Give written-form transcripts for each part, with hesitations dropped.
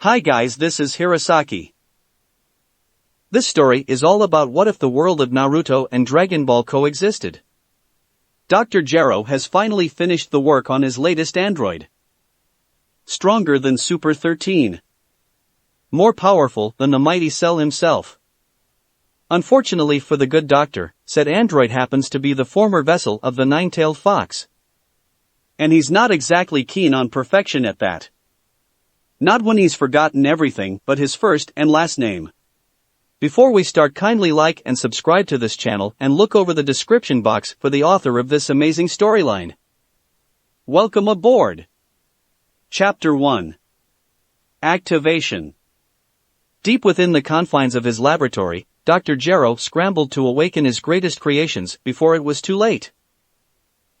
Hi guys, this is Hirosaki. This story is all about what if the world of Naruto and Dragon Ball coexisted. Dr. Gero has finally finished the work on his latest android. Stronger than Super 13. More powerful than the mighty Cell himself. Unfortunately for the good doctor, said android happens to be the former vessel of the nine-tailed fox. And he's not exactly keen on perfection at that. Not when he's forgotten everything but his first and last name. Before we start, kindly like and subscribe to this channel and look over the description box for the author of this amazing storyline. Welcome aboard! Chapter 1. Activation. Deep within the confines of his laboratory, Dr. Gero scrambled to awaken his greatest creations before it was too late.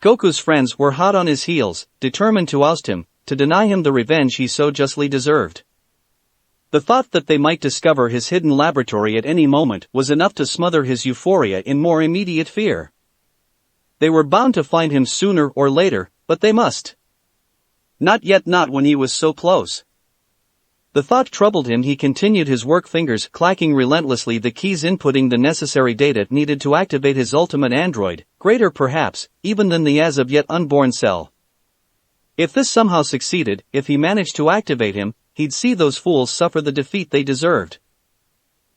Goku's friends were hot on his heels, determined to oust him, to deny him the revenge he so justly deserved. The thought that they might discover his hidden laboratory at any moment was enough to smother his euphoria in more immediate fear. They were bound to find him sooner or later, but they must. Not yet, not when he was so close. The thought troubled him. He continued his work, fingers clacking relentlessly, the keys inputting the necessary data needed to activate his ultimate android, greater perhaps, even than the as of yet unborn Cell. If this somehow succeeded, if he managed to activate him, he'd see those fools suffer the defeat they deserved.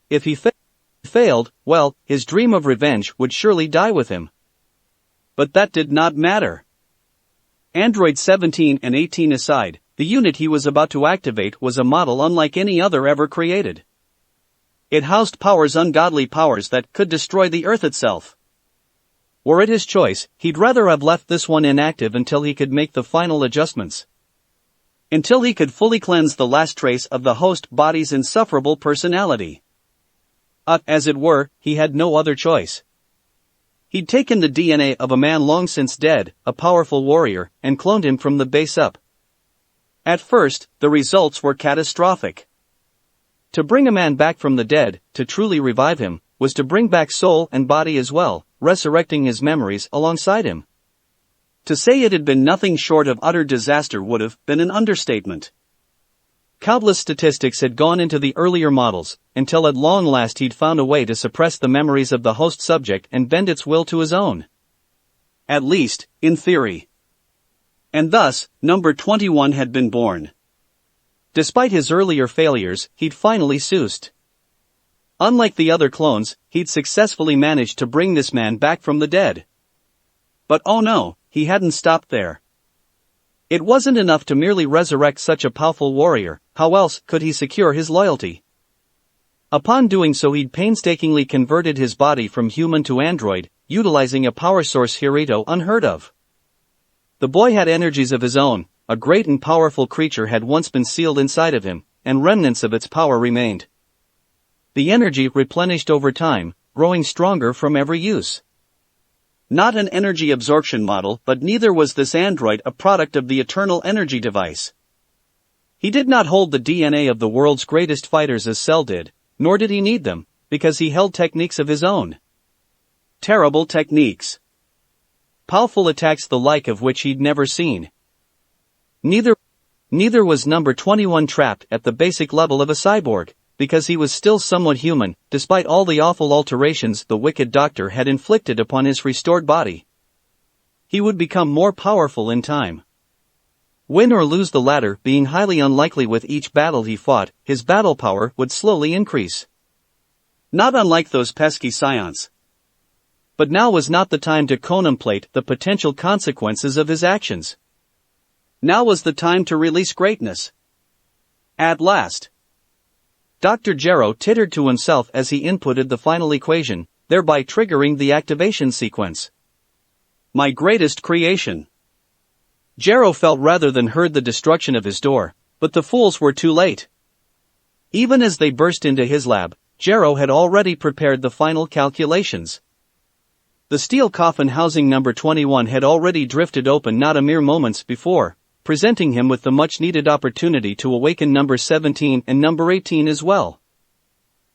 If he failed, well, his dream of revenge would surely die with him. But that did not matter. Androids 17 and 18 aside, the unit he was about to activate was a model unlike any other ever created. It housed powers, ungodly powers that could destroy the Earth itself. Were it his choice, he'd rather have left this one inactive until he could make the final adjustments. Until he could fully cleanse the last trace of the host body's insufferable personality. As it were, he had no other choice. He'd taken the DNA of a man long since dead, a powerful warrior, and cloned him from the base up. At first, the results were catastrophic. To bring a man back from the dead, to truly revive him, was to bring back soul and body as well, resurrecting his memories alongside him. To say it had been nothing short of utter disaster would have been an understatement. Countless statistics had gone into the earlier models, until at long last he'd found a way to suppress the memories of the host subject and bend its will to his own. At least, in theory. And thus, number 21 had been born. Despite his earlier failures, he'd finally soused. Unlike the other clones, he'd successfully managed to bring this man back from the dead. But oh no, he hadn't stopped there. It wasn't enough to merely resurrect such a powerful warrior. How else could he secure his loyalty? Upon doing so, he'd painstakingly converted his body from human to android, utilizing a power source Hirito unheard of. The boy had energies of his own. A great and powerful creature had once been sealed inside of him, and remnants of its power remained. The energy replenished over time, growing stronger from every use. Not an energy absorption model, but neither was this android a product of the eternal energy device. He did not hold the DNA of the world's greatest fighters as Cell did, nor did he need them, because he held techniques of his own. Terrible techniques. Powerful attacks the like of which he'd never seen. Neither was number 21 trapped at the basic level of a cyborg, because he was still somewhat human, despite all the awful alterations the wicked doctor had inflicted upon his restored body. He would become more powerful in time. Win or lose the latter being highly unlikely with each battle he fought, his battle power would slowly increase. Not unlike those pesky scions. But now was not the time to contemplate the potential consequences of his actions. Now was the time to release greatness. At last. Dr. Gero tittered to himself as he inputted the final equation, thereby triggering the activation sequence. My greatest creation. Gero felt rather than heard the destruction of his door, but the fools were too late. Even as they burst into his lab, Gero had already prepared the final calculations. The steel coffin housing number 21 had already drifted open not a mere moments before, presenting him with the much-needed opportunity to awaken number 17 and number 18 as well.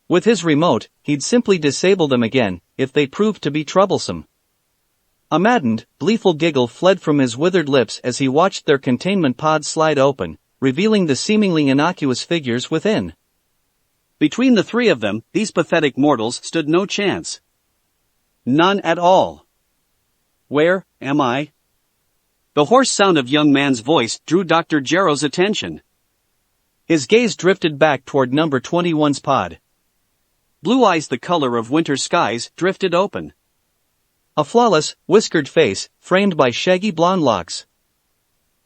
With his remote, he'd simply disable them again, if they proved to be troublesome. A maddened, gleeful giggle fled from his withered lips as he watched their containment pods slide open, revealing the seemingly innocuous figures within. Between the three of them, these pathetic mortals stood no chance. None at all. Where am I? The hoarse sound of young man's voice drew Dr. Gero's attention. His gaze drifted back toward number 21's pod. Blue eyes the color of winter skies drifted open. A flawless, whiskered face, framed by shaggy blonde locks.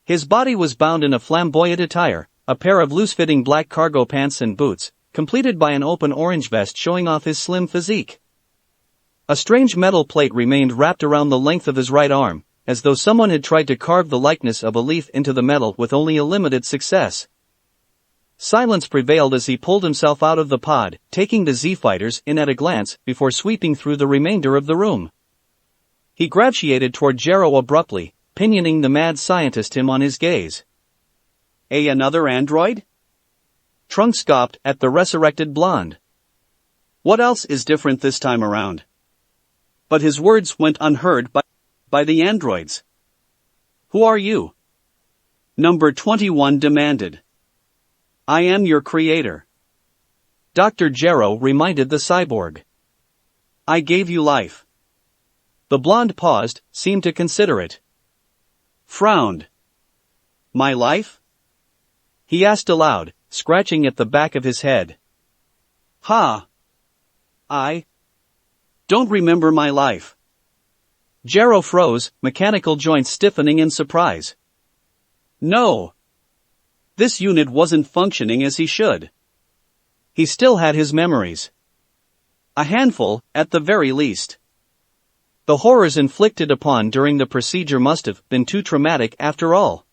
His body was bound in a flamboyant attire, a pair of loose-fitting black cargo pants and boots, completed by an open orange vest showing off his slim physique. A strange metal plate remained wrapped around the length of his right arm, as though someone had tried to carve the likeness of a leaf into the metal with only a limited success. Silence prevailed as he pulled himself out of the pod, taking the Z-Fighters in at a glance before sweeping through the remainder of the room. He gravitated toward Gero abruptly, pinioning the mad scientist him on his gaze. Another android? Trunks scoffed at the resurrected blonde. What else is different this time around? But his words went unheard by the androids. Who are you? Number 21 demanded. I am your creator. Dr. Gero reminded the cyborg. I gave you life. The blonde paused, seemed to consider it. Frowned. My life? He asked aloud, scratching at the back of his head. I don't remember my life. Gero froze, mechanical joints stiffening in surprise. No. This unit wasn't functioning as he should. He still had his memories. A handful, at the very least. The horrors inflicted upon during the procedure must have been too traumatic after all.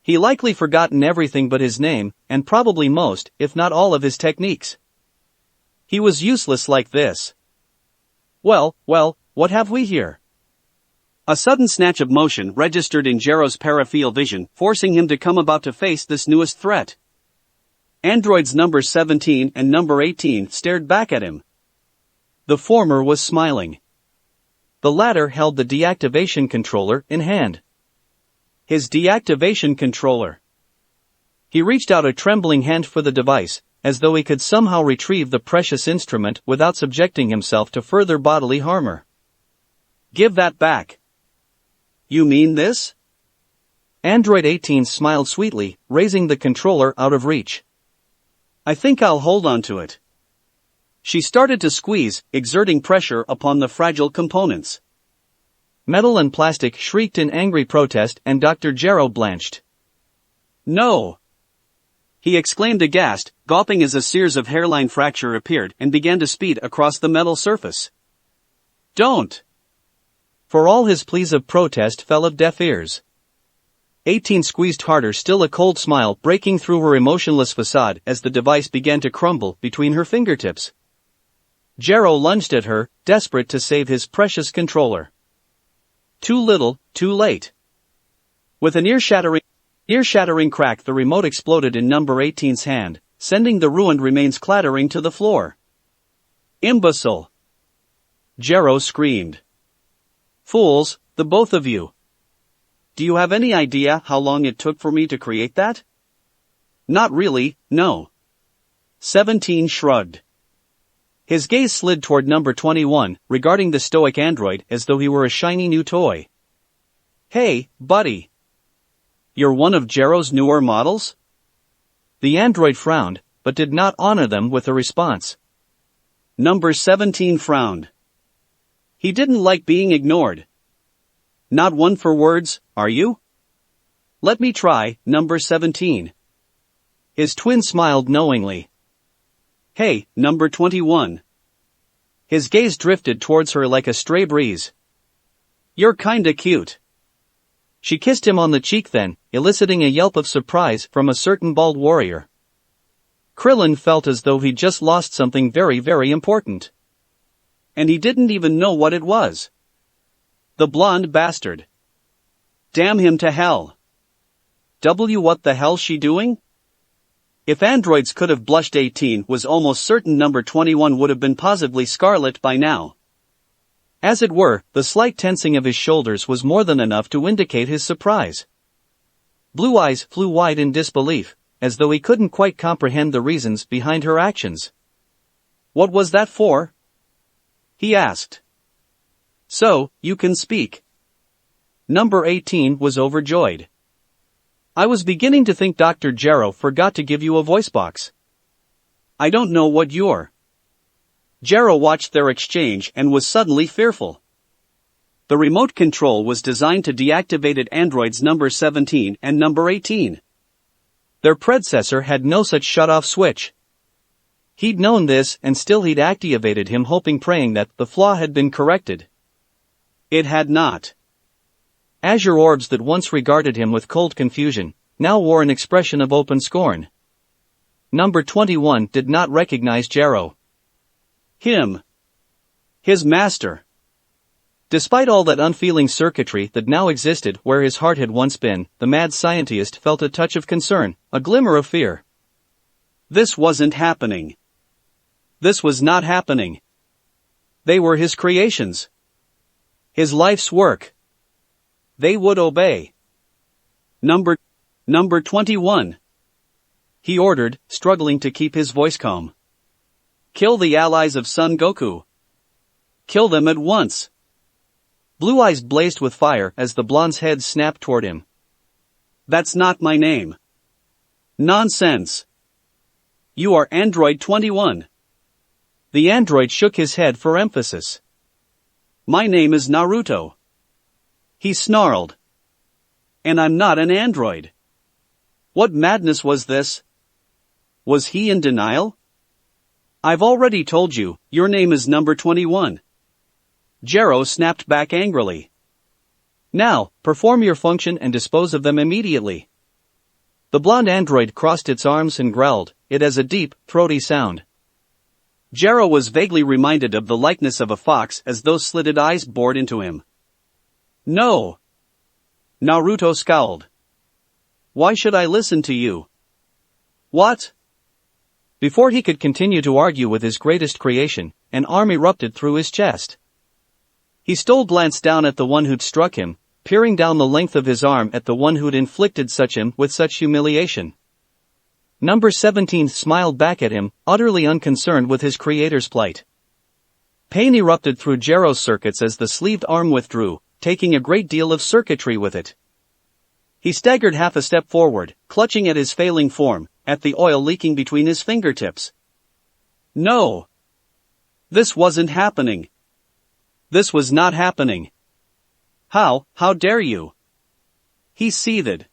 He likely forgotten everything but his name, and probably most, if not all of his techniques. He was useless like this. Well, what have we here? A sudden snatch of motion registered in Gero's peripheral vision, forcing him to come about to face this newest threat. Androids number 17 and number 18 stared back at him. The former was smiling. The latter held the deactivation controller in hand. His deactivation controller. He reached out a trembling hand for the device, as though he could somehow retrieve the precious instrument without subjecting himself to further bodily harm. Give that back. You mean this? Android 18 smiled sweetly, raising the controller out of reach. I think I'll hold on to it. She started to squeeze, exerting pressure upon the fragile components. Metal and plastic shrieked in angry protest and Dr. Gero blanched. No! He exclaimed aghast, gulping as a series of hairline fracture appeared and began to speed across the metal surface. Don't! For all his pleas of protest fell of deaf ears. 18 squeezed harder, still a cold smile breaking through her emotionless facade as the device began to crumble between her fingertips. Gero lunged at her, desperate to save his precious controller. Too little, too late. With an ear-shattering crack, the remote exploded in number 18's hand, sending the ruined remains clattering to the floor. Imbecile! Gero screamed. Fools, the both of you. Do you have any idea how long it took for me to create that? Not really, no. 17 shrugged. His gaze slid toward number 21, regarding the stoic android as though he were a shiny new toy. Hey, buddy. You're one of Gero's newer models? The android frowned, but did not honor them with a response. Number 17 frowned. He didn't like being ignored. Not one for words, are you? Let me try, number 17. His twin smiled knowingly. Hey, number 21. His gaze drifted towards her like a stray breeze. You're kinda cute. She kissed him on the cheek then, eliciting a yelp of surprise from a certain bald warrior. Krillin felt as though he'd just lost something very, very important. And he didn't even know what it was. The blonde bastard. Damn him to hell. What the hell's she doing? If androids could have blushed, 18 was almost certain number 21 would have been positively scarlet by now. As it were, the slight tensing of his shoulders was more than enough to indicate his surprise. Blue Eyes flew wide in disbelief, as though he couldn't quite comprehend the reasons behind her actions. What was that for? He asked. So, you can speak. Number 18 was overjoyed. I was beginning to think Dr. Gero forgot to give you a voice box. I don't know what you're. Gero watched their exchange and was suddenly fearful. The remote control was designed to deactivated androids number 17 and number 18. Their predecessor had no such shut-off switch. He'd known this and still he'd activated him hoping praying that the flaw had been corrected. It had not. Azure orbs that once regarded him with cold confusion, now wore an expression of open scorn. Number 21 did not recognize Gero. Him. His master. Despite all that unfeeling circuitry that now existed where his heart had once been, the mad scientist felt a touch of concern, a glimmer of fear. This wasn't happening. This was not happening. They were his creations. His life's work. They would obey. Number 21. He ordered, struggling to keep his voice calm. Kill the allies of Son Goku. Kill them at once. Blue Eyes blazed with fire as the blonde's head snapped toward him. That's not my name. Nonsense. You are Android 21. The android shook his head for emphasis. My name is Naruto. He snarled. And I'm not an android. What madness was this? Was he in denial? I've already told you, your name is number 21. Gero snapped back angrily. Now, perform your function and dispose of them immediately. The blonde android crossed its arms and growled, it has a deep, throaty sound. Gero was vaguely reminded of the likeness of a fox as those slitted eyes bored into him. No. Naruto scowled. Why should I listen to you? What? Before he could continue to argue with his greatest creation, an arm erupted through his chest. He stole a glance down at the one who'd struck him, peering down the length of his arm at the one who'd inflicted him with such humiliation. Number 17 smiled back at him, utterly unconcerned with his creator's plight. Pain erupted through Gero's circuits as the sleeved arm withdrew, taking a great deal of circuitry with it. He staggered half a step forward, clutching at his failing form, at the oil leaking between his fingertips. No. This wasn't happening. This was not happening. How dare you? He seethed.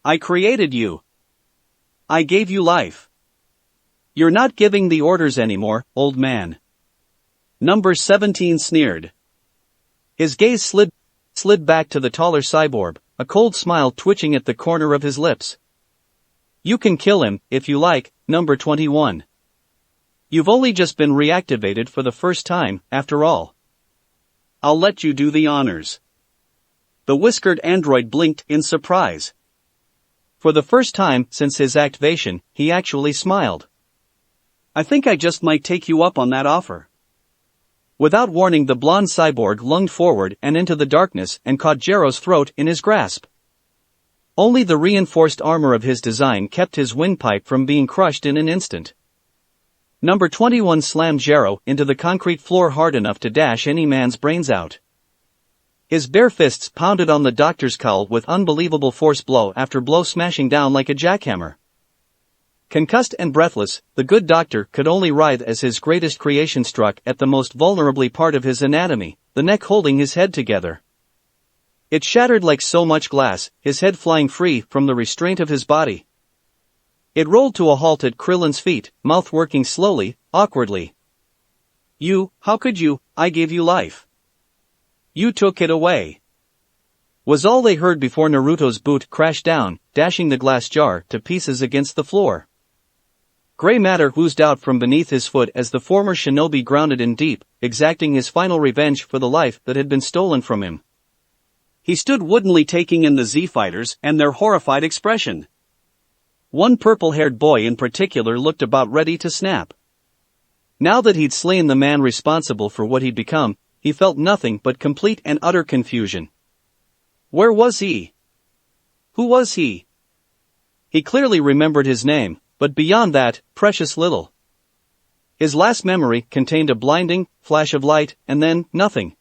I created you. I gave you life. You're not giving the orders anymore, old man. Number 17 sneered. His gaze slid back to the taller cyborg, a cold smile twitching at the corner of his lips. You can kill him, if you like, number 21. You've only just been reactivated for the first time, after all. I'll let you do the honors. The whiskered android blinked in surprise. For the first time since his activation, he actually smiled. I think I just might take you up on that offer. Without warning, the blonde cyborg lunged forward and into the darkness and caught Gero's throat in his grasp. Only the reinforced armor of his design kept his windpipe from being crushed in an instant. Number 21 slammed Gero into the concrete floor hard enough to dash any man's brains out. His bare fists pounded on the doctor's cowl with unbelievable force, blow after blow smashing down like a jackhammer. Concussed and breathless, the good doctor could only writhe as his greatest creation struck at the most vulnerable part of his anatomy, the neck holding his head together. It shattered like so much glass, his head flying free from the restraint of his body. It rolled to a halt at Krillin's feet, mouth working slowly, awkwardly. You, how could you? I gave you life. You took it away. Was all they heard before Naruto's boot crashed down, dashing the glass jar to pieces against the floor. Gray matter oozed out from beneath his foot as the former shinobi grounded in deep, exacting his final revenge for the life that had been stolen from him. He stood woodenly taking in the Z-fighters and their horrified expression. One purple-haired boy in particular looked about ready to snap. Now that he'd slain the man responsible for what he'd become, he felt nothing but complete and utter confusion. Where was he? Who was he? He clearly remembered his name, but beyond that, precious little. His last memory contained a blinding flash of light, and then, nothing.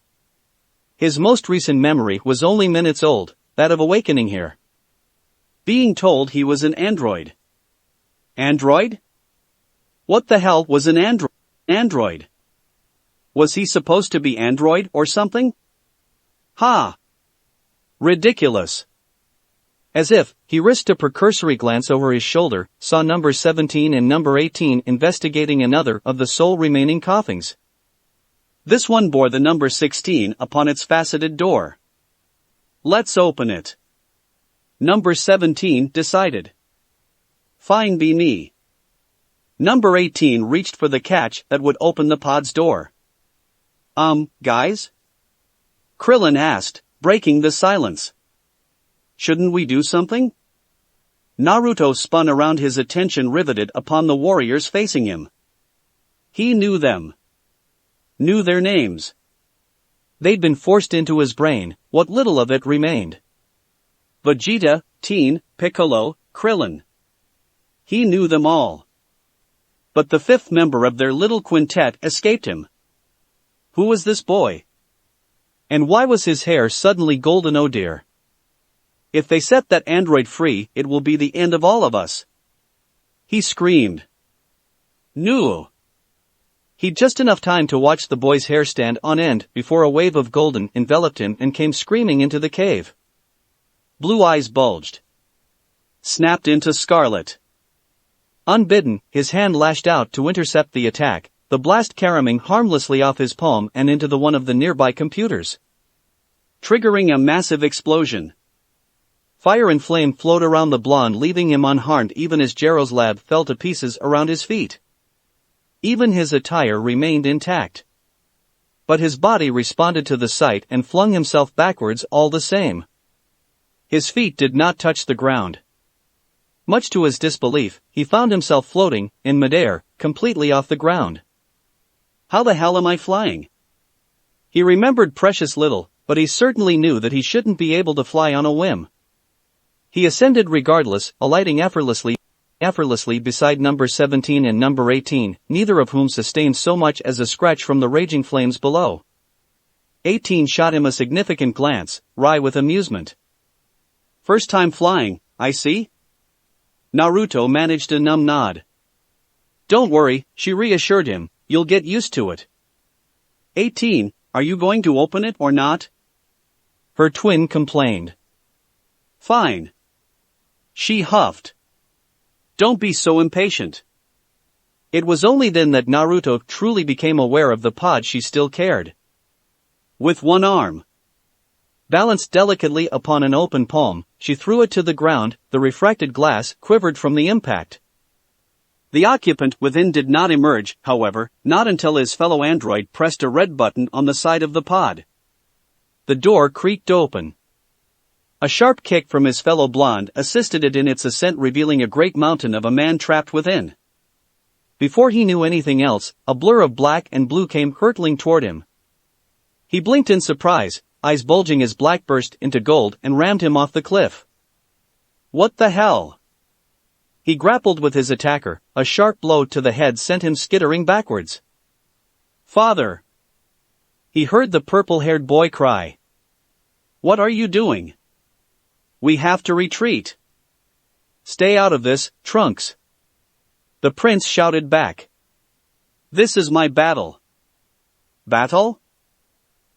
His most recent memory was only minutes old, that of awakening here. Being told he was an android. Android? What the hell was an android? Was he supposed to be android or something? Ha! Ridiculous. As if, he risked a precursory glance over his shoulder, saw number 17 and number 18 investigating another of the sole remaining coffins. This one bore the number 16 upon its faceted door. Let's open it. Number 17 decided. Fine be me. Number 18 reached for the catch that would open the pod's door. Guys? Krillin asked, breaking the silence. Shouldn't we do something? Naruto spun around, his attention riveted upon the warriors facing him. He knew them. Knew their names. They'd been forced into his brain, what little of it remained. Vegeta, Teen, Piccolo, Krillin. He knew them all. But the fifth member of their little quintet escaped him. Who was this boy? And why was his hair suddenly golden? Oh dear. If they set that android free, it will be the end of all of us. He screamed. No. He'd just enough time to watch the boy's hair stand on end before a wave of golden enveloped him and came screaming into the cave. Blue eyes bulged. Snapped into scarlet. Unbidden, his hand lashed out to intercept the attack, the blast caroming harmlessly off his palm and into the one of the nearby computers, triggering a massive explosion. Fire and flame flowed around the blonde, leaving him unharmed even as Gero's lab fell to pieces around his feet. Even his attire remained intact. But his body responded to the sight and flung himself backwards all the same. His feet did not touch the ground. Much to his disbelief, he found himself floating, in midair, completely off the ground. How the hell am I flying? He remembered precious little, but he certainly knew that he shouldn't be able to fly on a whim. He ascended regardless, alighting effortlessly beside number 17 and number 18, neither of whom sustained so much as a scratch from the raging flames below. 18 shot him a significant glance, wry with amusement. First time flying, I see? Naruto managed a numb nod. Don't worry, she reassured him, you'll get used to it. 18, are you going to open it or not? Her twin complained. Fine. She huffed. Don't be so impatient. It was only then that Naruto truly became aware of the pod she still carried. With one arm balanced delicately upon an open palm, she threw it to the ground. The refracted glass quivered from the impact. The occupant within did not emerge, however, not until his fellow android pressed a red button on the side of the pod. The door creaked open. A sharp kick from his fellow blonde assisted it in its ascent, revealing a great mountain of a man trapped within. Before he knew anything else, a blur of black and blue came hurtling toward him. He blinked in surprise, eyes bulging as black burst into gold and rammed him off the cliff. What the hell? He grappled with his attacker, a sharp blow to the head sent him skittering backwards. Father! He heard the purple-haired boy cry. What are you doing? We have to retreat. Stay out of this, Trunks. The prince shouted back. This is my battle. Battle?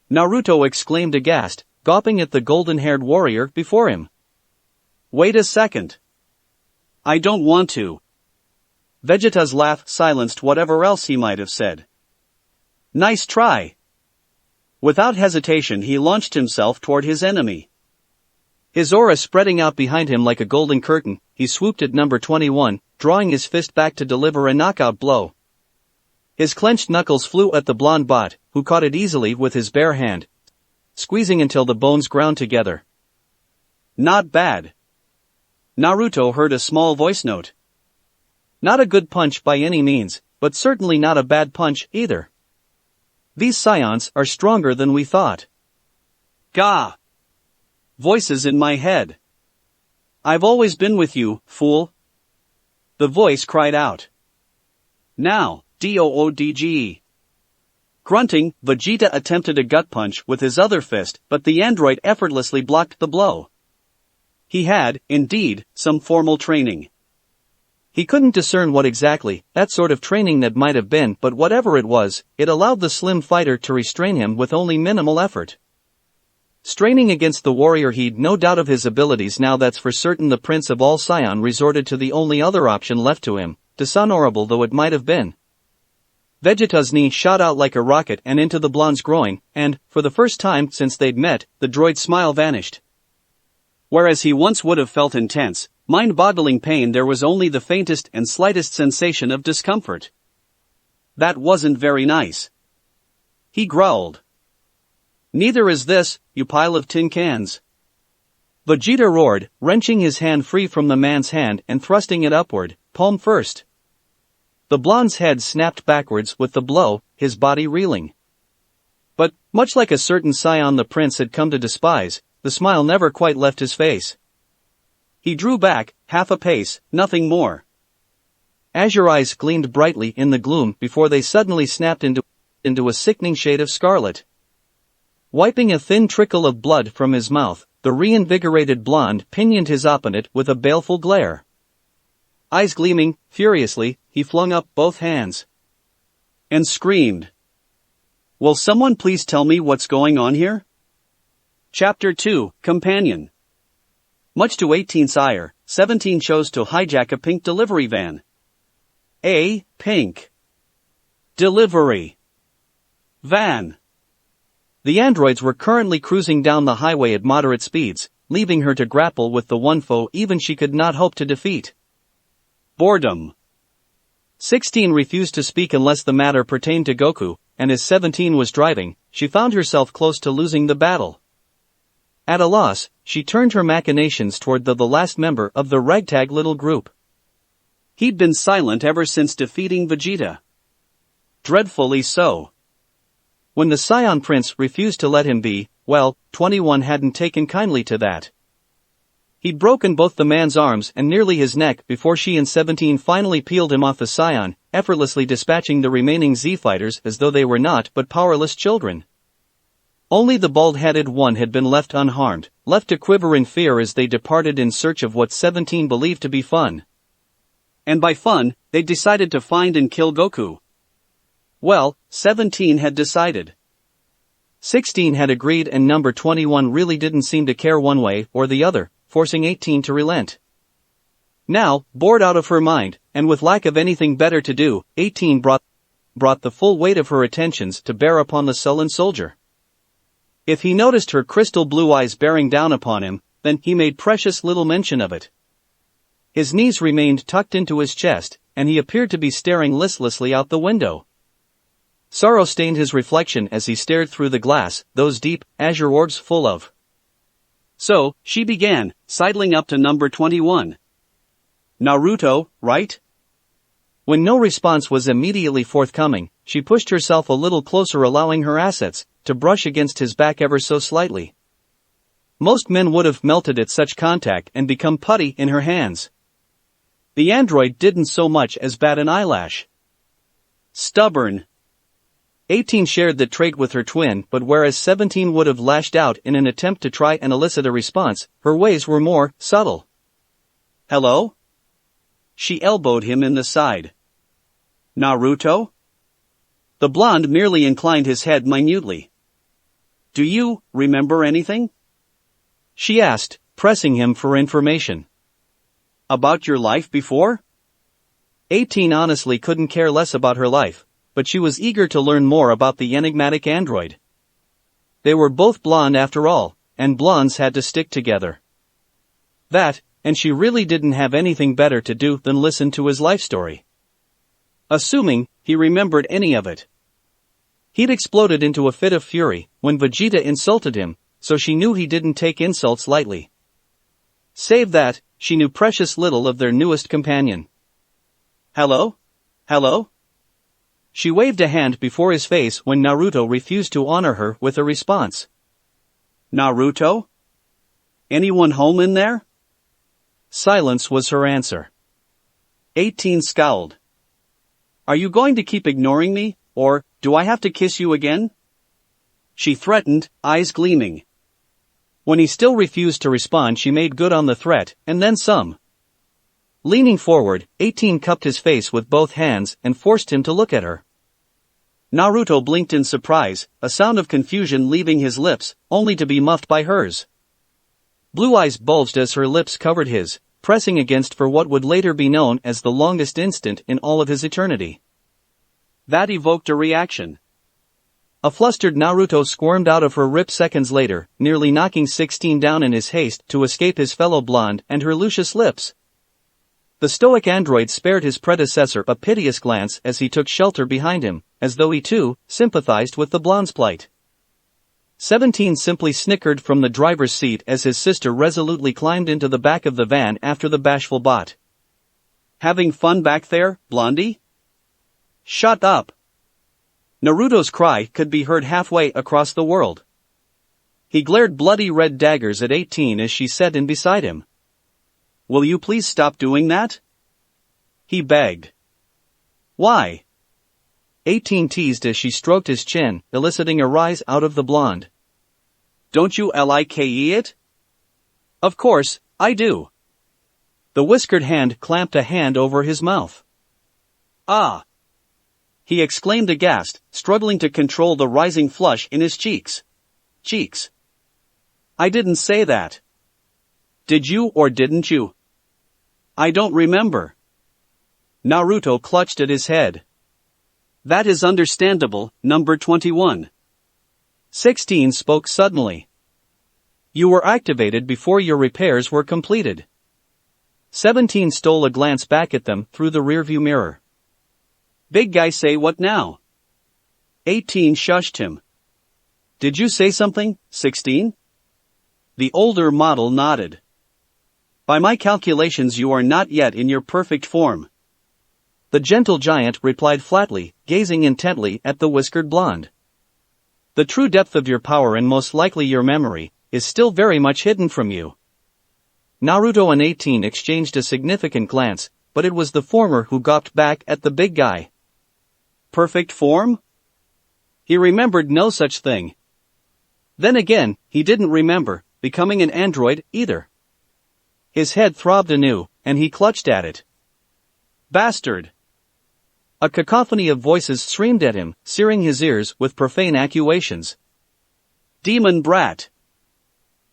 Naruto exclaimed aghast, gawping at the golden-haired warrior before him. Wait a second. I don't want to. Vegeta's laugh silenced whatever else he might have said. Nice try. Without hesitation he launched himself toward his enemy. His aura spreading out behind him like a golden curtain, he swooped at number 21, drawing his fist back to deliver a knockout blow. His clenched knuckles flew at the blonde bot, who caught it easily with his bare hand, squeezing until the bones ground together. Not bad. Naruto heard a small voice note. Not a good punch by any means, but certainly not a bad punch either. These scions are stronger than we thought. Gah! Voices in my head. I've always been with you, fool. The voice cried out. Now, DOODGE. Grunting, Vegeta attempted a gut punch with his other fist, but the android effortlessly blocked the blow. He had, indeed, some formal training. He couldn't discern what exactly that sort of training that might have been, but whatever it was, it allowed the slim fighter to restrain him with only minimal effort. Straining against the warrior, he'd no doubt of his abilities. Now that's for certain. The Prince of All Scion resorted to the only other option left to him, dishonorable though it might have been. Vegeta's knee shot out like a rocket and into the blonde's groin, and, for the first time since they'd met, the droid's smile vanished. Whereas he once would have felt intense, mind-boggling pain, there was only the faintest and slightest sensation of discomfort. That wasn't very nice. He growled. Neither is this, you pile of tin cans. Vegeta roared, wrenching his hand free from the man's hand and thrusting it upward, palm first. The blonde's head snapped backwards with the blow, his body reeling. But, much like a certain scion the prince had come to despise, the smile never quite left his face. He drew back, half a pace, nothing more. Azure eyes gleamed brightly in the gloom before they suddenly snapped into a sickening shade of scarlet. Wiping a thin trickle of blood from his mouth, the reinvigorated blonde pinioned his opponent with a baleful glare. Eyes gleaming, furiously, he flung up both hands. And screamed. Will someone please tell me what's going on here? Chapter 2, Companion. Much to 18's ire, 17 chose to hijack a pink delivery van. A pink delivery van. The androids were currently cruising down the highway at moderate speeds, leaving her to grapple with the one foe even she could not hope to defeat. Boredom. 16 refused to speak unless the matter pertained to Goku, and as 17 was driving, she found herself close to losing the battle. At a loss, she turned her machinations toward the last member of the ragtag little group. He'd been silent ever since defeating Vegeta. Dreadfully so. When the Scion Prince refused to let him be, well, 21 hadn't taken kindly to that. He'd broken both the man's arms and nearly his neck before she and 17 finally peeled him off the Scion, effortlessly dispatching the remaining Z-fighters as though they were not but powerless children. Only the bald-headed one had been left unharmed, left to quiver in fear as they departed in search of what 17 believed to be fun. And by fun, they decided to find and kill Goku. Well, 17 had decided. 16 had agreed, and number 21 really didn't seem to care one way or the other, forcing 18 to relent. Now, bored out of her mind, and with lack of anything better to do, 18 brought the full weight of her attentions to bear upon the sullen soldier. If he noticed her crystal blue eyes bearing down upon him, then he made precious little mention of it. His knees remained tucked into his chest, and he appeared to be staring listlessly out the window. Sorrow stained his reflection as he stared through the glass, those deep, azure orbs full of. So, she began, sidling up to number 21. Naruto, right? When no response was immediately forthcoming, she pushed herself a little closer, allowing her assets to brush against his back ever so slightly. Most men would have melted at such contact and become putty in her hands. The android didn't so much as bat an eyelash. Stubborn. 18 shared that trait with her twin, but whereas 17 would have lashed out in an attempt to try and elicit a response, her ways were more subtle. Hello? She elbowed him in the side. Naruto? The blonde merely inclined his head minutely. Do you remember anything? She asked, pressing him for information. About your life before? 18 honestly couldn't care less about her life, but she was eager to learn more about the enigmatic android. They were both blonde after all, and blondes had to stick together. That, and she really didn't have anything better to do than listen to his life story. Assuming he remembered any of it. He'd exploded into a fit of fury when Vegeta insulted him, so she knew he didn't take insults lightly. Save that, she knew precious little of their newest companion. Hello? Hello? She waved a hand before his face when Naruto refused to honor her with a response. Naruto? Anyone home in there? Silence was her answer. 18 scowled. Are you going to keep ignoring me, or do I have to kiss you again? She threatened, eyes gleaming. When he still refused to respond, she made good on the threat, and then some. Leaning forward, 18 cupped his face with both hands and forced him to look at her. Naruto blinked in surprise, a sound of confusion leaving his lips, only to be muffed by hers. Blue eyes bulged as her lips covered his, pressing against for what would later be known as the longest instant in all of his eternity. That evoked a reaction. A flustered Naruto squirmed out of her rip seconds later, nearly knocking 16 down in his haste to escape his fellow blonde and her luscious lips. The stoic android spared his predecessor a piteous glance as he took shelter behind him, as though he too sympathized with the blonde's plight. 17 simply snickered from the driver's seat as his sister resolutely climbed into the back of the van after the bashful bot. Having fun back there, Blondie? Shut up! Naruto's cry could be heard halfway across the world. He glared bloody red daggers at 18 as she sat in beside him. Will you please stop doing that? He begged. Why? 18 teased as she stroked his chin, eliciting a rise out of the blonde. Don't you like it? Of course, I do. The whiskered hand clamped a hand over his mouth. Ah! He exclaimed aghast, struggling to control the rising flush in his cheeks. I didn't say that. Did you or didn't you? I don't remember. Naruto clutched at his head. That is understandable, number 21. 16 spoke suddenly. You were activated before your repairs were completed. 17 stole a glance back at them through the rearview mirror. Big guy, say what now? 18 shushed him. Did you say something, 16? The older model nodded. By my calculations, you are not yet in your perfect form. The gentle giant replied flatly, gazing intently at the whiskered blonde. The true depth of your power and most likely your memory is still very much hidden from you. Naruto and 18 exchanged a significant glance, but it was the former who gawped back at the big guy. Perfect form? He remembered no such thing. Then again, he didn't remember becoming an android either. His head throbbed anew, and he clutched at it. Bastard! A cacophony of voices streamed at him, searing his ears with profane accusations. Demon brat!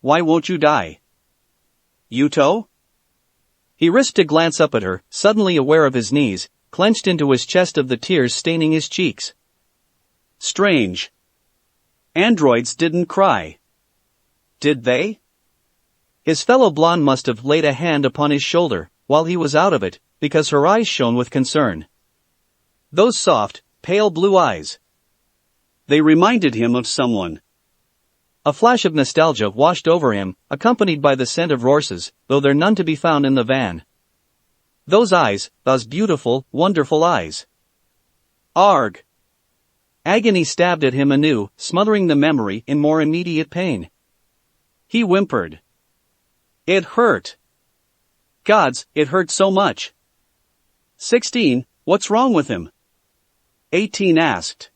Why won't you die? Yuto? He risked a glance up at her, suddenly aware of his knees, clenched into his chest of the tears staining his cheeks. Strange. Androids didn't cry. Did they? His fellow blonde must have laid a hand upon his shoulder, while he was out of it, because her eyes shone with concern. Those soft, pale blue eyes. They reminded him of someone. A flash of nostalgia washed over him, accompanied by the scent of roses, though there none to be found in the van. Those eyes, those beautiful, wonderful eyes. Arg! Agony stabbed at him anew, smothering the memory in more immediate pain. He whimpered. It hurt. Gods, it hurt so much. 16, what's wrong with him? 18 asked.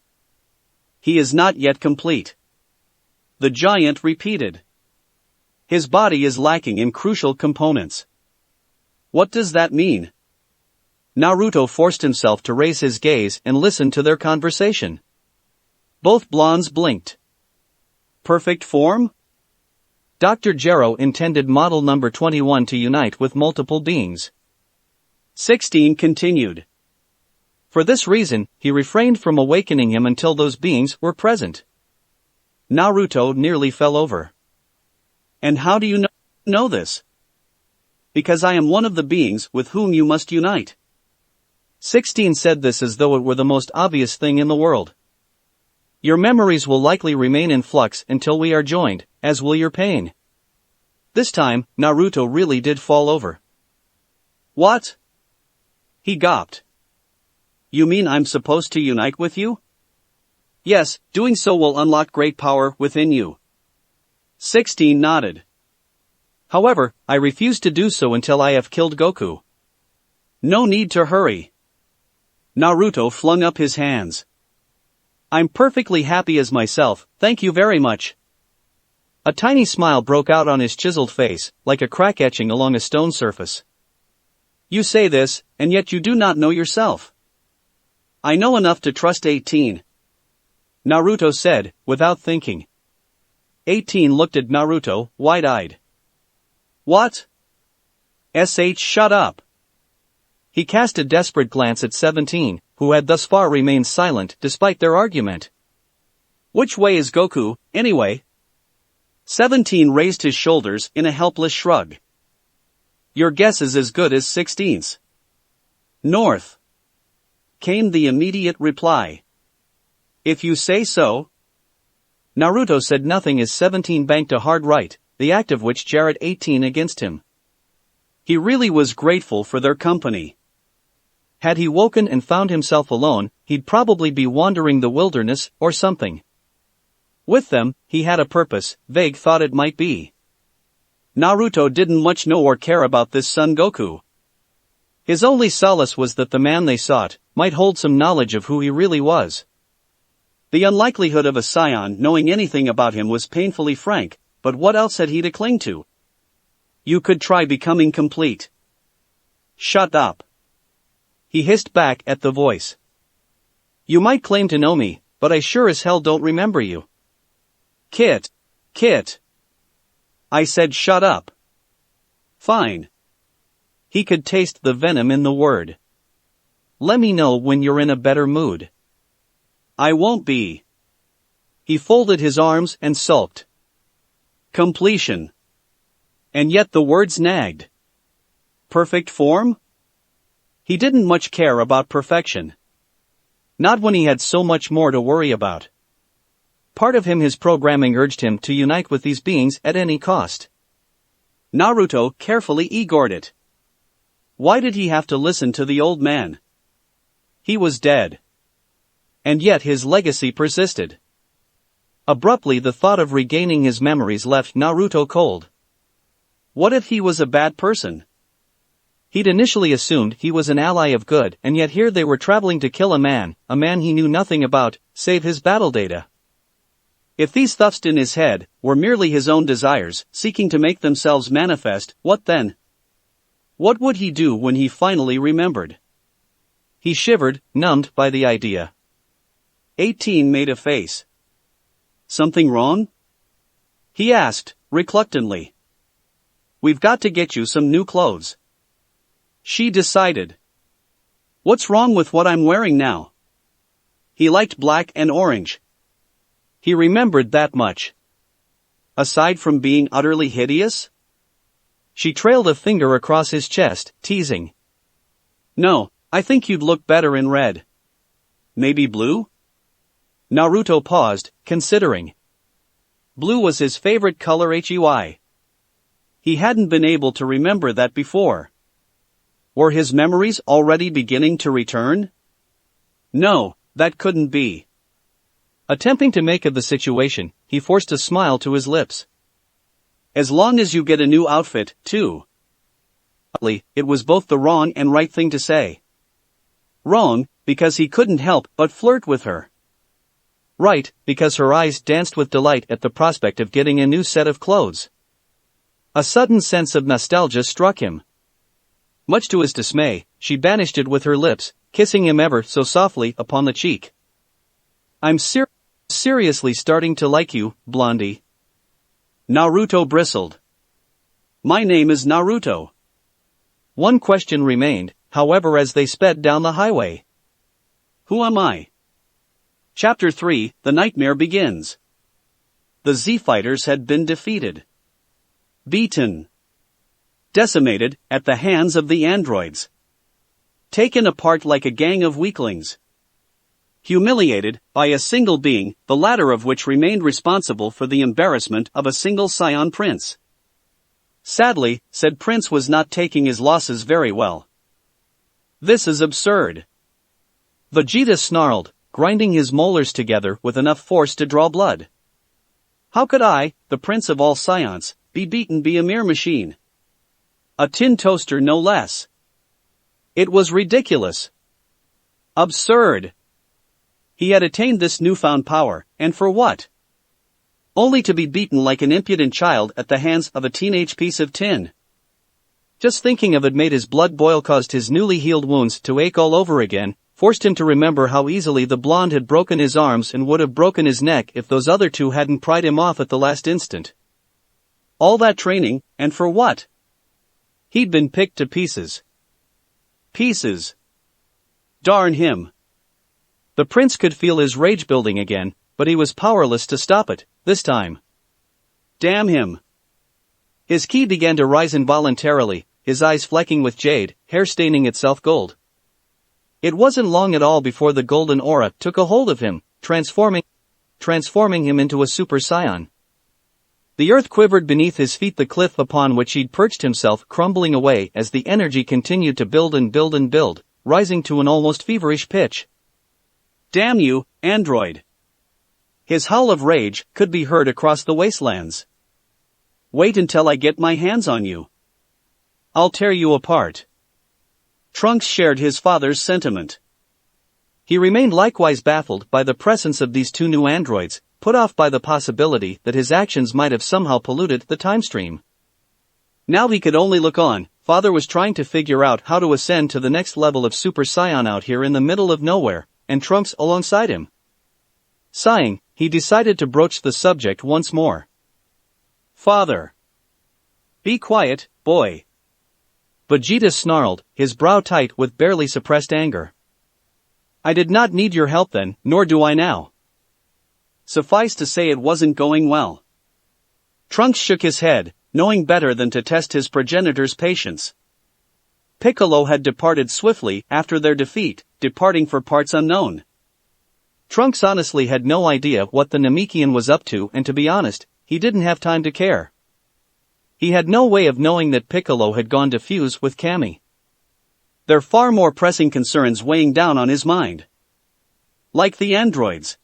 He is not yet complete. The giant repeated. His body is lacking in crucial components. What does that mean? Naruto forced himself to raise his gaze and listen to their conversation. Both blondes blinked. Perfect form? Dr. Gero intended model number 21 to unite with multiple beings. 16 continued. For this reason, he refrained from awakening him until those beings were present. Naruto nearly fell over. And how do you know this? Because I am one of the beings with whom you must unite. 16 said this as though it were the most obvious thing in the world. Your memories will likely remain in flux until we are joined, as will your pain. This time, Naruto really did fall over. What? He gawped. You mean I'm supposed to unite with you? Yes, doing so will unlock great power within you. 16 nodded. However, I refuse to do so until I have killed Goku. No need to hurry. Naruto flung up his hands. I'm perfectly happy as myself, thank you very much. A tiny smile broke out on his chiseled face, like a crack etching along a stone surface. You say this, and yet you do not know yourself. I know enough to trust 18. Naruto said, without thinking. 18 looked at Naruto, wide-eyed. What? Shut up. He cast a desperate glance at 17, who had thus far remained silent despite their argument. Which way is Goku, anyway? 17 raised his shoulders in a helpless shrug. Your guess is as good as 16's. North. Came the immediate reply. If you say so. Naruto said nothing as 17 banked a hard right, the act of which jarred 18 against him. He really was grateful for their company. Had he woken and found himself alone, he'd probably be wandering the wilderness, or something. With them, he had a purpose, vague thought it might be. Naruto didn't much know or care about this Son Goku. His only solace was that the man they sought might hold some knowledge of who he really was. The unlikelihood of a scion knowing anything about him was painfully frank, but what else had he to cling to? You could try becoming complete. Shut up. He hissed back at the voice. You might claim to know me, but I sure as hell don't remember you. Kit. I said shut up. Fine. He could taste the venom in the word. Let me know when you're in a better mood. I won't be. He folded his arms and sulked. Completion. And yet the words nagged. Perfect form? He didn't much care about perfection. Not when he had so much more to worry about. Part of him, his programming, urged him to unite with these beings at any cost. Naruto carefully igored it. Why did he have to listen to the old man? He was dead. And yet his legacy persisted. Abruptly, the thought of regaining his memories left Naruto cold. What if he was a bad person? He'd initially assumed he was an ally of good, and yet here they were traveling to kill a man he knew nothing about, save his battle data. If these thoughts in his head were merely his own desires, seeking to make themselves manifest, what then? What would he do when he finally remembered? He shivered, numbed by the idea. 18 made a face. Something wrong? He asked, reluctantly. We've got to get you some new clothes. She decided. What's wrong with what I'm wearing now? He liked black and orange. He remembered that much. Aside from being utterly hideous? She trailed a finger across his chest, teasing. No, I think you'd look better in red. Maybe blue? Naruto paused, considering. Blue was his favorite color. He hadn't been able to remember that before. Were his memories already beginning to return? No, that couldn't be. Attempting to make of the situation, he forced a smile to his lips. As long as you get a new outfit, too. It was both the wrong and right thing to say. Wrong, because he couldn't help but flirt with her. Right, because her eyes danced with delight at the prospect of getting a new set of clothes. A sudden sense of nostalgia struck him. Much to his dismay, she banished it with her lips, kissing him ever so softly upon the cheek. I'm seriously starting to like you, Blondie. Naruto bristled. My name is Naruto. One question remained, however, as they sped down the highway. Who am I? Chapter 3, The Nightmare Begins. The Z-Fighters had been defeated. Beaten. Decimated at the hands of the androids. Taken apart like a gang of weaklings. Humiliated by a single being, the latter of which remained responsible for the embarrassment of a single scion prince. Sadly, said Prince was not taking his losses very well. This is absurd. Vegeta snarled, grinding his molars together with enough force to draw blood. How could I, the prince of all scions, be beaten by a mere machine. A tin toaster no less. It was ridiculous. Absurd. He had attained this newfound power, and for what? Only to be beaten like an impudent child at the hands of a teenage piece of tin. Just thinking of it made his blood boil, caused his newly healed wounds to ache all over again, forced him to remember how easily the blonde had broken his arms and would have broken his neck if those other two hadn't pried him off at the last instant. All that training, and for what? He'd been picked to pieces. Pieces. Darn him. The prince could feel his rage building again, but he was powerless to stop it, this time. Damn him. His ki began to rise involuntarily, his eyes flecking with jade, hair staining itself gold. It wasn't long at all before the golden aura took a hold of him, transforming him into a super scion. The earth quivered beneath his feet, the cliff upon which he'd perched himself crumbling away as the energy continued to build and build and build, rising to an almost feverish pitch. Damn you, android! His howl of rage could be heard across the wastelands. Wait until I get my hands on you. I'll tear you apart. Trunks shared his father's sentiment. He remained likewise baffled by the presence of these two new androids, put off by the possibility that his actions might have somehow polluted the time stream. Now he could only look on. Father was trying to figure out how to ascend to the next level of Super Saiyan out here in the middle of nowhere, and Trunks alongside him. Sighing, he decided to broach the subject once more. Father. Be quiet, boy. Vegeta snarled, his brow tight with barely suppressed anger. I did not need your help then, nor do I now. Suffice to say it wasn't going well. Trunks shook his head, knowing better than to test his progenitor's patience. Piccolo had departed swiftly after their defeat, departing for parts unknown. Trunks honestly had no idea what the Namekian was up to, and to be honest, he didn't have time to care. He had no way of knowing that Piccolo had gone to fuse with Kami. There are far more pressing concerns weighing down on his mind. Like the androids.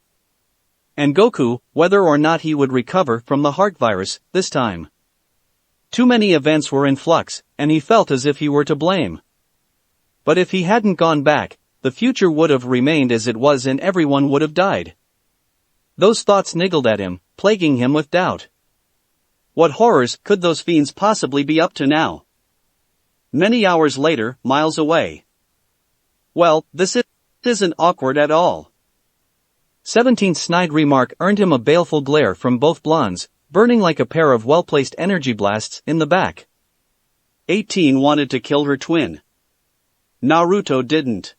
And Goku, whether or not he would recover from the heart virus this time. Too many events were in flux, and he felt as if he were to blame. But if he hadn't gone back, the future would have remained as it was and everyone would have died. Those thoughts niggled at him, plaguing him with doubt. What horrors could those fiends possibly be up to now? Many hours later, miles away. Well, this isn't awkward at all. 17th snide remark earned him a baleful glare from both blondes, burning like a pair of well-placed energy blasts in the back. 18 wanted to kill her twin. Naruto didn't.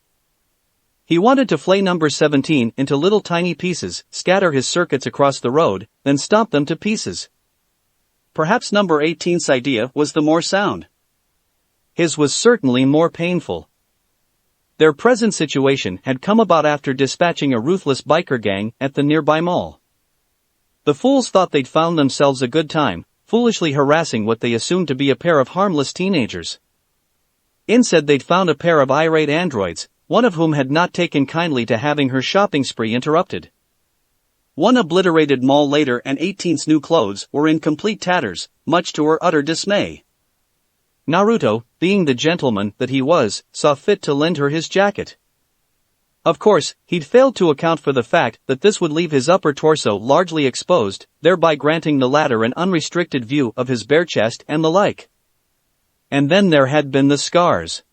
He wanted to flay number 17 into little tiny pieces, scatter his circuits across the road, then stomp them to pieces. Perhaps number 18's idea was the more sound. His was certainly more painful. Their present situation had come about after dispatching a ruthless biker gang at the nearby mall. The fools thought they'd found themselves a good time, foolishly harassing what they assumed to be a pair of harmless teenagers. Instead they'd found a pair of irate androids, one of whom had not taken kindly to having her shopping spree interrupted. One obliterated mall later and 18's new clothes were in complete tatters, much to her utter dismay. Naruto, being the gentleman that he was, saw fit to lend her his jacket. Of course, he'd failed to account for the fact that this would leave his upper torso largely exposed, thereby granting the latter an unrestricted view of his bare chest and the like. And then there had been the scars.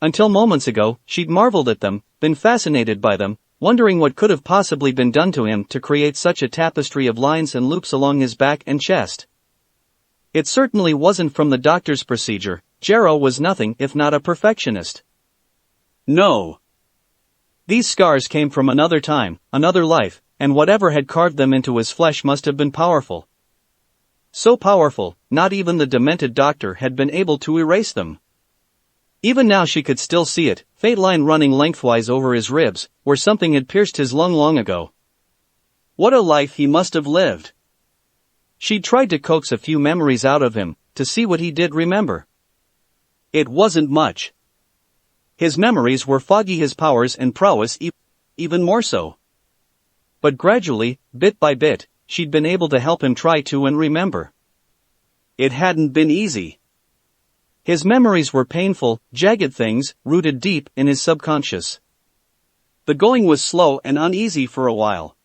Until moments ago, she'd marveled at them, been fascinated by them, wondering what could have possibly been done to him to create such a tapestry of lines and loops along his back and chest. It certainly wasn't from the doctor's procedure. Gero was nothing if not a perfectionist. No. These scars came from another time, another life, and whatever had carved them into his flesh must have been powerful. So powerful, not even the demented doctor had been able to erase them. Even now she could still see it, faint line running lengthwise over his ribs, where something had pierced his lung long ago. What a life he must have lived. She'd tried to coax a few memories out of him, to see what he did remember. It wasn't much. His memories were foggy, his powers and prowess even more so. But gradually, bit by bit, she'd been able to help him try to and remember. It hadn't been easy. His memories were painful, jagged things, rooted deep in his subconscious. The going was slow and uneasy for a while.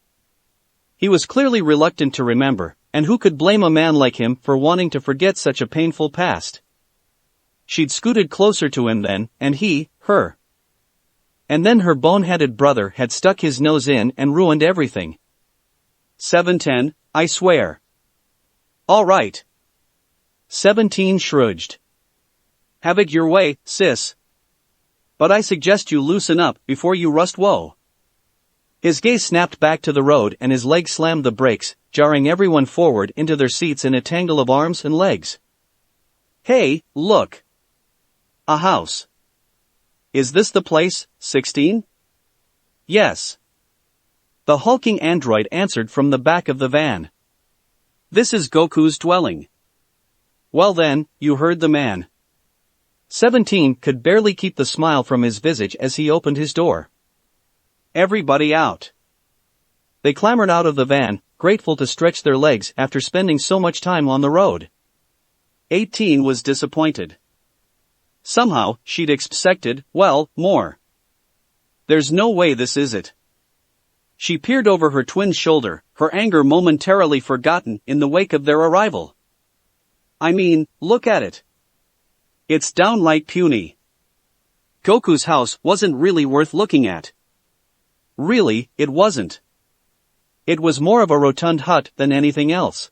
He was clearly reluctant to remember, and who could blame a man like him for wanting to forget such a painful past? She'd scooted closer to him then, and he, her. And then her boneheaded brother had stuck his nose in and ruined everything. 710, I swear. All right. 17 shrugged. Have it your way, sis. But I suggest you loosen up before you rust. Whoa. His gaze snapped back to the road and his leg slammed the brakes, jarring everyone forward into their seats in a tangle of arms and legs. Hey, look. A house. Is this the place, 16? Yes. The hulking android answered from the back of the van. This is Goku's dwelling. Well then, you heard the man. 17 could barely keep the smile from his visage as he opened his door. Everybody out. They clambered out of the van, grateful to stretch their legs after spending so much time on the road. 18 was disappointed. Somehow, she'd expected, well, more. There's no way this is it. She peered over her twin's shoulder, her anger momentarily forgotten in the wake of their arrival. I mean, look at it. It's downright puny. Goku's house wasn't really worth looking at. Really, it wasn't. It was more of a rotund hut than anything else.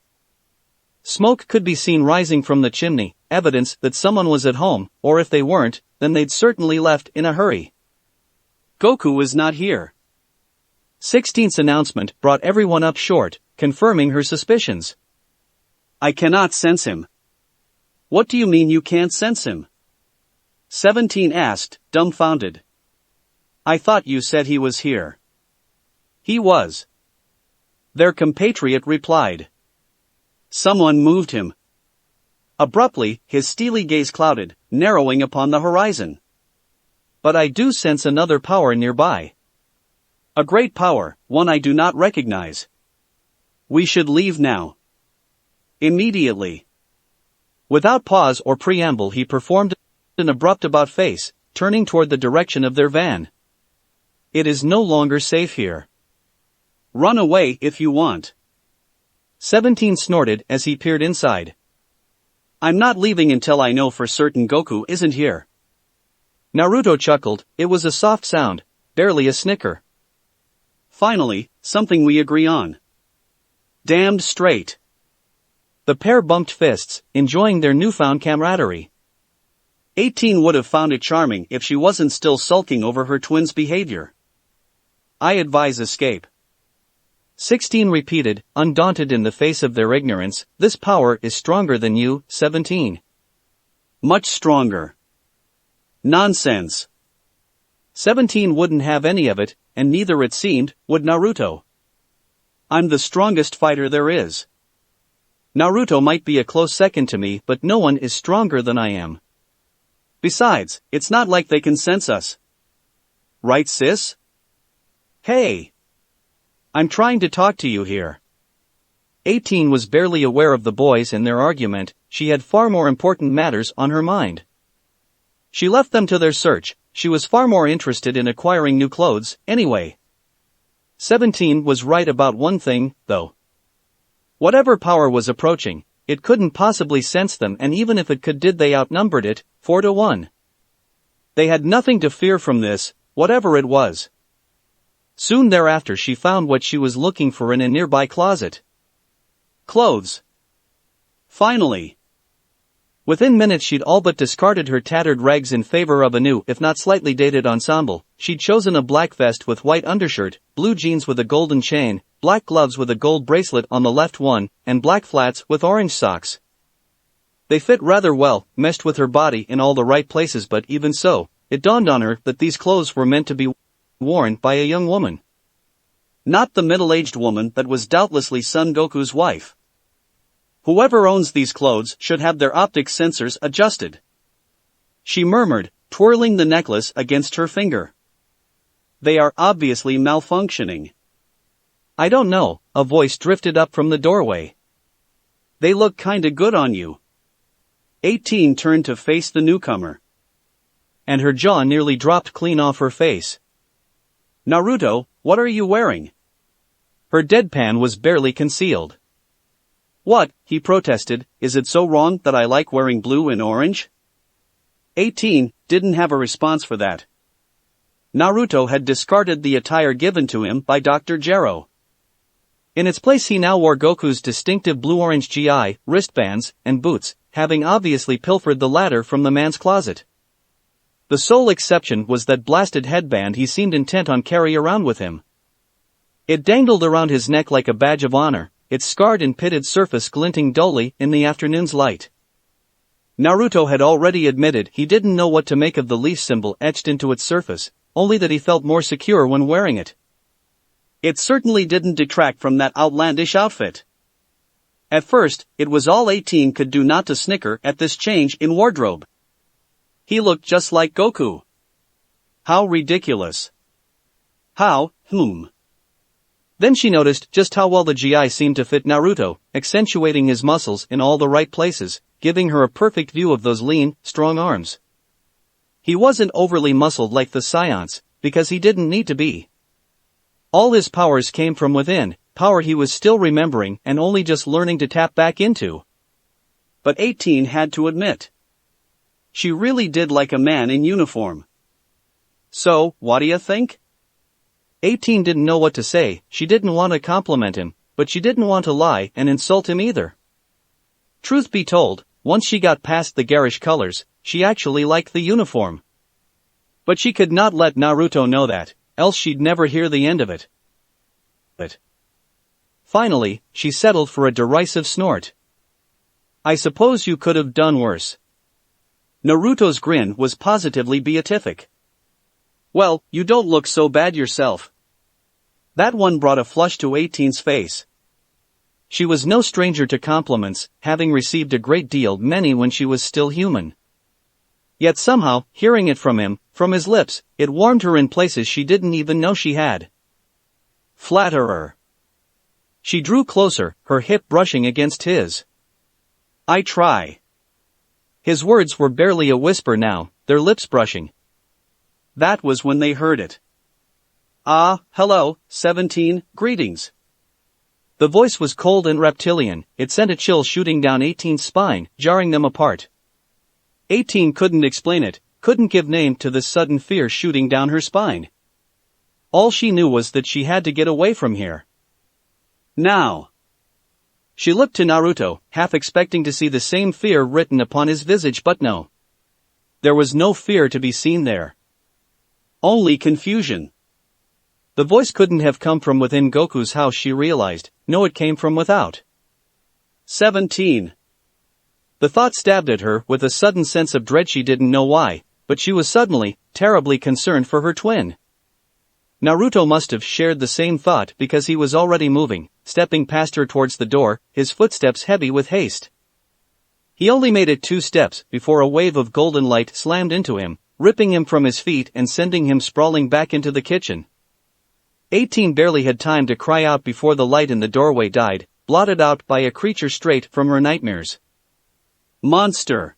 Smoke could be seen rising from the chimney, evidence that someone was at home, or if they weren't, then they'd certainly left in a hurry. Goku was not here. 16's announcement brought everyone up short, confirming her suspicions. I cannot sense him. What do you mean you can't sense him? 17 asked, dumbfounded. I thought you said he was here. He was. Their compatriot replied. Someone moved him. Abruptly, his steely gaze clouded, narrowing upon the horizon. But I do sense another power nearby. A great power, one I do not recognize. We should leave now. Immediately. Without pause or preamble he performed an abrupt about-face, turning toward the direction of their van. It is no longer safe here. Run away if you want. 17 snorted as he peered inside. I'm not leaving until I know for certain Goku isn't here. Naruto chuckled, it was a soft sound, barely a snicker. Finally, something we agree on. Damned straight. The pair bumped fists, enjoying their newfound camaraderie. 18 would have found it charming if she wasn't still sulking over her twin's behavior. I advise escape. 16 repeated, undaunted in the face of their ignorance, this power is stronger than you, 17. Much stronger. Nonsense. 17 wouldn't have any of it, and neither it seemed, would Naruto. I'm the strongest fighter there is. Naruto might be a close second to me, but no one is stronger than I am. Besides, it's not like they can sense us. Right, sis? Hey! I'm trying to talk to you here. 18 was barely aware of the boys and their argument, she had far more important matters on her mind. She left them to their search, she was far more interested in acquiring new clothes, anyway. 17 was right about one thing, though. Whatever power was approaching, it couldn't possibly sense them, and even if it could, they outnumbered it, 4-1. They had nothing to fear from this, whatever it was. Soon thereafter she found what she was looking for in a nearby closet. Clothes. Finally. Within minutes she'd all but discarded her tattered rags in favor of a new, if not slightly dated ensemble. She'd chosen a black vest with white undershirt, blue jeans with a golden chain, black gloves with a gold bracelet on the left one, and black flats with orange socks. They fit rather well, meshed with her body in all the right places, but even so, it dawned on her that these clothes were meant to be worn by a young woman. Not the middle-aged woman that was doubtlessly Son Goku's wife. Whoever owns these clothes should have their optic sensors adjusted. She murmured, twirling the necklace against her finger. They are obviously malfunctioning. I don't know, a voice drifted up from the doorway. They look kinda good on you. 18 turned to face the newcomer. And her jaw nearly dropped clean off her face. Naruto, what are you wearing? Her deadpan was barely concealed. What, he protested, is it so wrong that I like wearing blue and orange? 18 didn't have a response for that. Naruto had discarded the attire given to him by Dr. Gero. In its place he now wore Goku's distinctive blue-orange GI, wristbands, and boots, having obviously pilfered the latter from the man's closet. The sole exception was that blasted headband he seemed intent on carrying around with him. It dangled around his neck like a badge of honor, its scarred and pitted surface glinting dully in the afternoon's light. Naruto had already admitted he didn't know what to make of the leaf symbol etched into its surface, only that he felt more secure when wearing it. It certainly didn't detract from that outlandish outfit. At first, it was all 18 could do not to snicker at this change in wardrobe. He looked just like Goku. How ridiculous. How, Then she noticed just how well the GI seemed to fit Naruto, accentuating his muscles in all the right places, giving her a perfect view of those lean, strong arms. He wasn't overly muscled like the Science, because he didn't need to be. All his powers came from within, power he was still remembering and only just learning to tap back into. But 18 had to admit. She really did like a man in uniform. So, what do you think? 18 didn't know what to say. She didn't want to compliment him, but she didn't want to lie and insult him either. Truth be told, once she got past the garish colors, she actually liked the uniform. But she could not let Naruto know that, else she'd never hear the end of it. Finally, she settled for a derisive snort. I suppose you could have done worse. Naruto's grin was positively beatific. Well, you don't look so bad yourself. That one brought a flush to 18's face. She was no stranger to compliments, having received a great deal many when she was still human. Yet somehow, hearing it from him, from his lips, it warmed her in places she didn't even know she had. Flatterer. She drew closer, her hip brushing against his. I try. His words were barely a whisper now, their lips brushing. That was when they heard it. Ah, hello, 17, greetings. The voice was cold and reptilian, it sent a chill shooting down 18's spine, jarring them apart. 18 couldn't explain it, couldn't give name to this sudden fear shooting down her spine. All she knew was that she had to get away from here. Now. She looked to Naruto, half expecting to see the same fear written upon his visage, but no. There was no fear to be seen there. Only confusion. The voice couldn't have come from within Goku's house, she realized. No, it came from without. 17. The thought stabbed at her with a sudden sense of dread. She didn't know why, but she was suddenly, terribly concerned for her twin. Naruto must have shared the same thought because he was already moving, stepping past her towards the door, his footsteps heavy with haste. He only made it 2 steps before a wave of golden light slammed into him, ripping him from his feet and sending him sprawling back into the kitchen. 18 barely had time to cry out before the light in the doorway died, blotted out by a creature straight from her nightmares. Monster.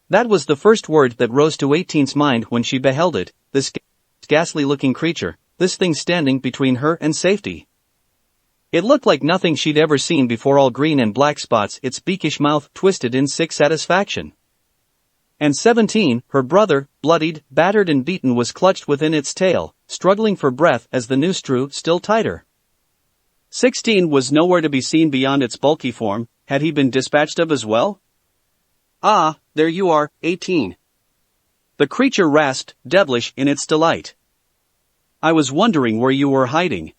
That was the first word that rose to 18's mind when she beheld it, this ghastly-looking creature, this thing standing between her and safety. It looked like nothing she'd ever seen before, all green and black spots, its beakish mouth twisted in sick satisfaction. And 17, her brother, bloodied, battered and beaten, was clutched within its tail, struggling for breath as the noose drew still tighter. 16 was nowhere to be seen beyond its bulky form. Had he been dispatched of as well? Ah, there you are, 18. The creature rasped, devilish in its delight. I was wondering where you were hiding.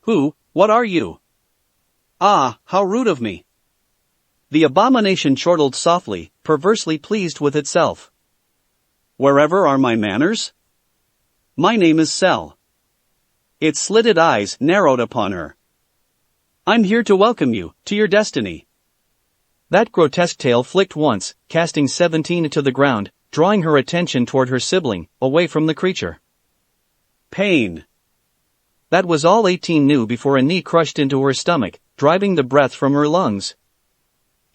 Who, what are you? Ah, how rude of me. The abomination chortled softly, perversely pleased with itself. Wherever are my manners? My name is Cell. Its slitted eyes narrowed upon her. I'm here to welcome you, to your destiny. That grotesque tail flicked once, casting 17 to the ground, drawing her attention toward her sibling, away from the creature. Pain. That was all 18 knew before a knee crushed into her stomach, driving the breath from her lungs.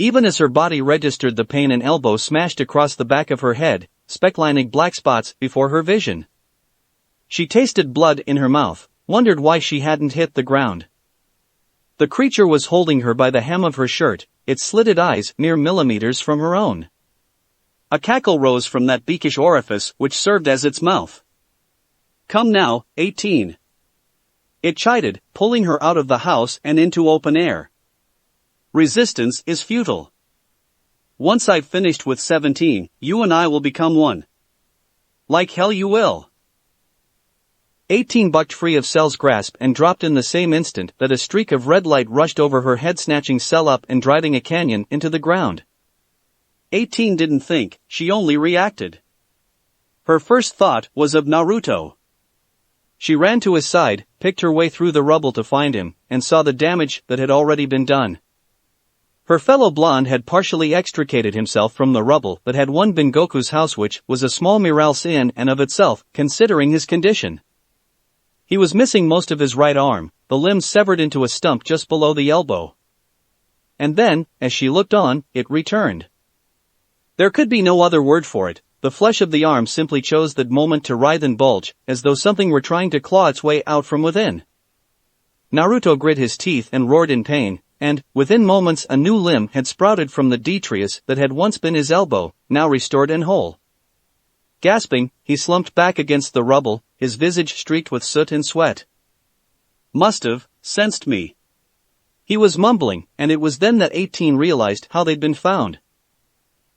Even as her body registered the pain, an elbow smashed across the back of her head, specklining black spots before her vision. She tasted blood in her mouth, wondered why she hadn't hit the ground. The creature was holding her by the hem of her shirt, its slitted eyes mere millimeters from her own. A cackle rose from that beakish orifice which served as its mouth. "Come now, 18. It chided, pulling her out of the house and into open air. "Resistance is futile. Once I've finished with 17, you and I will become one." "Like hell you will." 18 bucked free of Cell's grasp and dropped in the same instant that a streak of red light rushed over her head, snatching Cell up and driving a canyon into the ground. 18 didn't think, she only reacted. Her first thought was of Naruto. She ran to his side, picked her way through the rubble to find him, and saw the damage that had already been done. Her fellow blonde had partially extricated himself from the rubble that had once been Goku's house, which was a small miracle in and of itself, considering his condition. He was missing most of his right arm, the limb severed into a stump just below the elbow. And then, as she looked on, it returned. There could be no other word for it. The flesh of the arm simply chose that moment to writhe and bulge, as though something were trying to claw its way out from within. Naruto grit his teeth and roared in pain, and, within moments, a new limb had sprouted from the detritus that had once been his elbow, now restored and whole. Gasping, he slumped back against the rubble, his visage streaked with soot and sweat. "Must've sensed me," he was mumbling, and it was then that 18 realized how they'd been found.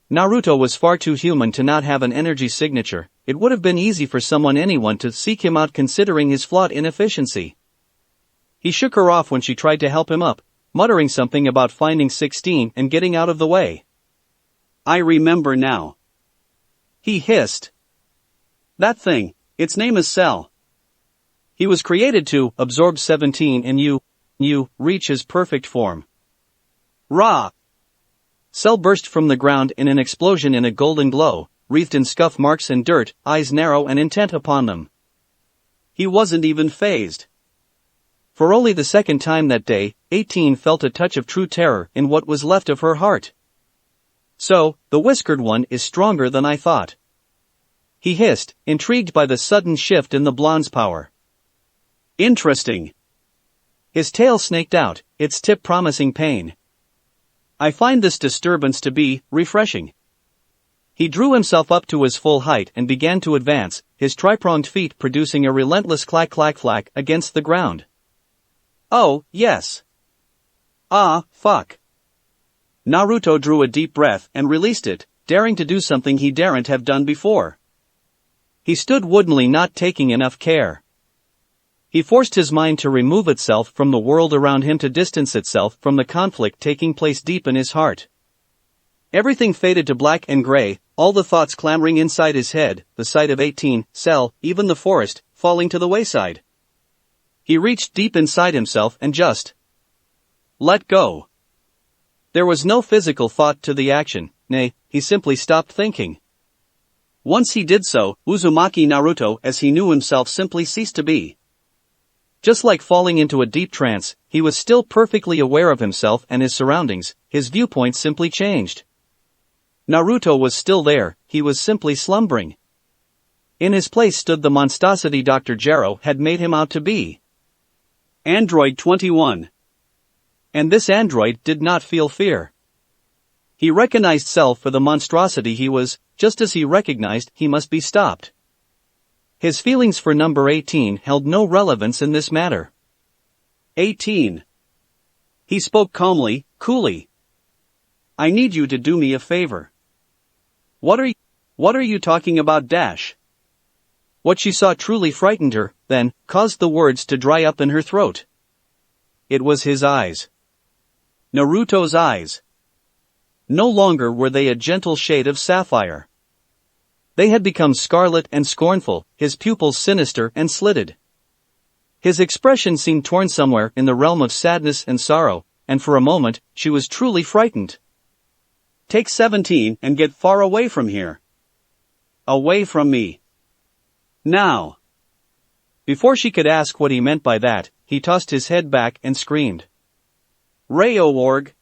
Naruto was far too human to not have an energy signature. It would have been easy for anyone to seek him out, considering his flawed inefficiency. He shook her off when she tried to help him up, muttering something about finding 16 and getting out of the way. "I remember now," he hissed. "That thing, its name is Cell. He was created to absorb 17 and you reach his perfect form." Rah! Cell burst from the ground in an explosion in a golden glow, wreathed in scuff marks and dirt, eyes narrow and intent upon them. He wasn't even fazed. For only the second time that day, 18 felt a touch of true terror in what was left of her heart. "So, the whiskered one is stronger than I thought," he hissed, intrigued by the sudden shift in the blonde's power. "Interesting." His tail snaked out, its tip promising pain. "I find this disturbance to be refreshing." He drew himself up to his full height and began to advance, his tri-pronged feet producing a relentless clack-clack-clack against the ground. "Oh, yes. Ah, fuck." Naruto drew a deep breath and released it, daring to do something he daren't have done before. He stood woodenly, not taking enough care. He forced his mind to remove itself from the world around him, to distance itself from the conflict taking place deep in his heart. Everything faded to black and gray, all the thoughts clamoring inside his head, the sight of 18, Cell, even the forest, falling to the wayside. He reached deep inside himself and just let go. There was no physical thought to the action, nay, he simply stopped thinking. Once he did so, Uzumaki Naruto as he knew himself simply ceased to be. Just like falling into a deep trance, he was still perfectly aware of himself and his surroundings, his viewpoint simply changed. Naruto was still there, he was simply slumbering. In his place stood the monstrosity Dr. Gero had made him out to be. Android 21. And this android did not feel fear. He recognized Cell for the monstrosity he was, just as he recognized he must be stopped. His feelings for number 18 held no relevance in this matter. 18. He spoke calmly, coolly. "I need you to do me a favor." What are you talking about, Dash? What she saw truly frightened her, then, caused the words to dry up in her throat. It was his eyes. Naruto's eyes. No longer were they a gentle shade of sapphire. They had become scarlet and scornful, his pupils sinister and slitted. His expression seemed torn somewhere in the realm of sadness and sorrow, and for a moment, she was truly frightened. "Take 17 and get far away from here. Away from me. Now." Before she could ask what he meant by that, he tossed his head back and screamed. "Rayo org."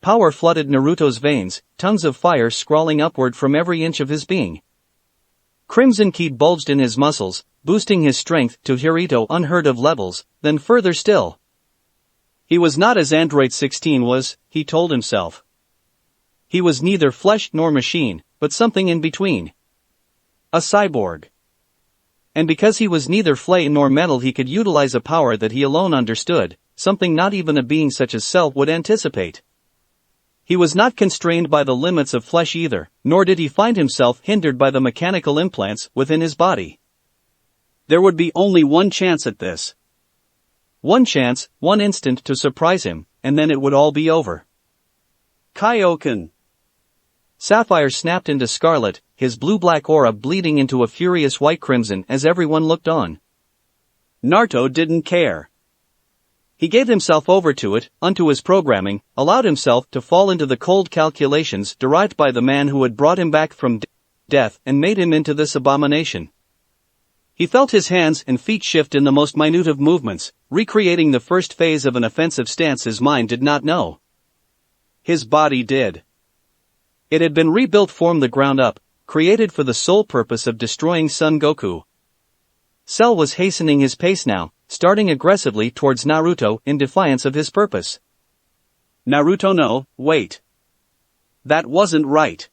Power flooded Naruto's veins, tongues of fire scrawling upward from every inch of his being. Crimson ki bulged in his muscles, boosting his strength to Hirito unheard of levels, then further still. He was not as Android 16 was, he told himself. He was neither flesh nor machine, but something in between. A cyborg. And because he was neither flame nor metal, he could utilize a power that he alone understood, something not even a being such as Cell would anticipate. He was not constrained by the limits of flesh either, nor did he find himself hindered by the mechanical implants within his body. There would be only one chance at this. One chance, one instant to surprise him, and then it would all be over. Kaioken. Sapphire snapped into scarlet, his blue-black aura bleeding into a furious white-crimson as everyone looked on. Naruto didn't care. He gave himself over to it, unto his programming, allowed himself to fall into the cold calculations derived by the man who had brought him back from death and made him into this abomination. He felt his hands and feet shift in the most minute of movements, recreating the first phase of an offensive stance his mind did not know. His body did. It had been rebuilt from the ground up, created for the sole purpose of destroying Son Goku. Cell was hastening his pace now, starting aggressively towards Naruto in defiance of his purpose. Naruto no, wait. That wasn't right.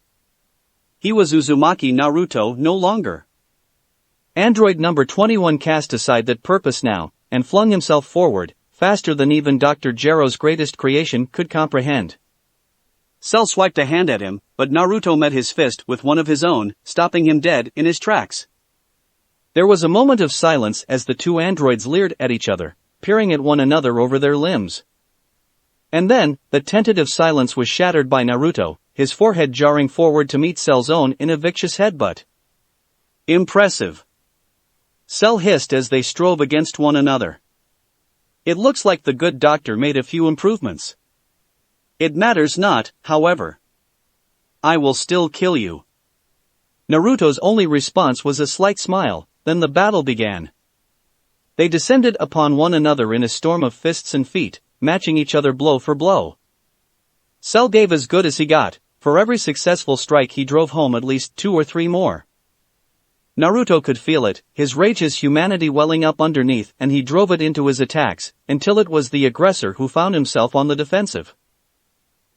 He was Uzumaki Naruto no longer. Android number 21 cast aside that purpose now, and flung himself forward, faster than even Dr. Gero's greatest creation could comprehend. Cell swiped a hand at him, but Naruto met his fist with one of his own, stopping him dead in his tracks. There was a moment of silence as the two androids leered at each other, peering at one another over their limbs. And then, the tentative silence was shattered by Naruto, his forehead jarring forward to meet Cell's own in a vicious headbutt. Impressive. Cell hissed as they strove against one another. It looks like the good doctor made a few improvements. It matters not, however. I will still kill you. Naruto's only response was a slight smile, then the battle began. They descended upon one another in a storm of fists and feet, matching each other blow for blow. Cell gave as good as he got. For every successful strike he drove home at least 2 or 3 more. Naruto could feel it, his rage, his humanity welling up underneath, and he drove it into his attacks, until it was the aggressor who found himself on the defensive.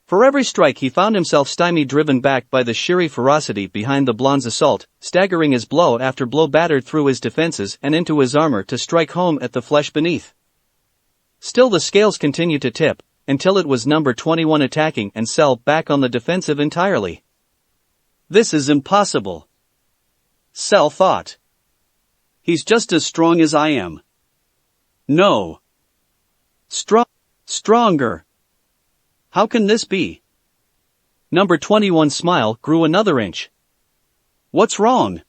For every strike he found himself stymied, driven back by the sheer ferocity behind the blonde's assault, staggering as blow after blow battered through his defenses and into his armor to strike home at the flesh beneath. Still the scales continued to tip, until it was number 21 attacking and Cell back on the defensive entirely. This is impossible. Cell thought. He's just as strong as I am. No. Stronger. How can this be? Number 21's smile grew another inch. What's wrong?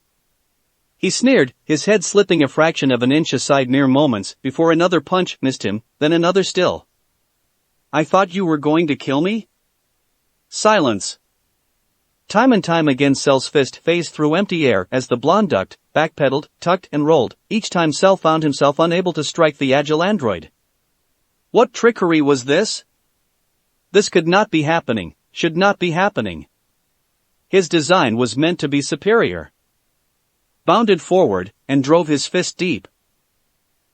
He sneered, his head slipping a fraction of an inch aside mere moments before another punch missed him, then another still. I thought you were going to kill me? Silence. Time and time again Cell's fist phased through empty air as the blonde ducked, backpedaled, tucked and rolled, each time Cell found himself unable to strike the agile android. What trickery was this? This could not be happening, should not be happening. His design was meant to be superior. Bounded forward, and drove his fist deep.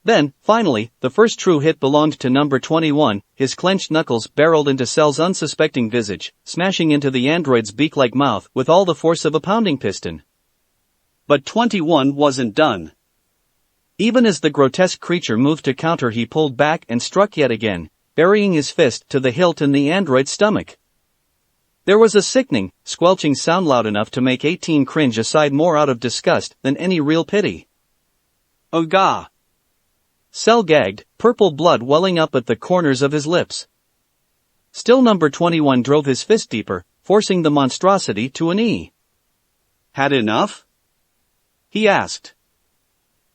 Then, finally, the first true hit belonged to number 21, his clenched knuckles barreled into Cell's unsuspecting visage, smashing into the android's beak-like mouth with all the force of a pounding piston. But 21 wasn't done. Even as the grotesque creature moved to counter, he pulled back and struck yet again, burying his fist to the hilt in the android's stomach. There was a sickening, squelching sound loud enough to make 18 cringe aside more out of disgust than any real pity. Oga! Cell gagged, purple blood welling up at the corners of his lips. Still number 21 drove his fist deeper, forcing the monstrosity to a knee. Had enough? He asked.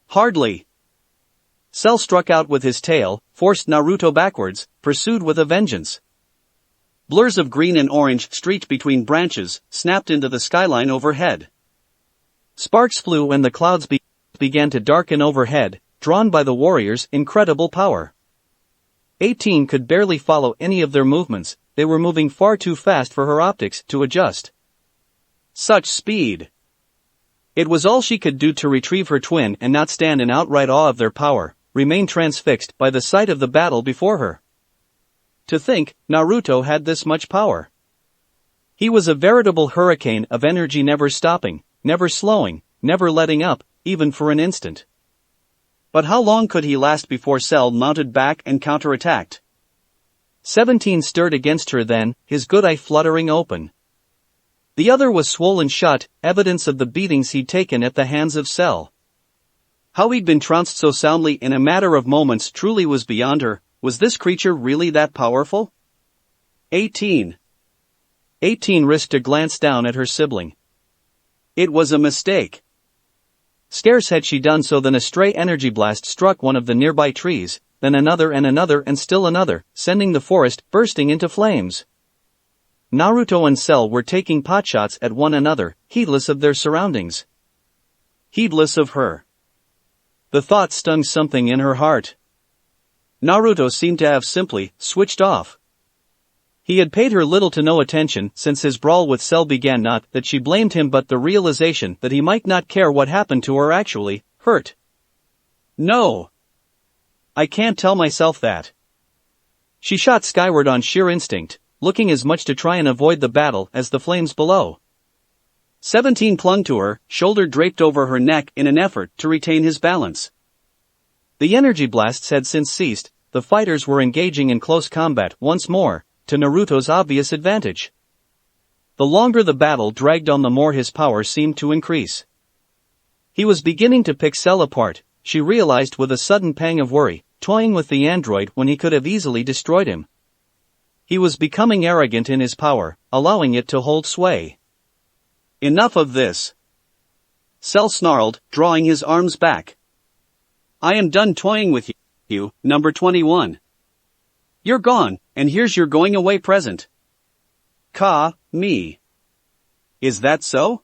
Hardly. Cell struck out with his tail, forced Naruto backwards, pursued with a vengeance. Blurs of green and orange streaked between branches, snapped into the skyline overhead. Sparks flew and the clouds began to darken overhead, drawn by the warriors' incredible power. 18 could barely follow any of their movements, they were moving far too fast for her optics to adjust. Such speed! It was all she could do to retrieve her twin and not stand in outright awe of their power, remain transfixed by the sight of the battle before her. To think, Naruto had this much power. He was a veritable hurricane of energy, never stopping, never slowing, never letting up, even for an instant. But how long could he last before Cell mounted back and counterattacked? 17 stirred against her then, his good eye fluttering open. The other was swollen shut, evidence of the beatings he'd taken at the hands of Cell. How he'd been trounced so soundly in a matter of moments truly was beyond her. Was this creature really that powerful? 18 risked a glance down at her sibling. It was a mistake. Scarce had she done so than a stray energy blast struck one of the nearby trees, then another and still another, sending the forest bursting into flames. Naruto and Cell were taking potshots at one another, heedless of their surroundings. Heedless of her. The thought stung something in her heart. Naruto seemed to have simply switched off. He had paid her little to no attention since his brawl with Cell began. Not that she blamed him, but the realization that he might not care what happened to her actually hurt. No. I can't tell myself that. She shot skyward on sheer instinct, looking as much to try and avoid the battle as the flames below. 17 clung to her, shoulder draped over her neck in an effort to retain his balance. The energy blasts had since ceased, the fighters were engaging in close combat once more, to Naruto's obvious advantage. The longer the battle dragged on, the more his power seemed to increase. He was beginning to pick Cell apart, she realized with a sudden pang of worry, toying with the android when he could have easily destroyed him. He was becoming arrogant in his power, allowing it to hold sway. Enough of this. Cell snarled, drawing his arms back. I am done toying with you, number 21. You're gone, and here's your going away present. Me. Is that so?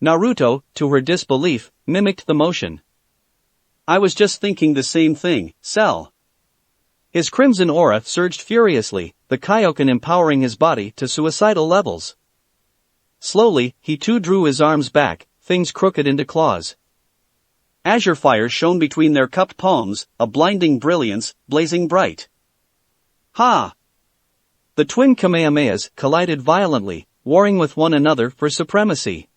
Naruto, to her disbelief, mimicked the motion. I was just thinking the same thing, Cell. His crimson aura surged furiously, the Kaioken empowering his body to suicidal levels. Slowly, he too drew his arms back, things crooked into claws. Azure fire shone between their cupped palms, a blinding brilliance, blazing bright. Ha! The twin Kamehamehas collided violently, warring with one another for supremacy.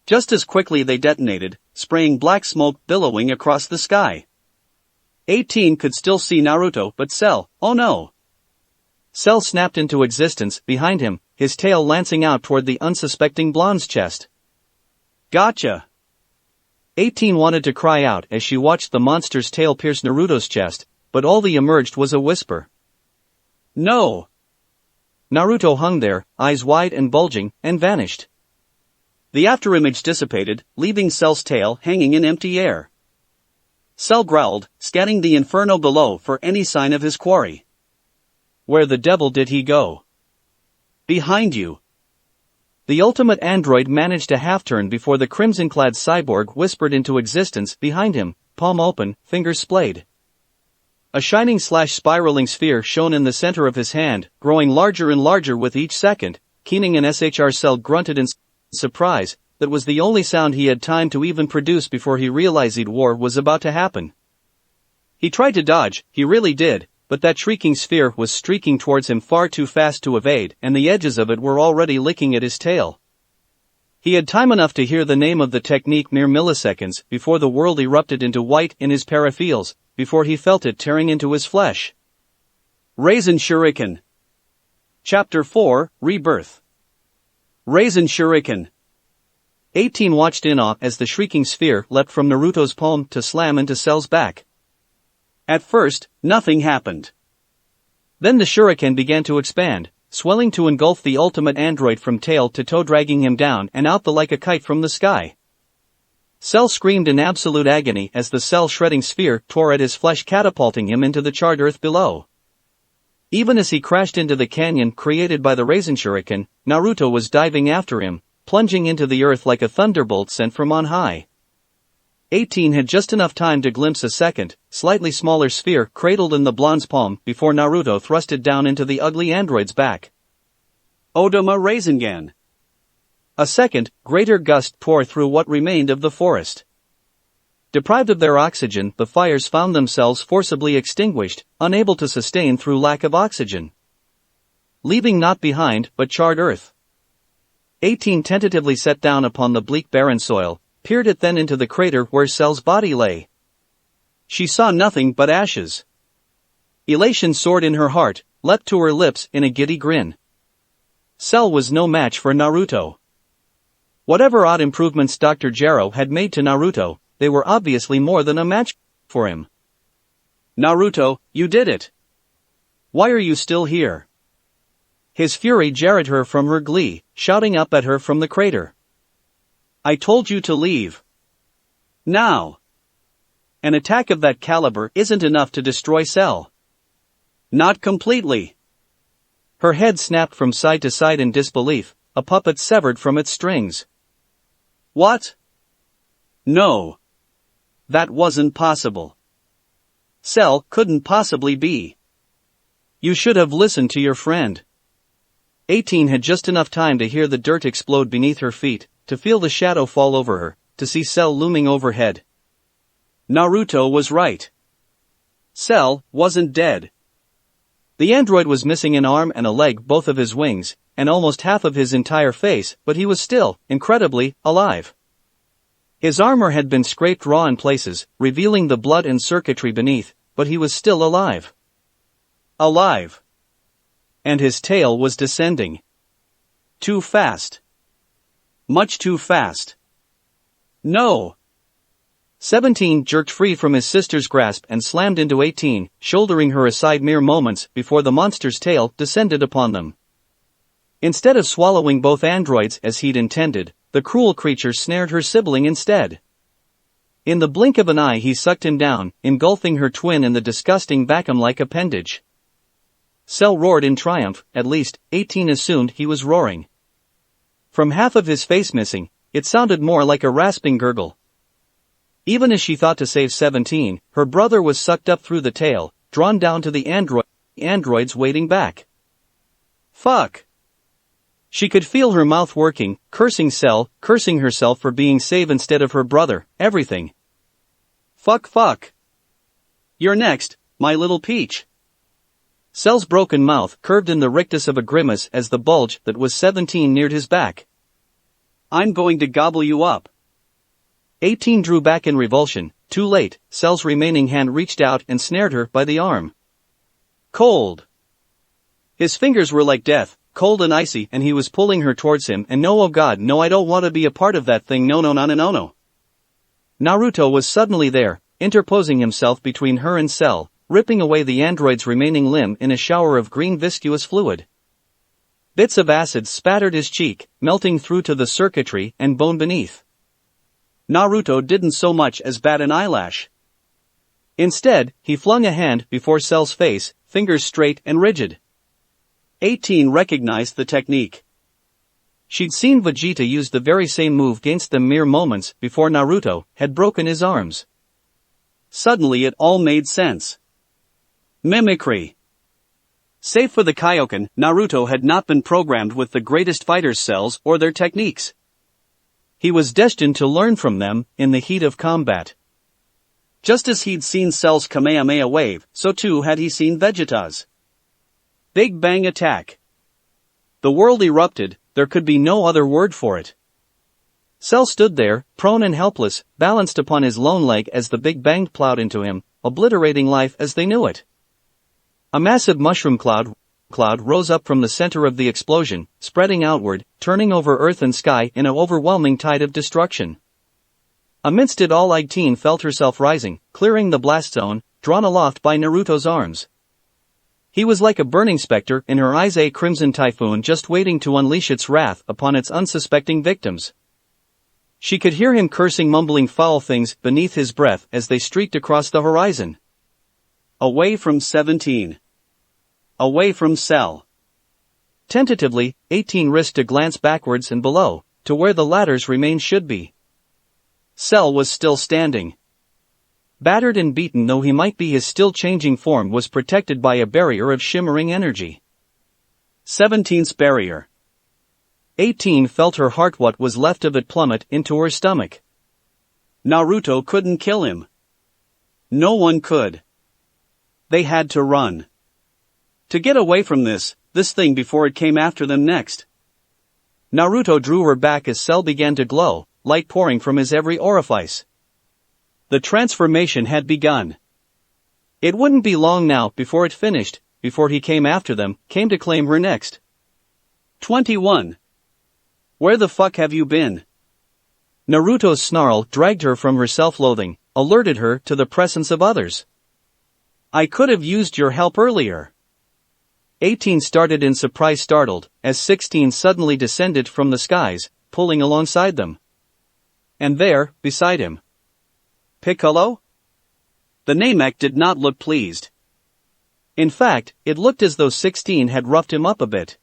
Just as quickly they detonated, spraying black smoke billowing across the sky. 18 could still see Naruto, but Cell, oh no! Cell snapped into existence behind him, his tail lancing out toward the unsuspecting blonde's chest. Gotcha! 18 wanted to cry out as she watched the monster's tail pierce Naruto's chest, but all that emerged was a whisper. No! Naruto hung there, eyes wide and bulging, and vanished. The afterimage dissipated, leaving Cell's tail hanging in empty air. Cell growled, scanning the inferno below for any sign of his quarry. Where the devil did he go? Behind you. The ultimate android managed a half-turn before the crimson-clad cyborg whispered into existence behind him, palm open, fingers splayed. A shining spiraling sphere shone in the center of his hand, growing larger and larger with each second. Keening and SHR Cell grunted in surprise. That was the only sound he had time to even produce before he realized war was about to happen. He tried to dodge, he really did, but that shrieking sphere was streaking towards him far too fast to evade, and the edges of it were already licking at his tail. He had time enough to hear the name of the technique mere milliseconds before the world erupted into white in his paraphiles, before he felt it tearing into his flesh. Raisin Shuriken. Chapter 4, Rebirth. Raisin Shuriken. 18 watched in awe as the shrieking sphere leapt from Naruto's palm to slam into Cell's back. At first, nothing happened. Then the shuriken began to expand, swelling to engulf the ultimate android from tail to toe, dragging him down and out like a kite from the sky. Cell screamed in absolute agony as the cell-shredding sphere tore at his flesh, catapulting him into the charred earth below. Even as he crashed into the canyon created by the Raisin Shuriken, Naruto was diving after him, plunging into the earth like a thunderbolt sent from on high. 18 had just enough time to glimpse a second, slightly smaller sphere cradled in the blonde's palm before Naruto thrust it down into the ugly android's back. Odama Rasengan. A second, greater gust tore through what remained of the forest. Deprived of their oxygen, the fires found themselves forcibly extinguished, unable to sustain through lack of oxygen. Leaving naught behind but charred earth. 18 tentatively set down upon the bleak barren soil, peered it then into the crater where Cell's body lay. She saw nothing but ashes. Elation soared in her heart, leapt to her lips in a giddy grin. Cell was no match for Naruto. Whatever odd improvements Dr. Gero had made to Naruto, they were obviously more than a match for him. Naruto, you did it. Why are you still here? His fury jarred her from her glee, shouting up at her from the crater. I told you to leave. Now. An attack of that caliber isn't enough to destroy Cell. Not completely. Her head snapped from side to side in disbelief, a puppet severed from its strings. What? No. That wasn't possible. Cell couldn't possibly be. You should have listened to your friend. 18 had just enough time to hear the dirt explode beneath her feet, to feel the shadow fall over her, to see Cell looming overhead. Naruto was right. Cell wasn't dead. The android was missing an arm and a leg, both of his wings, and almost half of his entire face, but he was still, incredibly, alive. His armor had been scraped raw in places, revealing the blood and circuitry beneath, but he was still alive. Alive. And his tail was descending. Too fast. Much too fast. No. 17 jerked free from his sister's grasp and slammed into 18, shouldering her aside mere moments before the monster's tail descended upon them. Instead of swallowing both androids as he'd intended, the cruel creature snared her sibling instead. In the blink of an eye he sucked him down, engulfing her twin in the disgusting vacuum-like appendage. Cell roared in triumph, at least, 18 assumed he was roaring. From half of his face missing, it sounded more like a rasping gurgle. Even as she thought to save 17, her brother was sucked up through the tail, drawn down to the androids waiting back. Fuck. She could feel her mouth working, cursing Cell, cursing herself for being saved instead of her brother, everything. Fuck. You're next, my little peach. Cell's broken mouth curved in the rictus of a grimace as the bulge that was 17 neared his back. I'm going to gobble you up. 18 drew back in revulsion, too late. Cell's remaining hand reached out and snared her by the arm. Cold. His fingers were like death, cold and icy, and he was pulling her towards him, and no, oh god, no, I don't want to be a part of that thing, no. Naruto was suddenly there, interposing himself between her and Cell, ripping away the android's remaining limb in a shower of green viscous fluid. Bits of acid spattered his cheek, melting through to the circuitry and bone beneath. Naruto didn't so much as bat an eyelash. Instead, he flung a hand before Cell's face, fingers straight and rigid. 18 recognized the technique. She'd seen Vegeta use the very same move against them mere moments before Naruto had broken his arms. Suddenly it all made sense. Mimicry. Save for the Kaioken, Naruto had not been programmed with the greatest fighters' cells or their techniques. He was destined to learn from them in the heat of combat. Just as he'd seen Cell's Kamehameha wave, so too had he seen Vegeta's Big Bang attack. The world erupted, there could be no other word for it. Cell stood there, prone and helpless, balanced upon his lone leg as the Big Bang plowed into him, obliterating life as they knew it. A massive mushroom cloud rose up from the center of the explosion, spreading outward, turning over earth and sky in an overwhelming tide of destruction. Amidst it all, 18 felt herself rising, clearing the blast zone, drawn aloft by Naruto's arms. He was like a burning specter, in her eyes a crimson typhoon just waiting to unleash its wrath upon its unsuspecting victims. She could hear him cursing, mumbling foul things beneath his breath as they streaked across the horizon. Away from 17. Away from Cell. Tentatively, 18 risked a glance backwards and below, to where the latter's remains should be. Cell was still standing. Battered and beaten though he might be, his still changing form was protected by a barrier of shimmering energy. 17's barrier. 18 felt her heart, what was left of it, plummet into her stomach. Naruto couldn't kill him. No one could. They had to run. To get away from this thing before it came after them next. Naruto drew her back as Cell began to glow, light pouring from his every orifice. The transformation had begun. It wouldn't be long now before it finished, before he came after them, came to claim her next. 21. Where the fuck have you been? Naruto's snarl dragged her from her self-loathing, alerted her to the presence of others. I could have used your help earlier. 18 started in surprise, startled, as 16 suddenly descended from the skies, pulling alongside them. And there, beside him, Piccolo? The Namek did not look pleased. In fact, it looked as though 16 had roughed him up a bit.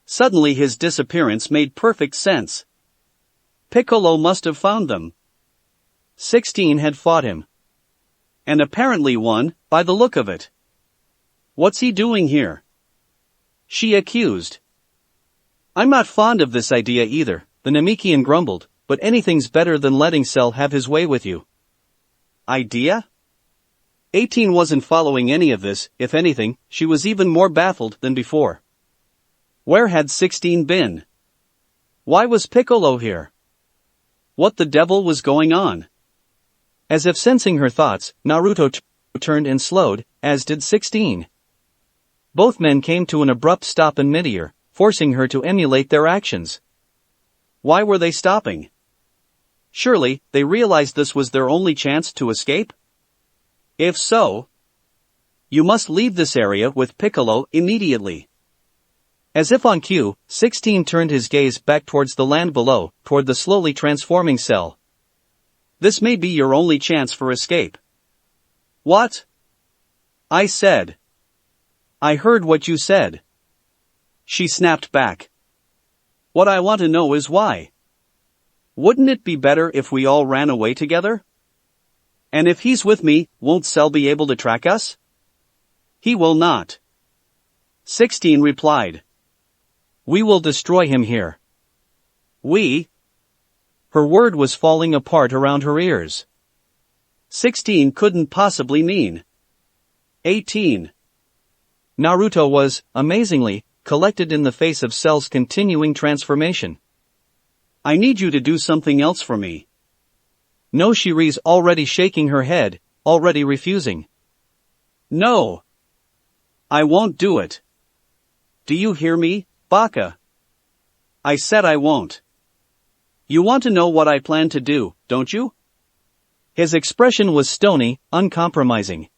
Suddenly his disappearance made perfect sense. Piccolo must have found them. 16 had fought him. And apparently won, by the look of it. What's he doing here? She accused. I'm not fond of this idea either, the Namekian grumbled, but anything's better than letting Cell have his way with you. Idea? 18 wasn't following any of this. If anything, she was even more baffled than before. Where had 16 been? Why was Piccolo here? What the devil was going on? As if sensing her thoughts, Naruto turned and slowed, as did 16. Both men came to an abrupt stop in midair, forcing her to emulate their actions. Why were they stopping? Surely, they realized this was their only chance to escape? If so, you must leave this area with Piccolo immediately. As if on cue, 16 turned his gaze back towards the land below, toward the slowly transforming Cell. This may be your only chance for escape. What? I said. I heard what you said. She snapped back. What I want to know is why. Wouldn't it be better if we all ran away together? And if he's with me, won't Cell be able to track us? He will not. 16 replied. We will destroy him here. We? Her word was falling apart around her ears. 16 couldn't possibly mean 18. Naruto was, amazingly, collected in the face of Cell's continuing transformation. I need you to do something else for me. No, Shiri's already shaking her head, already refusing. No. I won't do it. Do you hear me, Baka? I said I won't. You want to know what I plan to do, don't you? His expression was stony, uncompromising.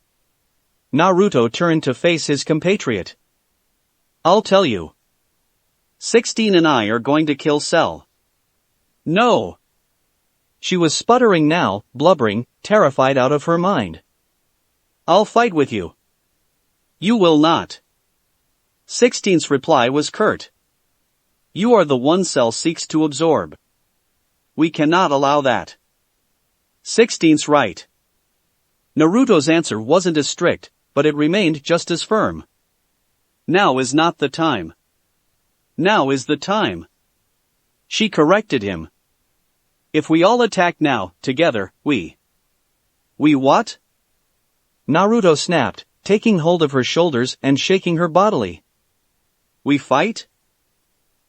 Naruto turned to face his compatriot. I'll tell you. 16 and I are going to kill Cell. No. She was sputtering now, blubbering, terrified out of her mind. I'll fight with you. You will not. 16's reply was curt. You are the one Cell seeks to absorb. We cannot allow that. 16's right. Naruto's answer wasn't as strict, but it remained just as firm. Now is not the time. Now is the time. She corrected him. If we all attack now, together, we what? Naruto snapped, taking hold of her shoulders and shaking her bodily. We fight?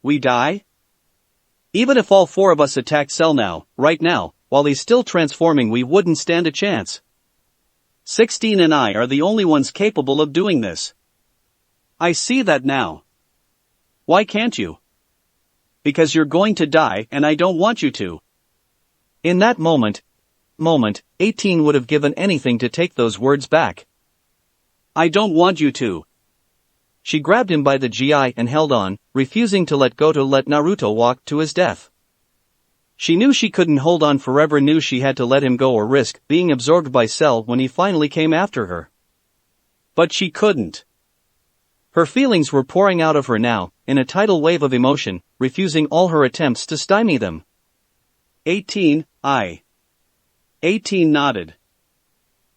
We die? Even if all four of us attacked Cell now, right now, while he's still transforming, we wouldn't stand a chance. 16 and I are the only ones capable of doing this. I see that now. Why can't you? Because you're going to die and I don't want you to. In that moment, 18 would have given anything to take those words back. I don't want you to. She grabbed him by the GI and held on, refusing to let go, to let Naruto walk to his death. She knew she couldn't hold on forever, knew she had to let him go or risk being absorbed by Cell when he finally came after her. But she couldn't. Her feelings were pouring out of her now, in a tidal wave of emotion, refusing all her attempts to stymie them. 18 nodded.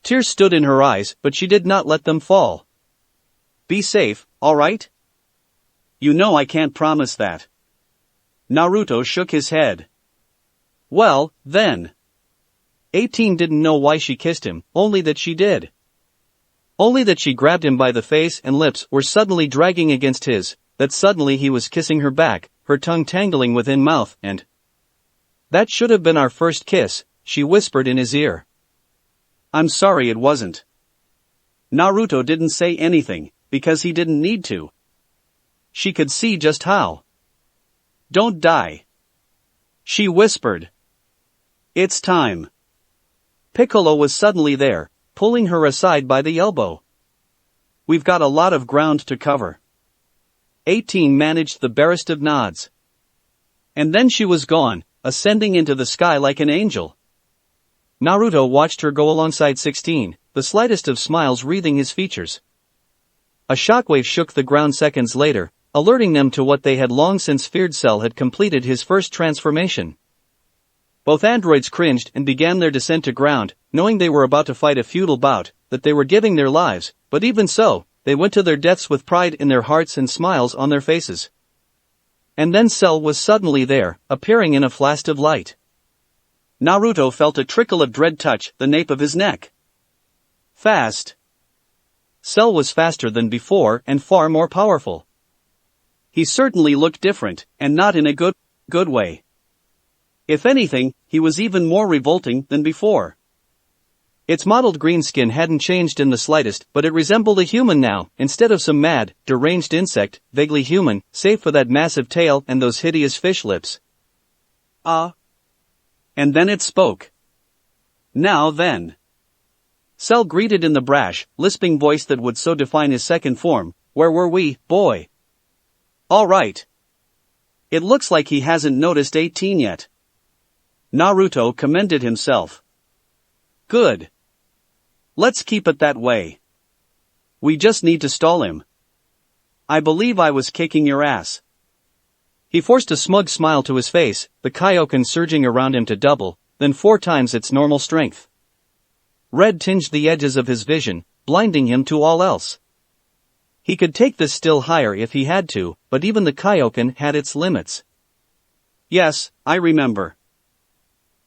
Tears stood in her eyes, but she did not let them fall. Be safe, alright? You know I can't promise that. Naruto shook his head. Well, then. 18 didn't know why she kissed him, only that she did. Only that she grabbed him by the face and lips were suddenly dragging against his, that suddenly he was kissing her back, her tongue tangling within mouth, and that should have been our first kiss, she whispered in his ear. I'm sorry it wasn't. Naruto didn't say anything, because he didn't need to. She could see just how. Don't die. She whispered. It's time. Piccolo was suddenly there, pulling her aside by the elbow. We've got a lot of ground to cover. 18 managed the barest of nods. And then she was gone, ascending into the sky like an angel. Naruto watched her go alongside 16, the slightest of smiles wreathing his features. A shockwave shook the ground seconds later, alerting them to what they had long since feared. Cell had completed his first transformation. Both androids cringed and began their descent to ground, knowing they were about to fight a futile bout, that they were giving their lives, but even so, they went to their deaths with pride in their hearts and smiles on their faces. And then Cell was suddenly there, appearing in a flash of light. Naruto felt a trickle of dread touch the nape of his neck. Fast. Cell was faster than before and far more powerful. He certainly looked different, and not in a good way. If anything, he was even more revolting than before. Its mottled green skin hadn't changed in the slightest, but it resembled a human now, instead of some mad, deranged insect, vaguely human, save for that massive tail and those hideous fish lips. And then it spoke. Now then. Cell greeted in the brash, lisping voice that would so define his second form. Where were we, boy? All right. It looks like he hasn't noticed 18 yet. Naruto commended himself. Good. Let's keep it that way. We just need to stall him. I believe I was kicking your ass. He forced a smug smile to his face, the Kaioken surging around him to double, then 4 times its normal strength. Red tinged the edges of his vision, blinding him to all else. He could take this still higher if he had to, but even the Kaioken had its limits. Yes, I remember.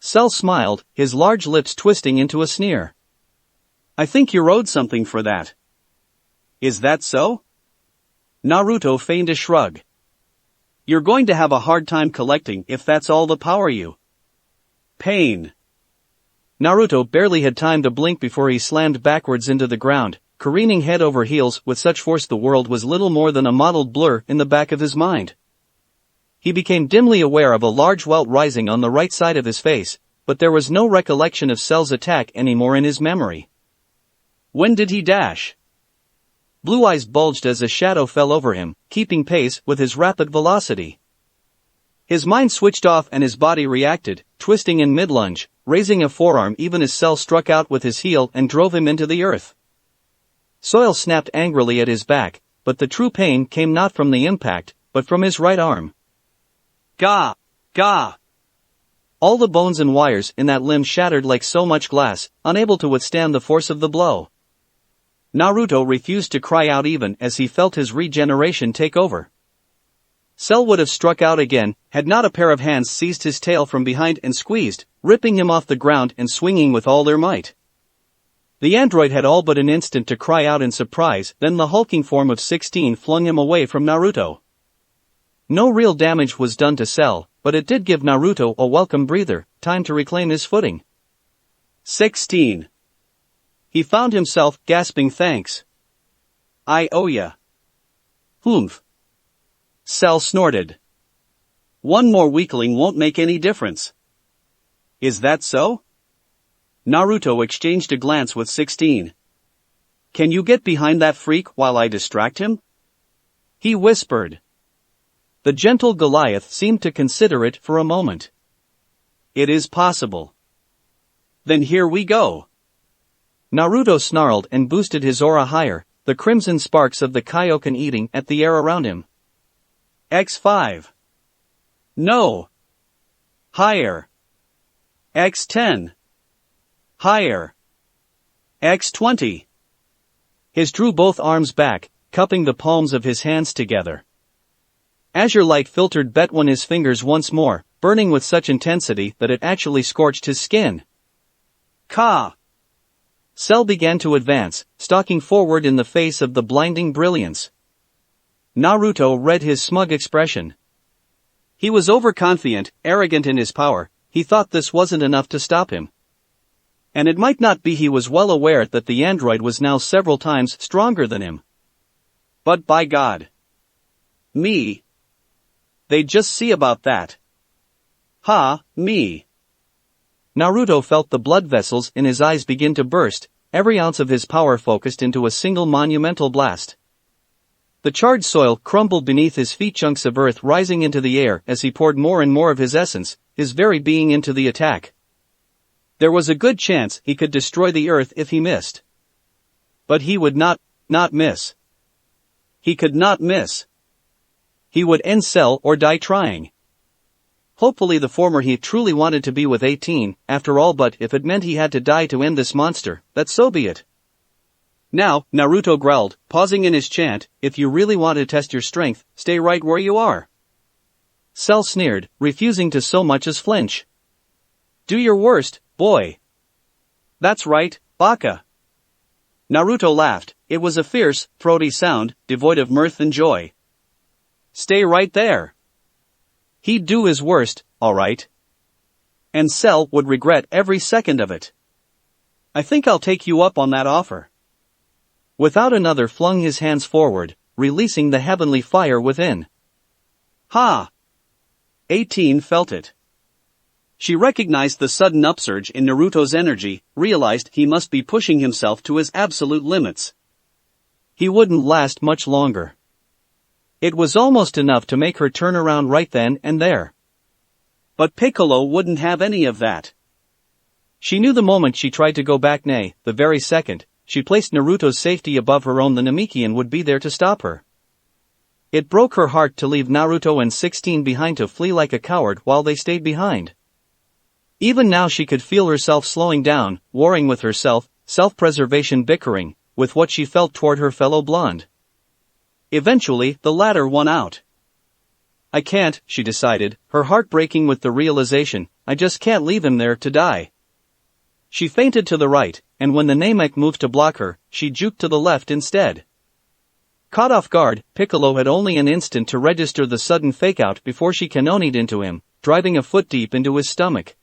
Cell smiled, his large lips twisting into a sneer. I think you're owed something for that. Is that so? Naruto feigned a shrug. You're going to have a hard time collecting if that's all the power you. Pain. Naruto barely had time to blink before he slammed backwards into the ground, careening head over heels with such force the world was little more than a mottled blur in the back of his mind. He became dimly aware of a large welt rising on the right side of his face, but there was no recollection of Cell's attack anymore in his memory. When did he dash? Blue eyes bulged as a shadow fell over him, keeping pace with his rapid velocity. His mind switched off and his body reacted, twisting in mid-lunge, raising a forearm even as Cell struck out with his heel and drove him into the earth. Soil snapped angrily at his back, but the true pain came not from the impact, but from his right arm. Gah! Gah! All the bones and wires in that limb shattered like so much glass, unable to withstand the force of the blow. Naruto refused to cry out even as he felt his regeneration take over. Cell would have struck out again, had not a pair of hands seized his tail from behind and squeezed, ripping him off the ground and swinging with all their might. The android had all but an instant to cry out in surprise, then the hulking form of 16 flung him away from Naruto. No real damage was done to Cell, but it did give Naruto a welcome breather, time to reclaim his footing. 16. He found himself gasping thanks. I owe ya. Humph. Cell snorted. One more weakling won't make any difference. Is that so? Naruto exchanged a glance with 16. Can you get behind that freak while I distract him? He whispered. The gentle Goliath seemed to consider it for a moment. It is possible. Then here we go. Naruto snarled and boosted his aura higher, the crimson sparks of the Kaioken eating at the air around him. X5. No. Higher. X10. Higher. X20. His drew both arms back, cupping the palms of his hands together. Azure light filtered between his fingers once more, burning with such intensity that it actually scorched his skin. Ka! Cell began to advance, stalking forward in the face of the blinding brilliance. Naruto read his smug expression. He was overconfident, arrogant in his power. He thought this wasn't enough to stop him. And it might not be. He was well aware that the android was now several times stronger than him. But by God! Me! They'd just see about that. Ha, me! Naruto felt the blood vessels in his eyes begin to burst, every ounce of his power focused into a single monumental blast. The charred soil crumbled beneath his feet, chunks of earth rising into the air as he poured more and more of his essence, his very being into the attack. There was a good chance he could destroy the earth if he missed. But he would not miss. He could not miss. He would end Cell or die trying. Hopefully the former. He truly wanted to be with 18, after all, but if it meant he had to die to end this monster, then so be it. Now, Naruto growled, pausing in his chant, if you really want to test your strength, stay right where you are. Cell sneered, refusing to so much as flinch. Do your worst, boy. That's right, baka. Naruto laughed. It was a fierce, throaty sound, devoid of mirth and joy. Stay right there. He'd do his worst, all right. And Cell would regret every second of it. I think I'll take you up on that offer. Without another flung his hands forward, releasing the heavenly fire within. Ha! 18 felt it. She recognized the sudden upsurge in Naruto's energy, realized he must be pushing himself to his absolute limits. He wouldn't last much longer. It was almost enough to make her turn around right then and there. But Piccolo wouldn't have any of that. She knew the moment she tried to go back, nay, the very second she placed Naruto's safety above her own, the Namekian would be there to stop her. It broke her heart to leave Naruto and 16 behind, to flee like a coward while they stayed behind. Even now she could feel herself slowing down, warring with herself, self-preservation bickering with what she felt toward her fellow blonde. Eventually, the latter won out. I can't, she decided, her heart breaking with the realization, I just can't leave him there to die. She feinted to the right, and when the Namek moved to block her, she juked to the left instead. Caught off guard, Piccolo had only an instant to register the sudden fake-out before she kanonied into him, driving a foot deep into his stomach.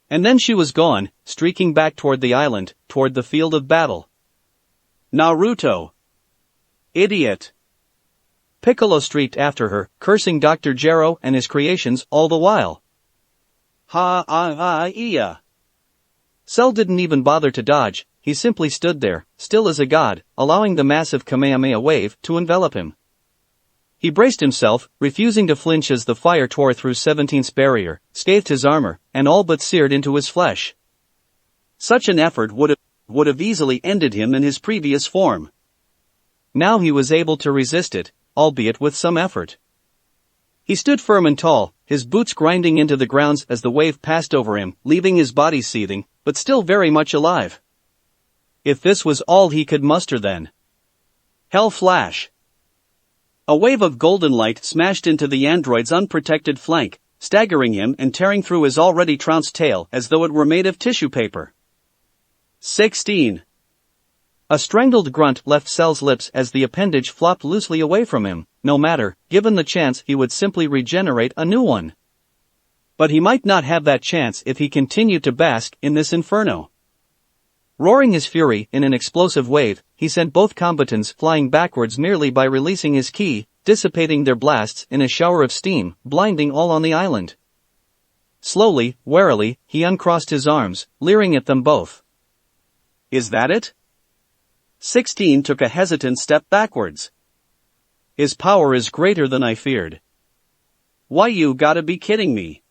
And then she was gone, streaking back toward the island, toward the field of battle. Naruto! Idiot! Piccolo streaked after her, cursing Dr. Gero and his creations all the while. Ha-ah-ah-iya! Cell didn't even bother to dodge, he simply stood there, still as a god, allowing the massive Kamehameha wave to envelop him. He braced himself, refusing to flinch as the fire tore through 17's barrier, scathed his armor, and all but seared into his flesh. Such an effort would have easily ended him in his previous form. Now he was able to resist it, albeit with some effort. He stood firm and tall, his boots grinding into the ground as the wave passed over him, leaving his body seething, but still very much alive. If this was all he could muster, then. Hell flash! A wave of golden light smashed into the android's unprotected flank, staggering him and tearing through his already trounced tail as though it were made of tissue paper. 16. A strangled grunt left Cell's lips as the appendage flopped loosely away from him. No matter, given the chance he would simply regenerate a new one. But he might not have that chance if he continued to bask in this inferno. Roaring his fury in an explosive wave, he sent both combatants flying backwards merely by releasing his ki, dissipating their blasts in a shower of steam, blinding all on the island. Slowly, warily, he uncrossed his arms, leering at them both. Is that it? 16 took a hesitant step backwards. His power is greater than I feared. Why, you gotta be kidding me.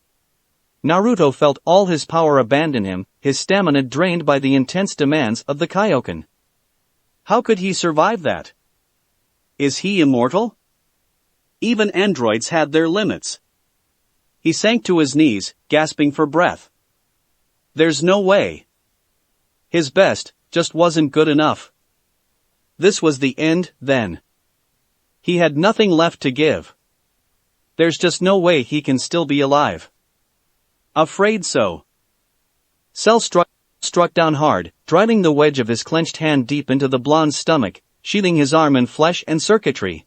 Naruto felt all his power abandon him, his stamina drained by the intense demands of the Kaioken. How could he survive that? Is he immortal? Even androids had their limits. He sank to his knees, gasping for breath. There's no way. His best, just wasn't good enough. This was the end, then. He had nothing left to give. There's just no way he can still be alive. Afraid so. Cell struck down hard, driving the wedge of his clenched hand deep into the blonde's stomach, sheathing his arm in flesh and circuitry.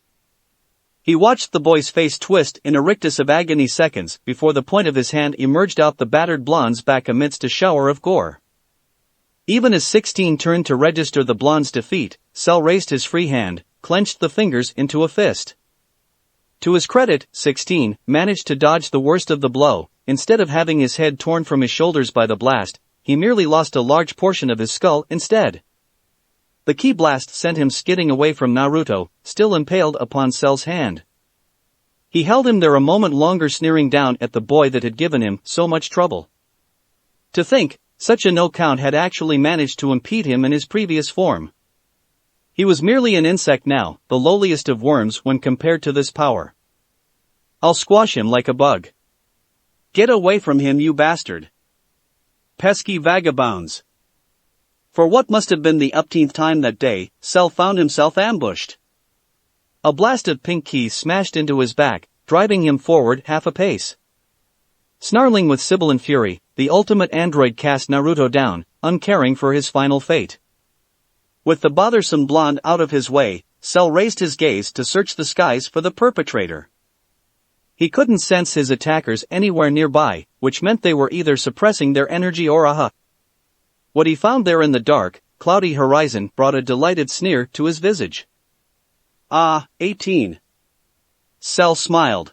He watched the boy's face twist in a rictus of agony seconds before the point of his hand emerged out the battered blonde's back amidst a shower of gore. Even as 16 turned to register the blonde's defeat, Cell raised his free hand, clenched the fingers into a fist. To his credit, 16 managed to dodge the worst of the blow. Instead of having his head torn from his shoulders by the blast, he merely lost a large portion of his skull instead. The key blast sent him skidding away from Naruto, still impaled upon Cell's hand. He held him there a moment longer, sneering down at the boy that had given him so much trouble. To think, such a no-count had actually managed to impede him in his previous form. He was merely an insect now, the lowliest of worms when compared to this power. I'll squash him like a bug. Get away from him, you bastard. Pesky vagabonds. For what must have been the upteenth time that day, Cell found himself ambushed. A blast of pink ki smashed into his back, driving him forward half a pace. Snarling with sibilant fury, the ultimate android cast Naruto down, uncaring for his final fate. With the bothersome blonde out of his way, Cell raised his gaze to search the skies for the perpetrator. He couldn't sense his attackers anywhere nearby, which meant they were either suppressing their energy or aha. What he found there in the dark, cloudy horizon brought a delighted sneer to his visage. Ah, 18. Cell smiled.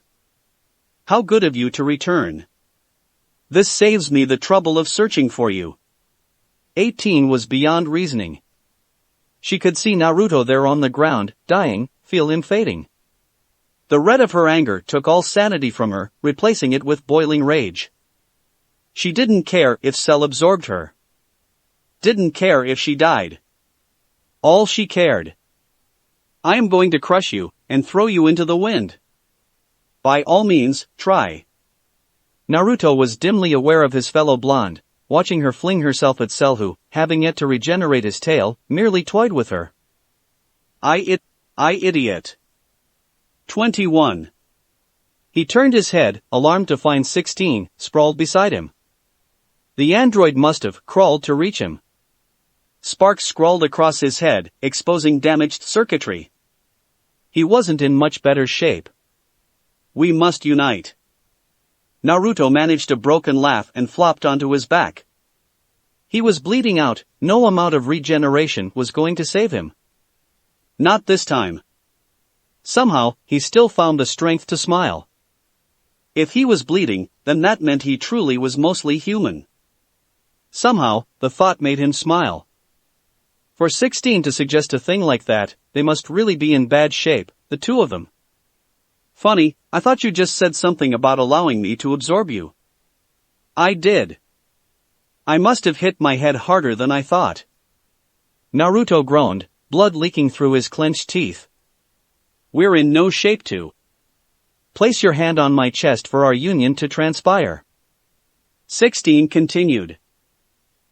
How good of you to return. This saves me the trouble of searching for you. 18 was beyond reasoning. She could see Naruto there on the ground, dying, feel him fading. The red of her anger took all sanity from her, replacing it with boiling rage. She didn't care if Cell absorbed her. Didn't care if she died. All she cared. I am going to crush you, and throw you into the wind. By all means, try. Naruto was dimly aware of his fellow blonde, watching her fling herself at Cell who, having yet to regenerate his tail, merely toyed with her. I idiot. 21. He turned his head, alarmed to find 16, sprawled beside him. The android must have crawled to reach him. Sparks scrawled across his head, exposing damaged circuitry. He wasn't in much better shape. We must unite. Naruto managed a broken laugh and flopped onto his back. He was bleeding out, no amount of regeneration was going to save him. Not this time. Somehow, he still found the strength to smile. If he was bleeding, then that meant he truly was mostly human. Somehow, the thought made him smile. For 16 to suggest a thing like that, they must really be in bad shape, the two of them. Funny, I thought you just said something about allowing me to absorb you. I did. I must have hit my head harder than I thought. Naruto groaned, blood leaking through his clenched teeth. We're in no shape to. Place your hand on my chest for our union to transpire. 16 continued.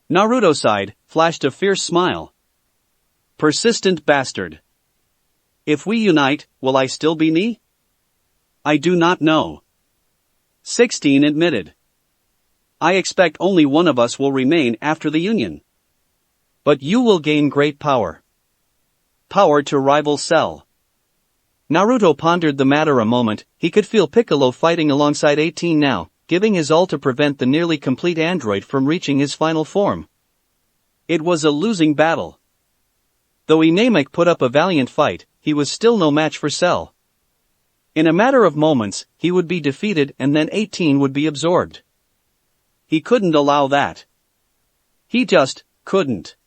Naruto sighed, flashed a fierce smile. Persistent bastard. If we unite, will I still be me? I do not know. 16 admitted. I expect only one of us will remain after the union. But you will gain great power. Power to rival Cell. Naruto pondered the matter a moment. He could feel Piccolo fighting alongside 18 now, giving his all to prevent the nearly complete android from reaching his final form. It was a losing battle. Though Namek put up a valiant fight, he was still no match for Cell. In a matter of moments, he would be defeated and then 18 would be absorbed. He couldn't allow that. He just couldn't.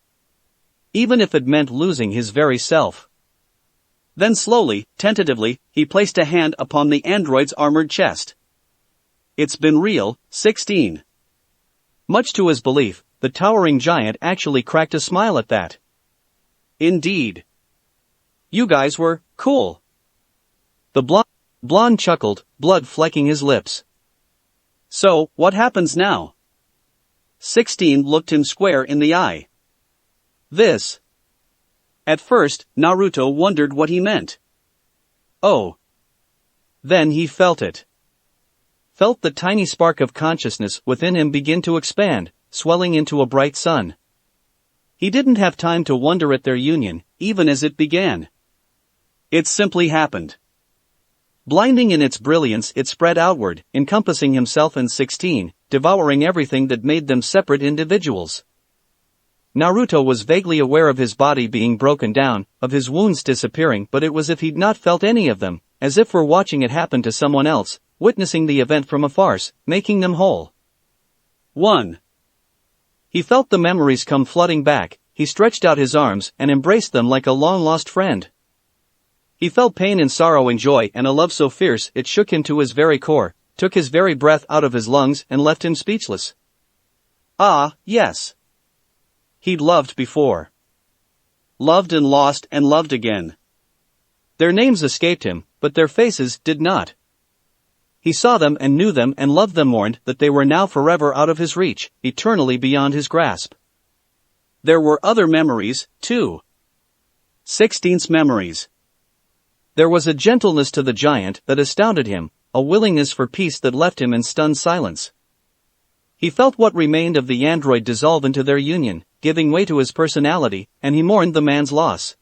Even if it meant losing his very self. Then slowly, tentatively, he placed a hand upon the android's armored chest. It's been real, 16. Much to his belief, the towering giant actually cracked a smile at that. Indeed. You guys were cool. The blonde chuckled, blood flecking his lips. So, what happens now? 16 looked him square in the eye. This. At first, Naruto wondered what he meant. Oh. Then he felt it. Felt the tiny spark of consciousness within him begin to expand, swelling into a bright sun. He didn't have time to wonder at their union, even as it began. It simply happened. Blinding in its brilliance, it spread outward, encompassing himself and 16, devouring everything that made them separate individuals. Naruto was vaguely aware of his body being broken down, of his wounds disappearing, but it was as if he'd not felt any of them, as if we're watching it happen to someone else, witnessing the event from afar, making them whole. 1. He felt the memories come flooding back. He stretched out his arms and embraced them like a long-lost friend. He felt pain and sorrow and joy and a love so fierce it shook him to his very core, took his very breath out of his lungs and left him speechless. Ah, yes. He'd loved before. Loved and lost and loved again. Their names escaped him, but their faces did not. He saw them and knew them and loved them, mourned that they were now forever out of his reach, eternally beyond his grasp. There were other memories, too. 16's memories. There was a gentleness to the giant that astounded him, a willingness for peace that left him in stunned silence. He felt what remained of the android dissolve into their union, giving way to his personality, and he mourned the man's loss.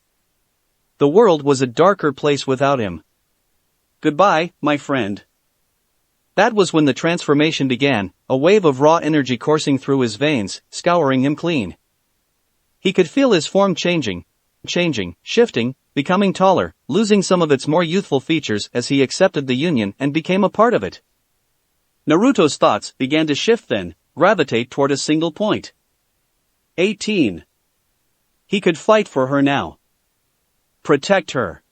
The world was a darker place without him. Goodbye, my friend. That was when the transformation began, a wave of raw energy coursing through his veins, scouring him clean. He could feel his form changing, shifting, becoming taller, losing some of its more youthful features as he accepted the union and became a part of it. Naruto's thoughts began to shift then, gravitate toward a single point. 18. He could fight for her now. Protect her.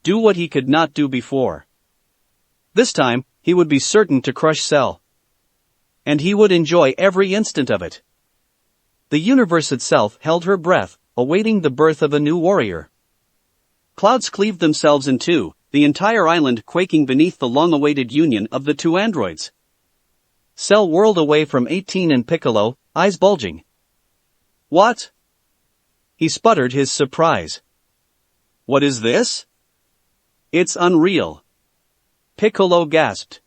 Do what he could not do before. This time, he would be certain to crush Cell. And he would enjoy every instant of it. The universe itself held her breath, awaiting the birth of a new warrior. Clouds cleaved themselves in two, the entire island quaking beneath the long-awaited union of the two androids. Cell whirled away from 18 and Piccolo, eyes bulging. What? He sputtered his surprise. What is this? It's unreal. Piccolo gasped.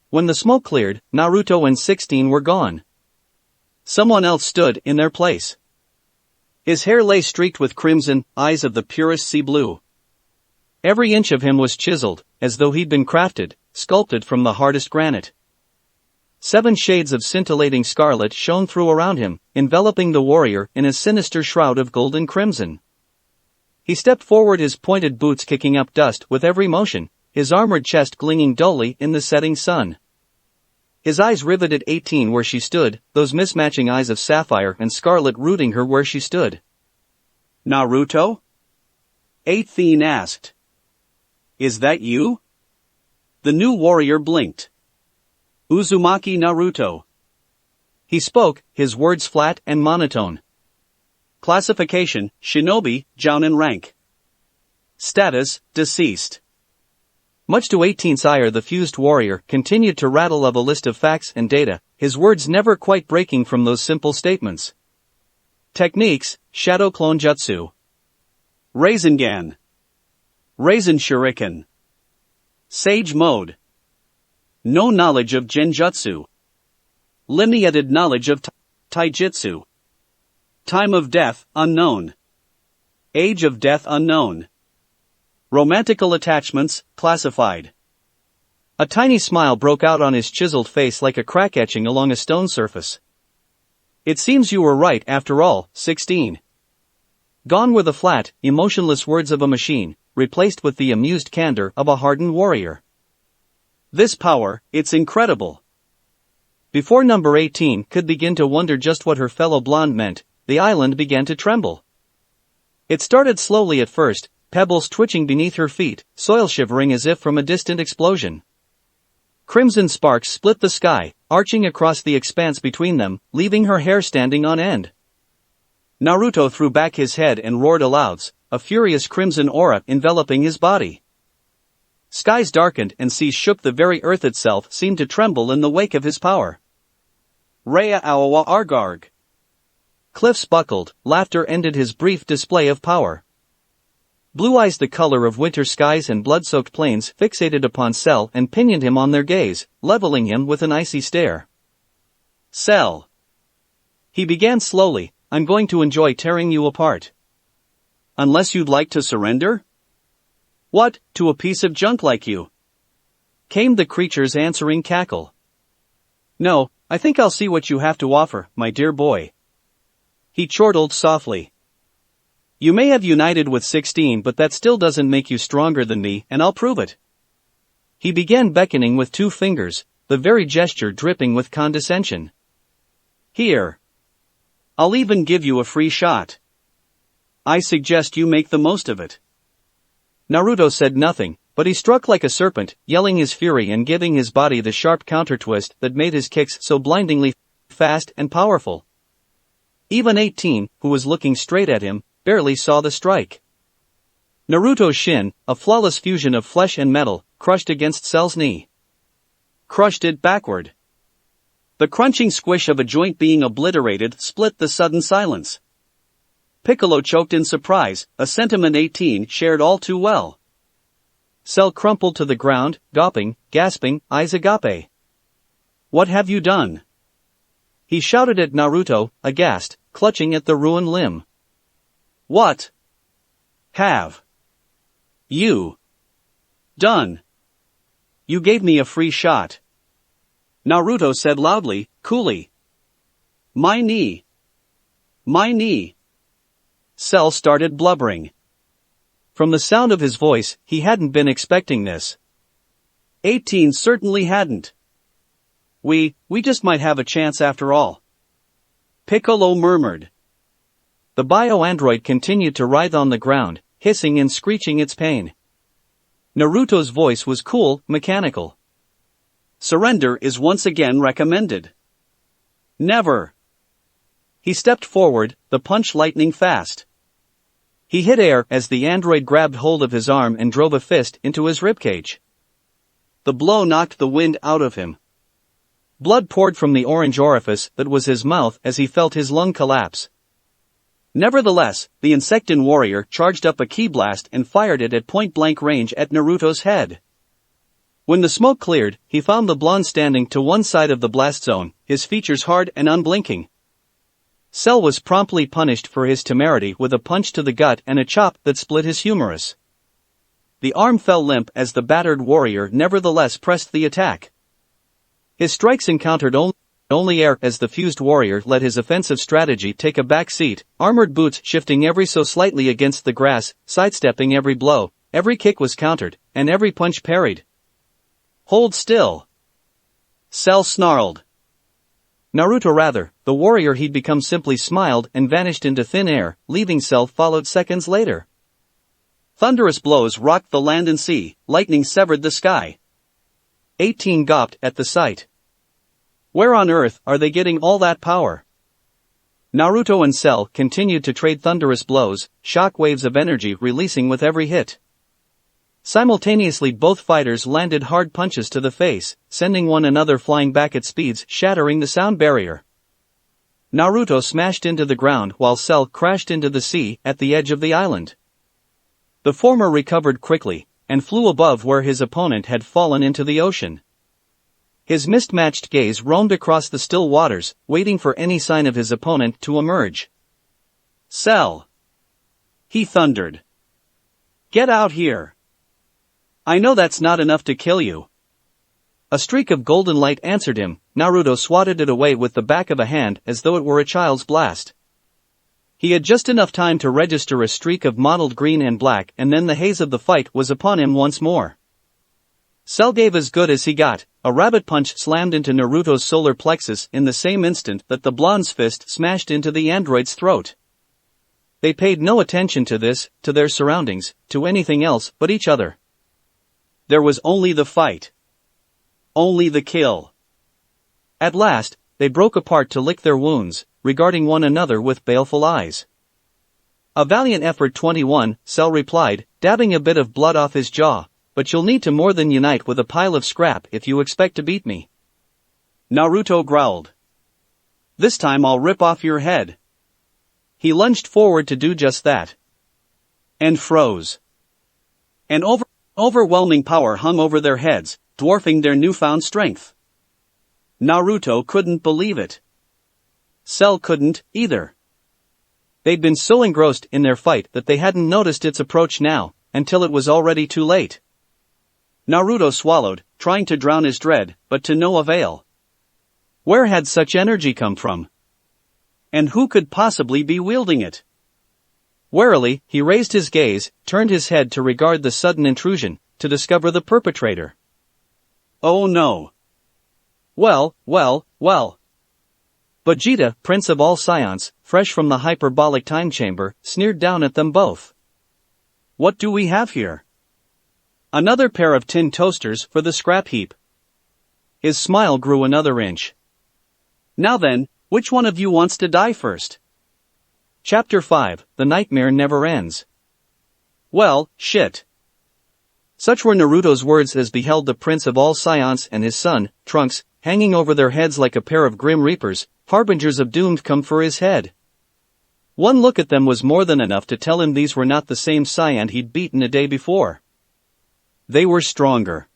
When the smoke cleared, Naruto and 16 were gone. Someone else stood in their place. His hair lay streaked with crimson, eyes of the purest sea blue. Every inch of him was chiseled, as though he'd been crafted, sculpted from the hardest granite. 7 shades of scintillating scarlet shone through around him, enveloping the warrior in a sinister shroud of golden crimson. He stepped forward, his pointed boots kicking up dust with every motion, his armored chest gleaming dully in the setting sun. His eyes riveted 18 where she stood, those mismatching eyes of sapphire and scarlet rooting her where she stood. Naruto? 18 asked. Is that you? The new warrior blinked. Uzumaki Naruto. He spoke, his words flat and monotone. Classification, Shinobi, Jounin rank. Status, deceased. Much to 18's ire, the fused warrior continued to rattle of a list of facts and data, his words never quite breaking from those simple statements. Techniques, Shadow Clone Jutsu. Rasengan. Rasen Shuriken. Sage Mode. No knowledge of Genjutsu. Limited knowledge of Taijutsu. Time of death, unknown. Age of death, unknown. Romantical attachments, classified. A tiny smile broke out on his chiseled face like a crack etching along a stone surface. It seems you were right after all, 16. Gone were the flat, emotionless words of a machine, replaced with the amused candor of a hardened warrior. This power, it's incredible. Before number 18 could begin to wonder just what her fellow blonde meant, the island began to tremble. It started slowly at first, pebbles twitching beneath her feet, soil shivering as if from a distant explosion. Crimson sparks split the sky, arching across the expanse between them, leaving her hair standing on end. Naruto threw back his head and roared aloud, a furious crimson aura enveloping his body. Skies darkened and seas shook, the very earth itself seemed to tremble in the wake of his power. Raya Awawa Argarg. cliffs buckled, laughter ended his brief display of power. Blue eyes the color of winter skies and blood-soaked plains fixated upon Cell and pinioned him on their gaze, leveling him with an icy stare. Cell. He began slowly, I'm going to enjoy tearing you apart. Unless you'd like to surrender? What, to a piece of junk like you? Came the creature's answering cackle. No, I think I'll see what you have to offer, my dear boy. He chortled softly. You may have united with 16, but that still doesn't make you stronger than me, and I'll prove it. He began beckoning with 2 fingers, the very gesture dripping with condescension. Here. I'll even give you a free shot. I suggest you make the most of it. Naruto said nothing, but he struck like a serpent, yelling his fury and giving his body the sharp counter-twist that made his kicks so blindingly fast and powerful. Even 18, who was looking straight at him, barely saw the strike. Naruto's shin, a flawless fusion of flesh and metal, crushed against Cell's knee. Crushed it backward. The crunching squish of a joint being obliterated split the sudden silence. Piccolo choked in surprise, a sentiment 18 shared all too well. Cell crumpled to the ground, gawping, gasping, eyes agape. What have you done? He shouted at Naruto, aghast, clutching at the ruined limb. What have you done? You gave me a free shot. Naruto said loudly, coolly. My knee. My knee. Cell started blubbering. From the sound of his voice, he hadn't been expecting this. 18 certainly hadn't. We just might have a chance after all. Piccolo murmured. The bio-android continued to writhe on the ground, hissing and screeching its pain. Naruto's voice was cool, mechanical. Surrender is once again recommended. Never. He stepped forward, the punch lightning fast. He hit air as the android grabbed hold of his arm and drove a fist into his ribcage. The blow knocked the wind out of him. Blood poured from the orange orifice that was his mouth as he felt his lung collapse. Nevertheless, the Insectin warrior charged up a ki blast and fired it at point-blank range at Naruto's head. When the smoke cleared, he found the blonde standing to one side of the blast zone, his features hard and unblinking. Cell was promptly punished for his temerity with a punch to the gut and a chop that split his humerus. The arm fell limp as the battered warrior nevertheless pressed the attack. His strikes encountered only air as the fused warrior let his offensive strategy take a back seat, armored boots shifting every so slightly against the grass, sidestepping every blow, every kick was countered, and every punch parried. Hold still. Cell snarled. Naruto the warrior he'd become simply smiled and vanished into thin air, leaving Cell followed seconds later. Thunderous blows rocked the land and sea, lightning severed the sky. 18 gawped at the sight. Where on earth are they getting all that power? Naruto and Cell continued to trade thunderous blows, shock waves of energy releasing with every hit. Simultaneously both fighters landed hard punches to the face, sending one another flying back at speeds shattering the sound barrier. Naruto smashed into the ground while Cell crashed into the sea at the edge of the island. The former recovered quickly, and flew above where his opponent had fallen into the ocean. His mismatched gaze roamed across the still waters, waiting for any sign of his opponent to emerge. Cell! He thundered. Get out here! I know that's not enough to kill you. A streak of golden light answered him. Naruto swatted it away with the back of a hand as though it were a child's blast. He had just enough time to register a streak of mottled green and black, and then the haze of the fight was upon him once more. Cell gave as good as he got. A rabbit punch slammed into Naruto's solar plexus in the same instant that the blonde's fist smashed into the android's throat. They paid no attention to this, to their surroundings, to anything else but each other. There was only the fight. Only the kill. At last, they broke apart to lick their wounds, regarding one another with baleful eyes. A valiant effort 21, Cell replied, dabbing a bit of blood off his jaw, but you'll need to more than unite with a pile of scrap if you expect to beat me. Naruto growled. This time I'll rip off your head. He lunged forward to do just that. And froze. An overwhelming power hung over their heads, dwarfing their newfound strength. Naruto couldn't believe it. Cell couldn't, either. They'd been so engrossed in their fight that they hadn't noticed its approach now, until it was already too late. Naruto swallowed, trying to drown his dread, but to no avail. Where had such energy come from? And who could possibly be wielding it? Warily, he raised his gaze, turned his head to regard the sudden intrusion, to discover the perpetrator. Oh no. Well. Vegeta, Prince of all Science, fresh from the hyperbolic time chamber, sneered down at them both. What do we have here? Another pair of tin toasters for the scrap heap. His smile grew another inch. Now then, which one of you wants to die first? Chapter 5, The Nightmare Never Ends. Well, shit. Such were Naruto's words as beheld the Prince of all Science and his son, Trunks, hanging over their heads like a pair of grim reapers, harbingers of doom come for his head. One look at them was more than enough to tell him these were not the same Saiyan he'd beaten a day before. They were stronger.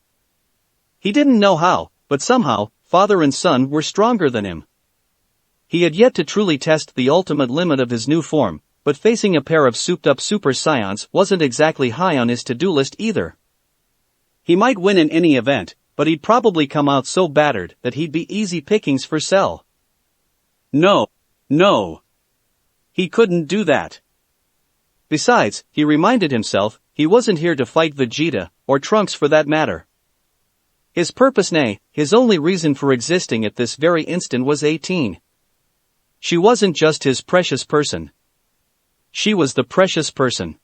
He didn't know how, but somehow, father and son were stronger than him. He had yet to truly test the ultimate limit of his new form, but facing a pair of souped-up Super Saiyans wasn't exactly high on his to-do list either. He might win in any event, but he'd probably come out so battered that he'd be easy pickings for Cell. No. He couldn't do that. Besides, he reminded himself, he wasn't here to fight Vegeta, or Trunks for that matter. His purpose, nay, his only reason for existing at this very instant was 18. She wasn't just his precious person. She was the precious person.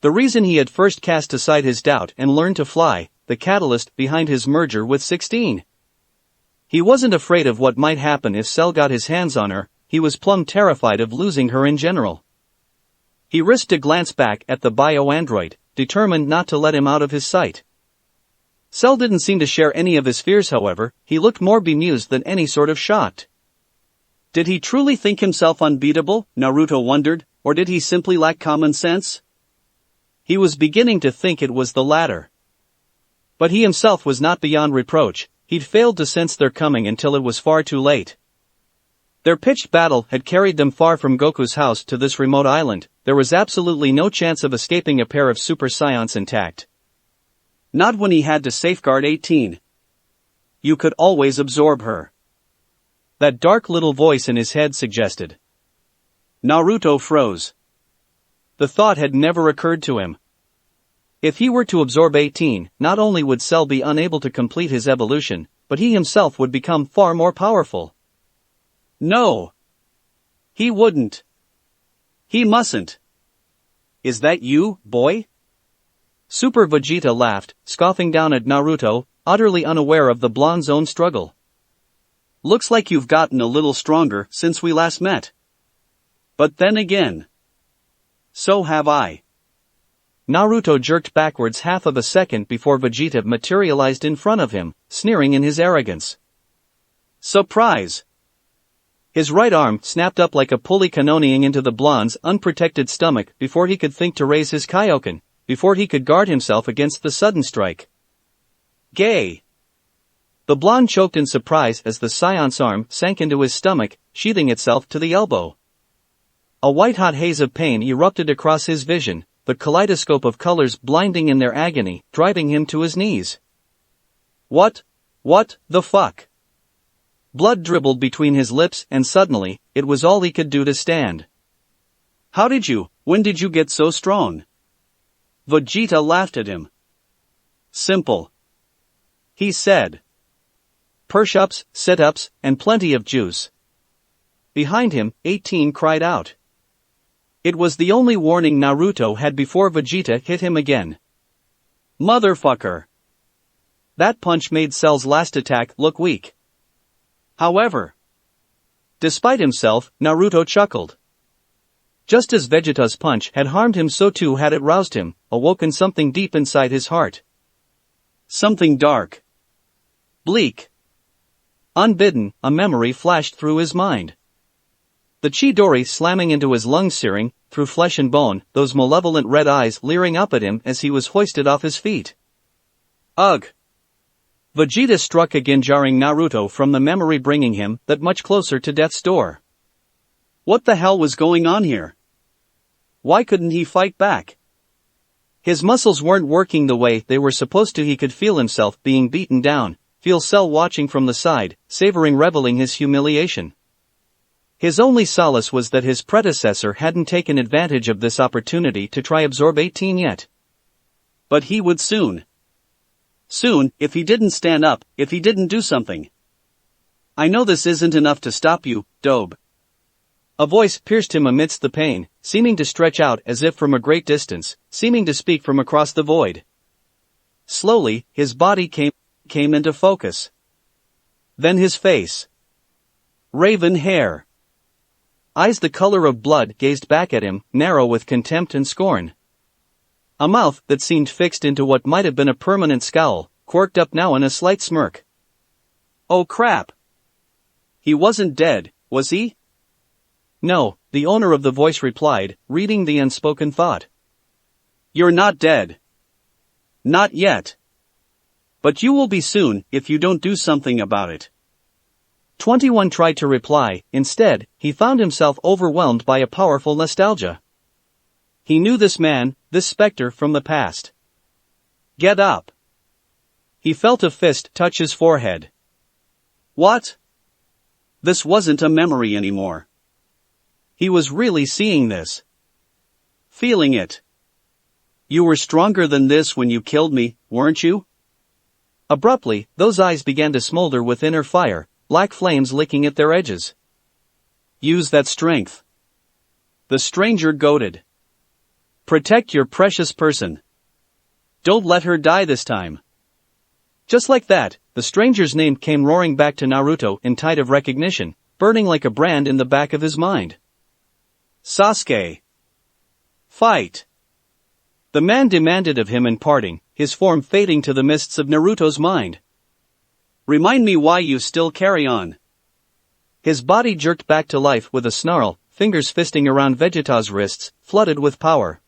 The reason he had first cast aside his doubt and learned to fly, the catalyst behind his merger with 16. He wasn't afraid of what might happen if Cell got his hands on her, he was plumb terrified of losing her in general. He risked a glance back at the bio-android, determined not to let him out of his sight. Cell didn't seem to share any of his fears, however, he looked more bemused than any sort of shocked. Did he truly think himself unbeatable, Naruto wondered, or did he simply lack common sense? He was beginning to think it was the latter. But he himself was not beyond reproach, he'd failed to sense their coming until it was far too late. Their pitched battle had carried them far from Goku's house to this remote island, there was absolutely no chance of escaping a pair of Super Saiyans intact. Not when he had to safeguard 18. You could always absorb her. That dark little voice in his head suggested. Naruto froze. The thought had never occurred to him. If he were to absorb 18, not only would Cell be unable to complete his evolution, but he himself would become far more powerful. No. He wouldn't. He mustn't. Is that you, boy? Super Vegeta laughed, scoffing down at Naruto, utterly unaware of the blonde's own struggle. Looks like you've gotten a little stronger since we last met. But then again. So have I. Naruto jerked backwards half of a second before Vegeta materialized in front of him, sneering in his arrogance. Surprise! His right arm snapped up like a pulley cannoning into the blonde's unprotected stomach before he could think to raise his Kaioken, before he could guard himself against the sudden strike. Gay! The blonde choked in surprise as the Scion's arm sank into his stomach, sheathing itself to the elbow. A white-hot haze of pain erupted across his vision, the kaleidoscope of colors blinding in their agony, driving him to his knees. What the fuck? Blood dribbled between his lips and suddenly, it was all he could do to stand. When did you get so strong? Vegeta laughed at him. Simple. He said. Push-ups, sit-ups, and plenty of juice. Behind him, 18 cried out. It was the only warning Naruto had before Vegeta hit him again. Motherfucker. That punch made Cell's last attack look weak. However, despite himself, Naruto chuckled. Just as Vegeta's punch had harmed him, so too had it roused him, awoken something deep inside his heart. Something dark. Bleak. Unbidden, a memory flashed through his mind. The Chidori slamming into his lungs, searing through flesh and bone, those malevolent red eyes leering up at him as he was hoisted off his feet. Ugh! Vegeta struck again, jarring Naruto from the memory, bringing him that much closer to death's door. What the hell was going on here? Why couldn't he fight back? His muscles weren't working the way they were supposed to. He could feel himself being beaten down, feel Cell watching from the side, savoring, reveling his humiliation. His only solace was that his predecessor hadn't taken advantage of this opportunity to try absorb 18 yet. But he would soon. Soon, if he didn't stand up, if he didn't do something. I know this isn't enough to stop you, Dobe. A voice pierced him amidst the pain, seeming to stretch out as if from a great distance, seeming to speak from across the void. Slowly, his body came into focus. Then his face. Raven hair. Eyes the color of blood gazed back at him, narrow with contempt and scorn. A mouth that seemed fixed into what might have been a permanent scowl, quirked up now in a slight smirk. Oh crap! He wasn't dead, was he? No, the owner of the voice replied, reading the unspoken thought. You're not dead. Not yet. But you will be soon, if you don't do something about it. 21 tried to reply. Instead, he found himself overwhelmed by a powerful nostalgia. He knew this man, this specter from the past. Get up. He felt a fist touch his forehead. What? This wasn't a memory anymore. He was really seeing this. Feeling it. You were stronger than this when you killed me, weren't you? Abruptly, those eyes began to smolder with inner fire, black flames licking at their edges. Use that strength. The stranger goaded. Protect your precious person. Don't let her die this time. Just like that, the stranger's name came roaring back to Naruto in tide of recognition, burning like a brand in the back of his mind. Sasuke. Fight. The man demanded of him in parting, his form fading to the mists of Naruto's mind. Remind me why you still carry on. His body jerked back to life with a snarl, fingers fisting around Vegeta's wrists, flooded with power.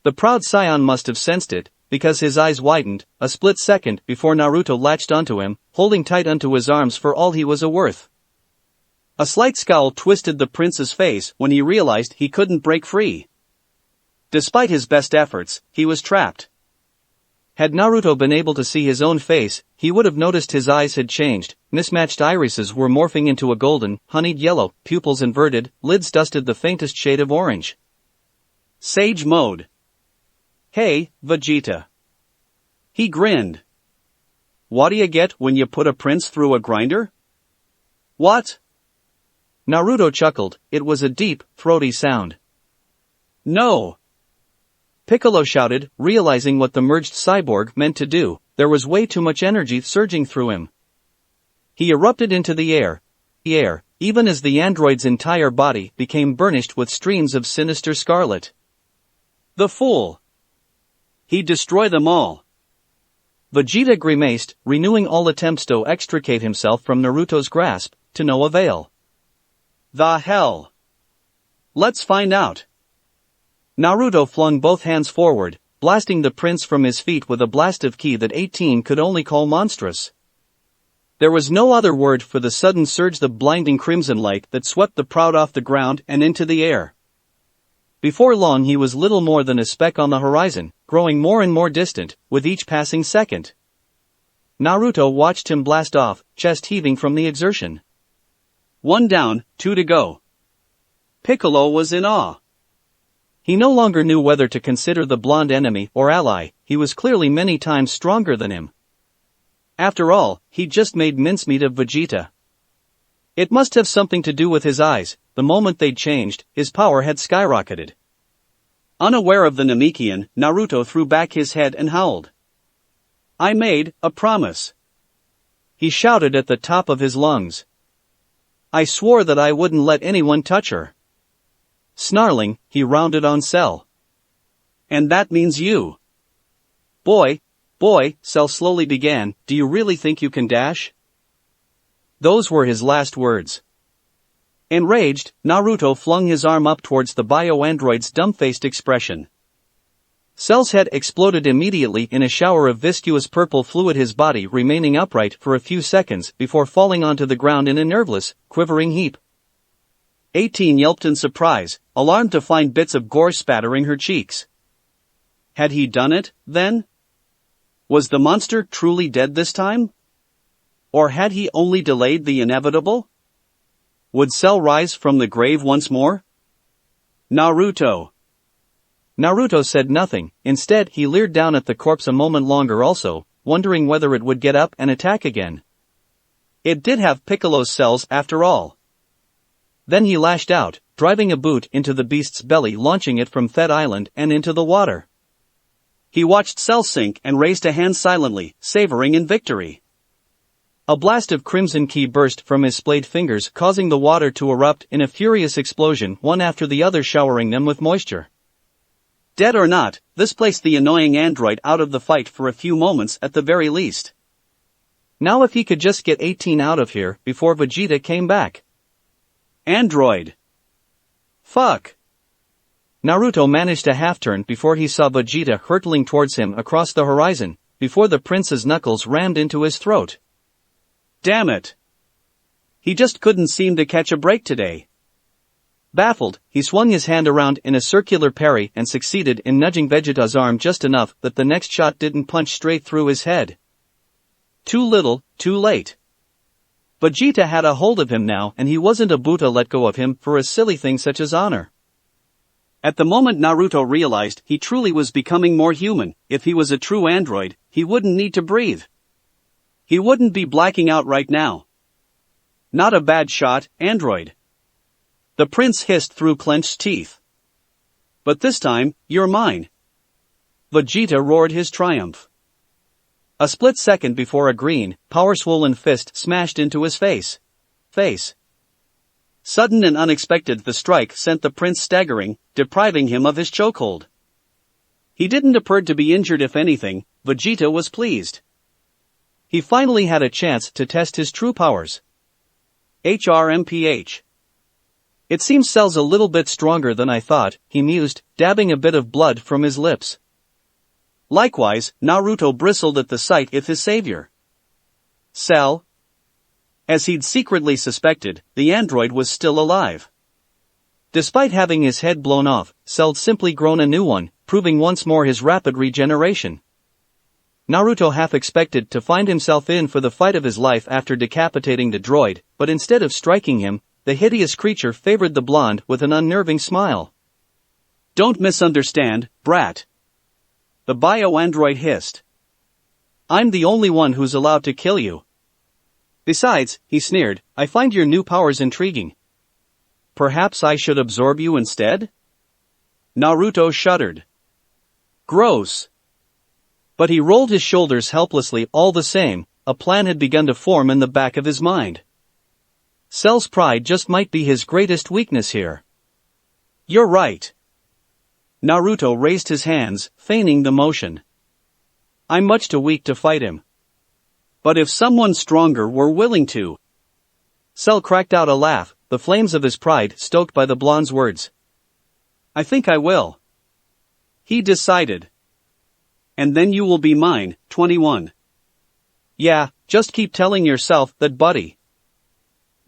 The proud scion must have sensed it, because his eyes widened, a split second before Naruto latched onto him, holding tight onto his arms for all he was worth. A slight scowl twisted the prince's face when he realized he couldn't break free. Despite his best efforts, he was trapped. Had Naruto been able to see his own face, he would have noticed his eyes had changed, mismatched irises were morphing into a golden, honeyed yellow, pupils inverted, lids dusted the faintest shade of orange. Sage mode. Hey, Vegeta. He grinned. What do you get when you put a prince through a grinder? What? Naruto chuckled, it was a deep, throaty sound. No. Piccolo shouted, realizing what the merged cyborg meant to do. There was way too much energy surging through him. He erupted into the air, even as the android's entire body became burnished with streams of sinister scarlet. The fool! He'd destroy them all. Vegeta grimaced, renewing all attempts to extricate himself from Naruto's grasp, to no avail. The hell? Let's find out. Naruto flung both hands forward, blasting the prince from his feet with a blast of ki that 18 could only call monstrous. There was no other word for the sudden surge of blinding crimson light that swept the proud off the ground and into the air. Before long he was little more than a speck on the horizon, growing more and more distant, with each passing second. Naruto watched him blast off, chest heaving from the exertion. 1 down, 2 to go. Piccolo was in awe. He no longer knew whether to consider the blonde enemy or ally, he was clearly many times stronger than him. After all, he'd just made mincemeat of Vegeta. It must have something to do with his eyes, the moment they'd changed, his power had skyrocketed. Unaware of the Namekian, Naruto threw back his head and howled. I made a promise. He shouted at the top of his lungs. I swore that I wouldn't let anyone touch her. Snarling, he rounded on Cell. And that means you. Boy, Cell slowly began, do you really think you can dash? Those were his last words. Enraged, Naruto flung his arm up towards the bio-android's dumb-faced expression. Cell's head exploded immediately in a shower of viscous purple fluid, his body remaining upright for a few seconds before falling onto the ground in a nerveless, quivering heap. 18 yelped in surprise, alarmed to find bits of gore spattering her cheeks. Had he done it, then? Was the monster truly dead this time? Or had he only delayed the inevitable? Would Cell rise from the grave once more? Naruto said nothing. Instead, he leered down at the corpse a moment longer, also wondering whether it would get up and attack again. It did have Piccolo's cells after all. Then he lashed out, driving a boot into the beast's belly, launching it from Thet Island and into the water. He watched Cell sink and raised a hand silently, savoring in victory. A blast of crimson ki burst from his splayed fingers, causing the water to erupt in a furious explosion, one after the other, showering them with moisture. Dead or not, this placed the annoying android out of the fight for a few moments at the very least. Now if he could just get 18 out of here before Vegeta came back. Android. Fuck. Naruto managed a half-turn before he saw Vegeta hurtling towards him across the horizon, before the prince's knuckles rammed into his throat. Damn it. He just couldn't seem to catch a break today. Baffled, he swung his hand around in a circular parry and succeeded in nudging Vegeta's arm just enough that the next shot didn't punch straight through his head. Too little, too late. Vegeta had a hold of him now, and he wasn't about to let go of him for a silly thing such as honor. At the moment Naruto realized he truly was becoming more human. If he was a true android, he wouldn't need to breathe. He wouldn't be blacking out right now. Not a bad shot, android. The prince hissed through clenched teeth. But this time, you're mine. Vegeta roared his triumph. A split second before a green, power-swollen fist smashed into his face. Sudden and unexpected, the strike sent the prince staggering, depriving him of his chokehold. He didn't appear to be injured. If anything, Vegeta was pleased. He finally had a chance to test his true powers. HRMPH. It seems Cell's a little bit stronger than I thought, he mused, dabbing a bit of blood from his lips. Likewise, Naruto bristled at the sight of his savior. Cell? As he'd secretly suspected, the android was still alive. Despite having his head blown off, Cell'd simply grown a new one, proving once more his rapid regeneration. Naruto half expected to find himself in for the fight of his life after decapitating the droid, but instead of striking him, the hideous creature favored the blonde with an unnerving smile. Don't misunderstand, brat. The bio-android hissed. I'm the only one who's allowed to kill you. Besides, he sneered, I find your new powers intriguing. Perhaps I should absorb you instead? Naruto shuddered. Gross. But he rolled his shoulders helplessly. All the same, a plan had begun to form in the back of his mind. Cell's pride just might be his greatest weakness here. You're right. Naruto raised his hands, feigning the motion. I'm much too weak to fight him. But if someone stronger were willing to... Cell cracked out a laugh, the flames of his pride stoked by the blonde's words. I think I will. He decided. And then you will be mine, 21. Yeah, just keep telling yourself that, buddy.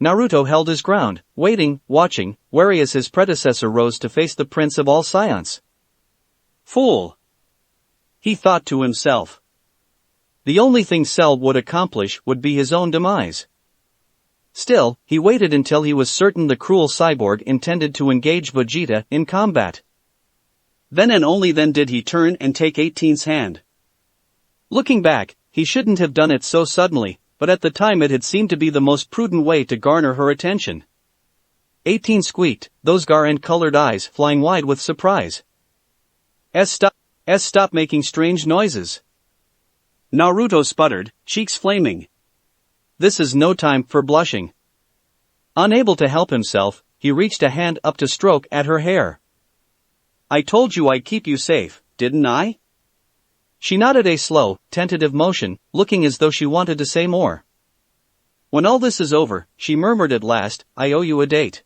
Naruto held his ground, waiting, watching, wary as his predecessor rose to face the Prince of all Science. Fool! He thought to himself. The only thing Cell would accomplish would be his own demise. Still, he waited until he was certain the cruel cyborg intended to engage Vegeta in combat. Then and only then did he turn and take 18's hand. Looking back, he shouldn't have done it so suddenly, but at the time it had seemed to be the most prudent way to garner her attention. 18 squeaked, those gar-and-colored eyes flying wide with surprise. Stop making strange noises. Naruto sputtered, cheeks flaming. This is no time for blushing. Unable to help himself, he reached a hand up to stroke at her hair. I told you I'd keep you safe, didn't I? She nodded a slow, tentative motion, looking as though she wanted to say more. When all this is over, she murmured at last, I owe you a date.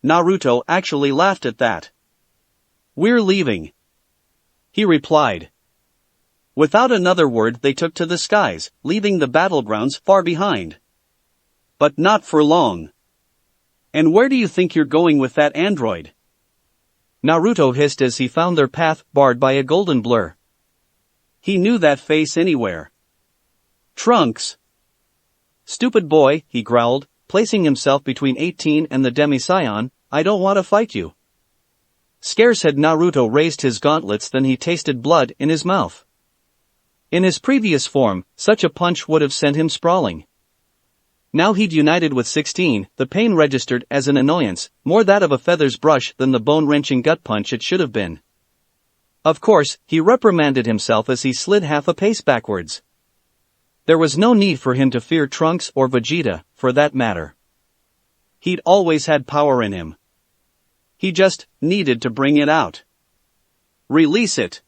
Naruto actually laughed at that. "We're leaving," he replied. Without another word they took to the skies, leaving the battlegrounds far behind. But not for long. "And where do you think you're going with that android?" Naruto hissed as he found their path barred by a golden blur. He knew that face anywhere. "Trunks." "Stupid boy," he growled, placing himself between 18 and the Demi-Scion, "I don't want to fight you." Scarce had Naruto raised his gauntlets than he tasted blood in his mouth. In his previous form, such a punch would have sent him sprawling. Now he'd united with 16, the pain registered as an annoyance, more that of a feather's brush than the bone-wrenching gut punch it should have been. Of course, he reprimanded himself as he slid half a pace backwards. There was no need for him to fear Trunks or Vegeta, for that matter. He'd always had power in him. He just needed to bring it out. Release it.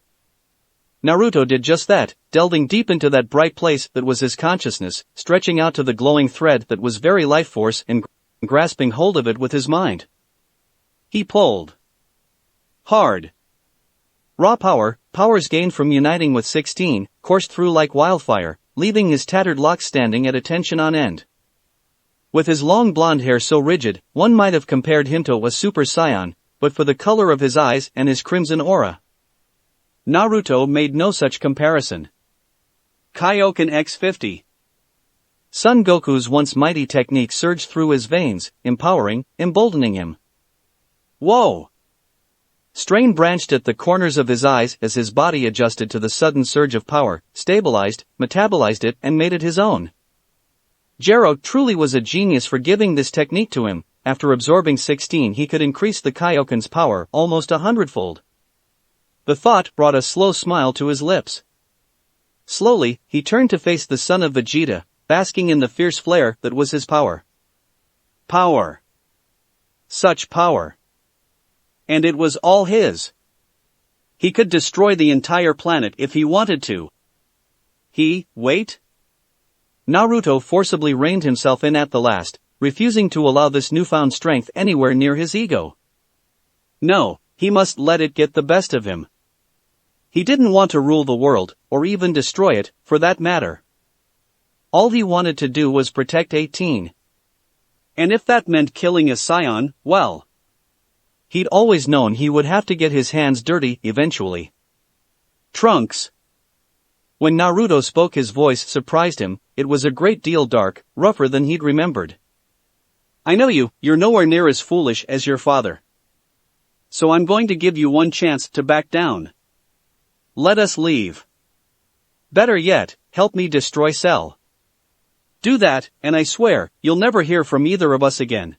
Naruto did just that, delving deep into that bright place that was his consciousness, stretching out to the glowing thread that was very life force and grasping hold of it with his mind. He pulled hard. Raw power, powers gained from uniting with 16, coursed through like wildfire, leaving his tattered locks standing at attention on end. With his long blonde hair so rigid, one might have compared him to a Super Saiyan, but for the color of his eyes and his crimson aura. Naruto made no such comparison. Kaioken X50. Son Goku's once mighty technique surged through his veins, empowering, emboldening him. Whoa! Strain branched at the corners of his eyes as his body adjusted to the sudden surge of power, stabilized, metabolized it and made it his own. Gero truly was a genius for giving this technique to him. After absorbing 16 he could increase the Kaioken's power almost 100-fold. The thought brought a slow smile to his lips. Slowly, he turned to face the son of Vegeta, basking in the fierce flare that was his power. Power. Such power. And it was all his. He could destroy the entire planet if he wanted to. Wait? Naruto forcibly reined himself in at the last, refusing to allow this newfound strength anywhere near his ego. No, he must let it get the best of him. He didn't want to rule the world, or even destroy it, for that matter. All he wanted to do was protect 18. And if that meant killing a Scion, well. He'd always known he would have to get his hands dirty eventually. Trunks. When Naruto spoke his voice surprised him, it was a great deal dark, rougher than he'd remembered. I know you're nowhere near as foolish as your father. So I'm going to give you one chance to back down. Let us leave. Better yet, help me destroy Cell. Do that, and I swear, you'll never hear from either of us again.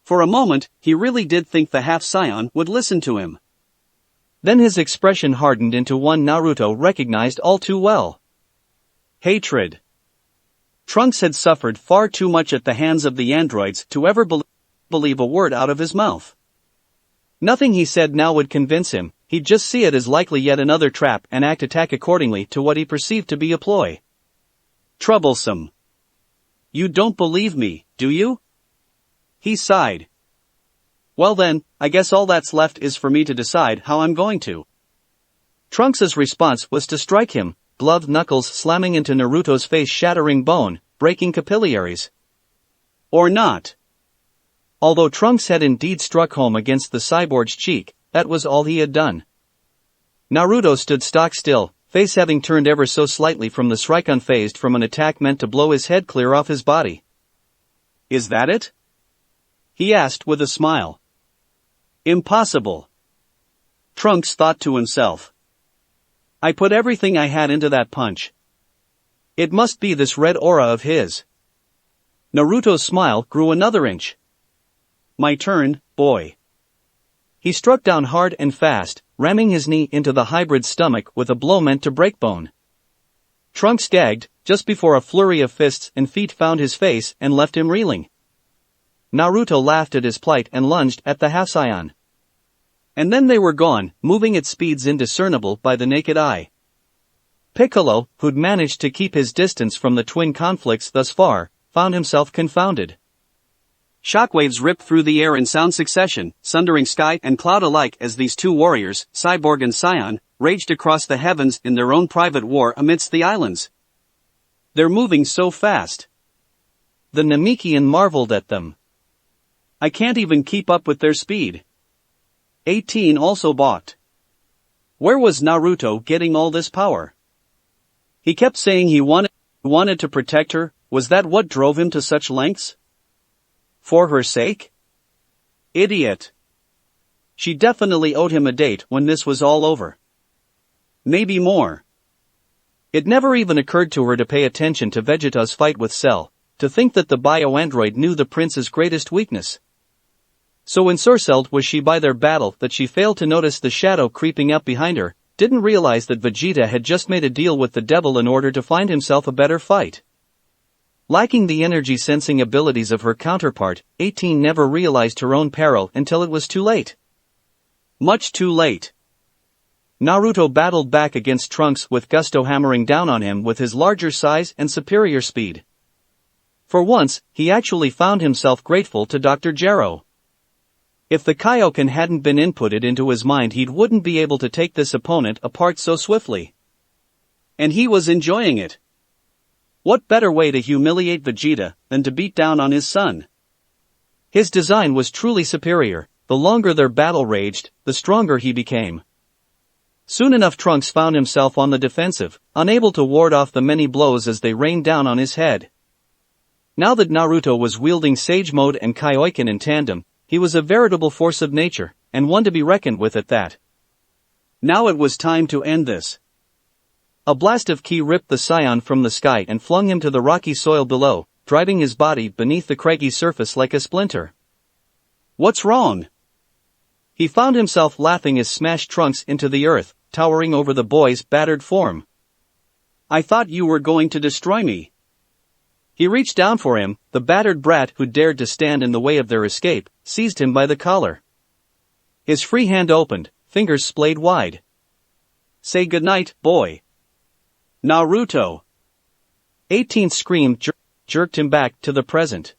For a moment, he really did think the half-Scion would listen to him. Then his expression hardened into one Naruto recognized all too well. Hatred. Trunks had suffered far too much at the hands of the androids to ever believe a word out of his mouth. Nothing he said now would convince him, he'd just see it as likely yet another trap and attack accordingly to what he perceived to be a ploy. Troublesome. You don't believe me, do you? He sighed. Well then, I guess all that's left is for me to decide how I'm going to. Trunks' response was to strike him, gloved knuckles slamming into Naruto's face, shattering bone, breaking capillaries. Or not. Although Trunks had indeed struck home against the cyborg's cheek, that was all he had done. Naruto stood stock still, face having turned ever so slightly from the strike, unfazed from an attack meant to blow his head clear off his body. Is that it? He asked with a smile. Impossible. Trunks thought to himself. I put everything I had into that punch. It must be this red aura of his. Naruto's smile grew another inch. My turn, boy. He struck down hard and fast, ramming his knee into the hybrid's stomach with a blow meant to break bone. Trunks gagged, just before a flurry of fists and feet found his face and left him reeling. Naruto laughed at his plight and lunged at the half-Scion. And then they were gone, moving at speeds indiscernible by the naked eye. Piccolo, who'd managed to keep his distance from the twin conflicts thus far, found himself confounded. Shockwaves ripped through the air in sound succession, sundering sky and cloud alike as these two warriors, Cyborg and Scion, raged across the heavens in their own private war amidst the islands. They're moving so fast. The Namekian marveled at them. I can't even keep up with their speed. 18 also balked. Where was Naruto getting all this power? He kept saying he wanted to protect her. Was that what drove him to such lengths? For her sake? Idiot. She definitely owed him a date when this was all over. Maybe more. It never even occurred to her to pay attention to Vegeta's fight with Cell, to think that the bio-android knew the prince's greatest weakness. So ensorcelled was she by their battle that she failed to notice the shadow creeping up behind her, didn't realize that Vegeta had just made a deal with the devil in order to find himself a better fight. Lacking the energy-sensing abilities of her counterpart, 18 never realized her own peril until it was too late. Much too late. Naruto battled back against Trunks with gusto, hammering down on him with his larger size and superior speed. For once, he actually found himself grateful to Dr. Gero. If the Kaioken hadn't been inputted into his mind, he wouldn't be able to take this opponent apart so swiftly. And he was enjoying it. What better way to humiliate Vegeta than to beat down on his son? His design was truly superior. The longer their battle raged, the stronger he became. Soon enough Trunks found himself on the defensive, unable to ward off the many blows as they rained down on his head. Now that Naruto was wielding Sage Mode and Kaioken in tandem, he was a veritable force of nature, and one to be reckoned with at that. Now it was time to end this. A blast of ki ripped the Scion from the sky and flung him to the rocky soil below, driving his body beneath the craggy surface like a splinter. What's wrong? He found himself laughing as smashed Trunks into the earth, towering over the boy's battered form. I thought you were going to destroy me. He reached down for him. The battered brat who dared to stand in the way of their escape, seized him by the collar. His free hand opened, fingers splayed wide. Say goodnight, boy. Naruto. 18 screamed, jerked him back to the present.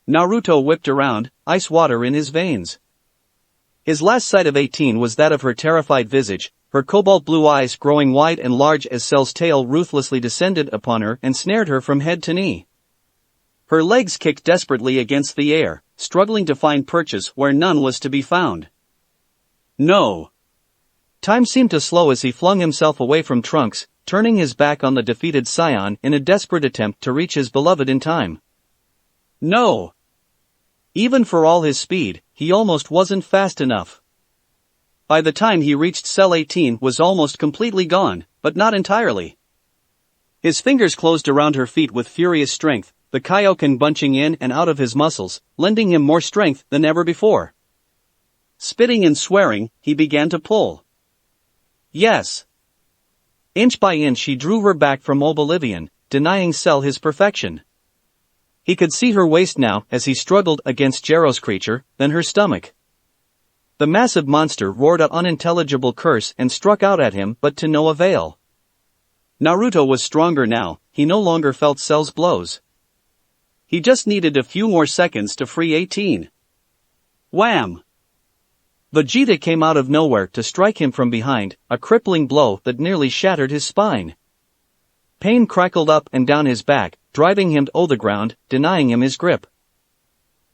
Naruto whipped around, ice water in his veins. His last sight of 18 was that of her terrified visage, her cobalt blue eyes growing wide and large as Cell's tail ruthlessly descended upon her and snared her from head to knee. Her legs kicked desperately against the air, struggling to find perches where none was to be found. No. Time seemed to slow as he flung himself away from Trunks, turning his back on the defeated Scion in a desperate attempt to reach his beloved in time. No. Even for all his speed, he almost wasn't fast enough. By the time he reached Cell, 18 was almost completely gone, but not entirely. His fingers closed around her feet with furious strength, the Kaioken bunching in and out of his muscles, lending him more strength than ever before. Spitting and swearing, he began to pull. Yes. Inch by inch he drew her back from oblivion, denying Cell his perfection. He could see her waist now as he struggled against Gero's creature, then her stomach. The massive monster roared an unintelligible curse and struck out at him, but to no avail. Naruto was stronger now, he no longer felt Cell's blows. He just needed a few more seconds to free 18. Wham! Vegeta came out of nowhere to strike him from behind, a crippling blow that nearly shattered his spine. Pain crackled up and down his back, driving him to the ground, denying him his grip.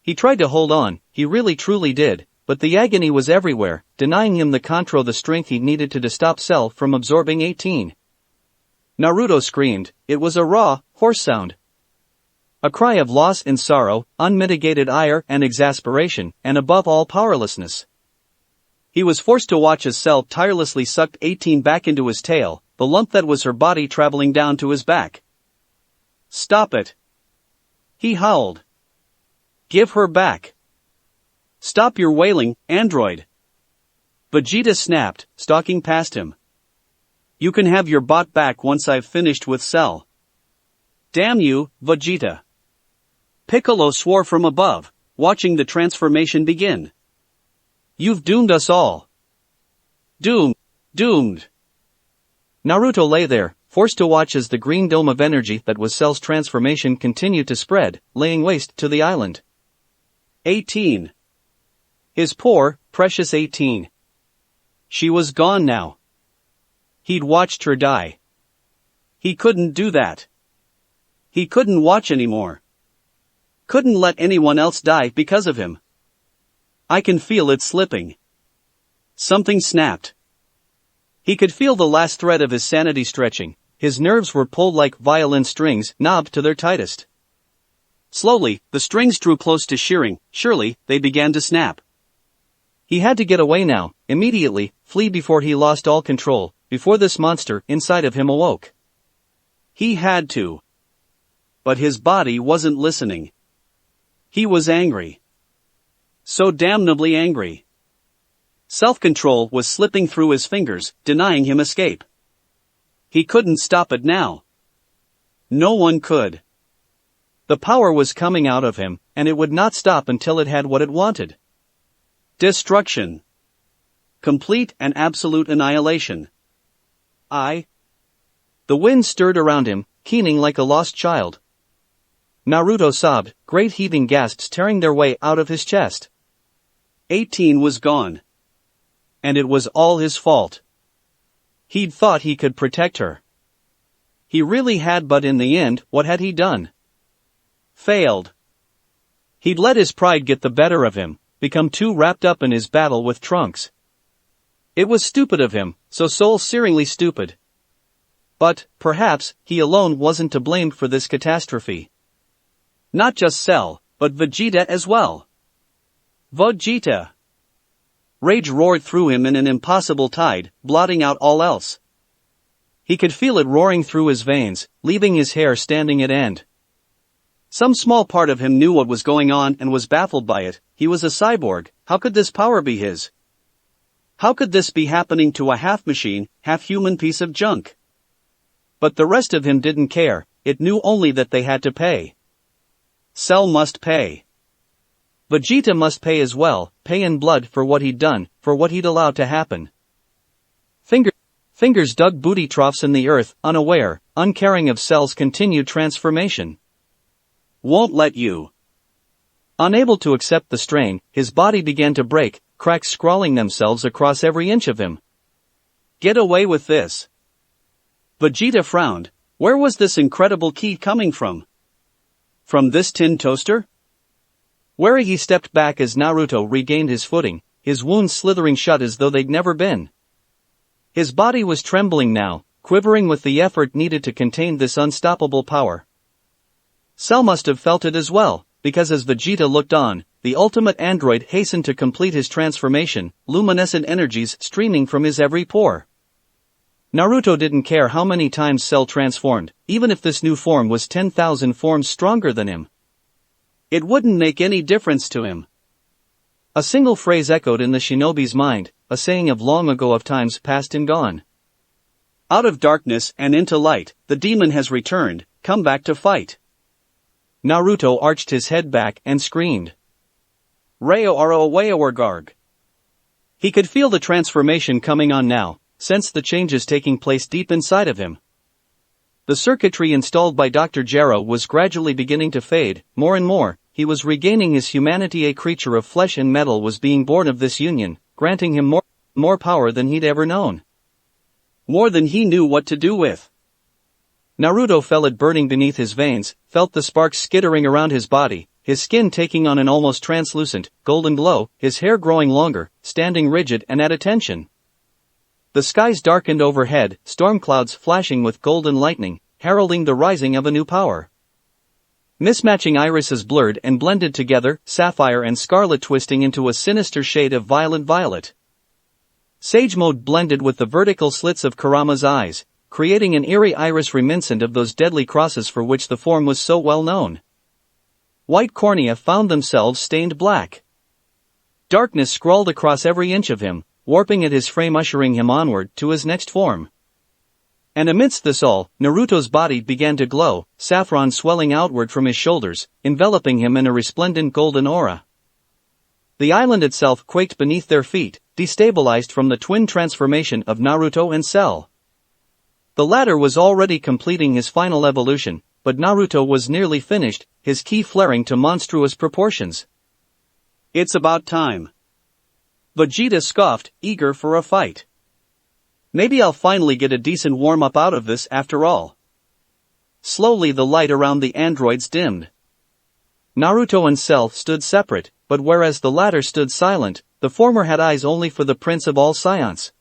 He tried to hold on, he really truly did, but the agony was everywhere, denying him the strength he needed to stop Cell from absorbing 18. Naruto screamed. It was a raw, hoarse sound. A cry of loss and sorrow, unmitigated ire and exasperation, and above all powerlessness. He was forced to watch as Cell tirelessly sucked 18 back into his tail, the lump that was her body traveling down to his back. Stop it! He howled. Give her back! Stop your wailing, android! Vegeta snapped, stalking past him. You can have your bot back once I've finished with Cell. Damn you, Vegeta! Piccolo swore from above, watching the transformation begin. You've doomed us all. Doomed. Naruto lay there, forced to watch as the green dome of energy that was Cell's transformation continued to spread, laying waste to the island. 18. His poor, precious 18. She was gone now. He'd watched her die. He couldn't do that. He couldn't watch anymore. Couldn't let anyone else die because of him. I can feel it slipping. Something snapped. He could feel the last thread of his sanity stretching. His nerves were pulled like violin strings, knobbed to their tightest. Slowly, the strings drew close to shearing. Surely, they began to snap. He had to get away now, immediately, flee before he lost all control, before this monster inside of him awoke. He had to. But his body wasn't listening. He was angry. So damnably angry. Self-control was slipping through his fingers, denying him escape. He couldn't stop it now. No one could. The power was coming out of him, and it would not stop until it had what it wanted. Destruction. Complete and absolute annihilation. The wind stirred around him, keening like a lost child. Naruto sobbed, great heaving gasps tearing their way out of his chest. 18 was gone. And it was all his fault. He'd thought he could protect her. He really had, but in the end, what had he done? Failed. He'd let his pride get the better of him, become too wrapped up in his battle with Trunks. It was stupid of him, so soul-searingly stupid. But, perhaps, he alone wasn't to blame for this catastrophe. Not just Cell, but Vegeta as well. Vegeta! Rage roared through him in an impossible tide, blotting out all else. He could feel it roaring through his veins, leaving his hair standing at end. Some small part of him knew what was going on and was baffled by it. He was a cyborg. How could this power be his? How could this be happening to a half-machine, half-human piece of junk? But the rest of him didn't care. It knew only that they had to pay. Cell must pay. Vegeta must pay as well, pay in blood for what he'd done, for what he'd allowed to happen. Fingers dug booty troughs in the earth, unaware, uncaring of Cell's continued transformation. Won't let you. Unable to accept the strain, his body began to break, cracks scrawling themselves across every inch of him. Get away with this. Vegeta frowned. Where was this incredible ki coming from? From this tin toaster? Wary he stepped back as Naruto regained his footing, his wounds slithering shut as though they'd never been. His body was trembling now, quivering with the effort needed to contain this unstoppable power. Cell must have felt it as well, because as Vegeta looked on, the ultimate android hastened to complete his transformation, luminescent energies streaming from his every pore. Naruto didn't care how many times Cell transformed, even if this new form was 10,000 forms stronger than him. It wouldn't make any difference to him. A single phrase echoed in the shinobi's mind, a saying of long ago of times past and gone. Out of darkness and into light, the demon has returned, come back to fight. Naruto arched his head back and screamed. Reo-aro-awayawargarg. He could feel the transformation coming on now, sensed the changes taking place deep inside of him. The circuitry installed by Dr. Gero was gradually beginning to fade, more and more, he was regaining his humanity. A creature of flesh and metal was being born of this union, granting him more power than he'd ever known. More than he knew what to do with. Naruto felt it burning beneath his veins, felt the sparks skittering around his body, his skin taking on an almost translucent, golden glow, his hair growing longer, standing rigid and at attention. The skies darkened overhead, storm clouds flashing with golden lightning, heralding the rising of a new power. Mismatching irises blurred and blended together, sapphire and scarlet twisting into a sinister shade of violent violet. Sage mode blended with the vertical slits of Kurama's eyes, creating an eerie iris reminiscent of those deadly crosses for which the form was so well known. White cornea found themselves stained black. Darkness scrawled across every inch of him, warping at his frame, ushering him onward to his next form. And amidst this all, Naruto's body began to glow, saffron swelling outward from his shoulders, enveloping him in a resplendent golden aura. The island itself quaked beneath their feet, destabilized from the twin transformation of Naruto and Cell. The latter was already completing his final evolution, but Naruto was nearly finished, his ki flaring to monstrous proportions. It's about time. Vegeta scoffed, eager for a fight. Maybe I'll finally get a decent warm-up out of this after all. Slowly the light around the androids dimmed. Naruto and Cell stood separate, but whereas the latter stood silent, the former had eyes only for the Prince of all Science.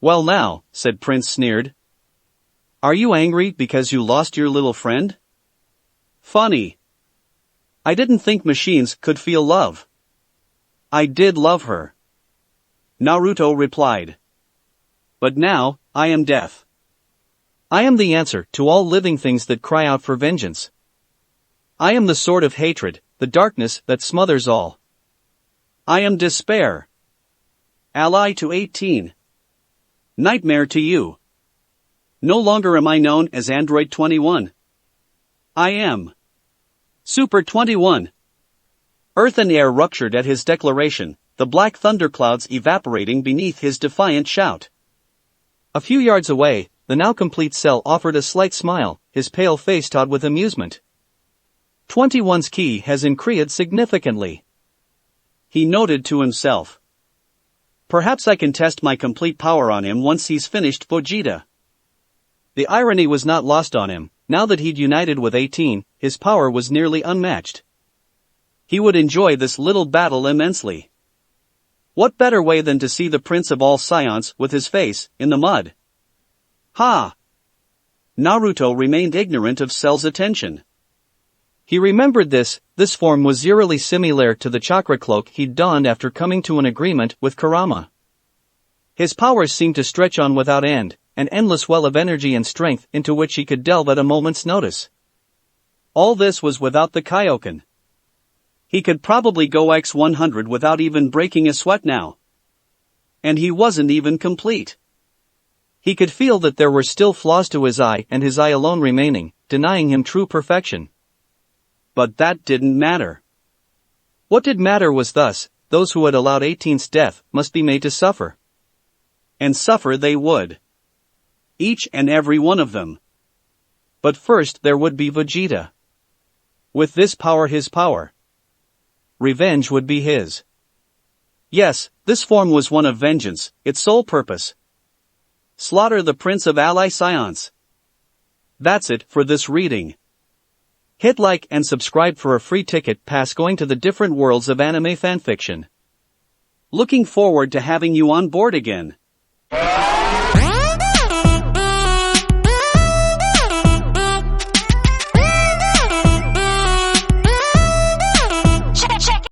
Well now, said Prince sneered. Are you angry because you lost your little friend? Funny. I didn't think machines could feel love. I did love her. Naruto replied. But now, I am death. I am the answer to all living things that cry out for vengeance. I am the sword of hatred, the darkness that smothers all. I am despair. Ally to 18. Nightmare to you. No longer am I known as Android 21. I am Super 21. Earth and air ruptured at his declaration, the black thunderclouds evaporating beneath his defiant shout. A few yards away, the now complete Cell offered a slight smile, his pale face taut with amusement. 21's ki has increased significantly. He noted to himself. Perhaps I can test my complete power on him once he's finished Vegeta. The irony was not lost on him, now that he'd united with 18, his power was nearly unmatched. He would enjoy this little battle immensely. What better way than to see the Prince of all Science with his face in the mud? Ha! Naruto remained ignorant of Cell's attention. He remembered this form was eerily similar to the chakra cloak he'd donned after coming to an agreement with Kurama. His powers seemed to stretch on without end, an endless well of energy and strength into which he could delve at a moment's notice. All this was without the Kaioken. He could probably go X100 without even breaking a sweat now. And he wasn't even complete. He could feel that there were still flaws to his eye and his eye alone remaining, denying him true perfection. But that didn't matter. What did matter was thus, those who had allowed 18's death must be made to suffer. And suffer they would. Each and every one of them. But first there would be Vegeta. With this power his power. Revenge would be his. Yes, this form was one of vengeance, its sole purpose. Slaughter the Prince of Ally Science. That's it for this reading. Hit like and subscribe for a free ticket pass going to the different worlds of anime fanfiction. Looking forward to having you on board again.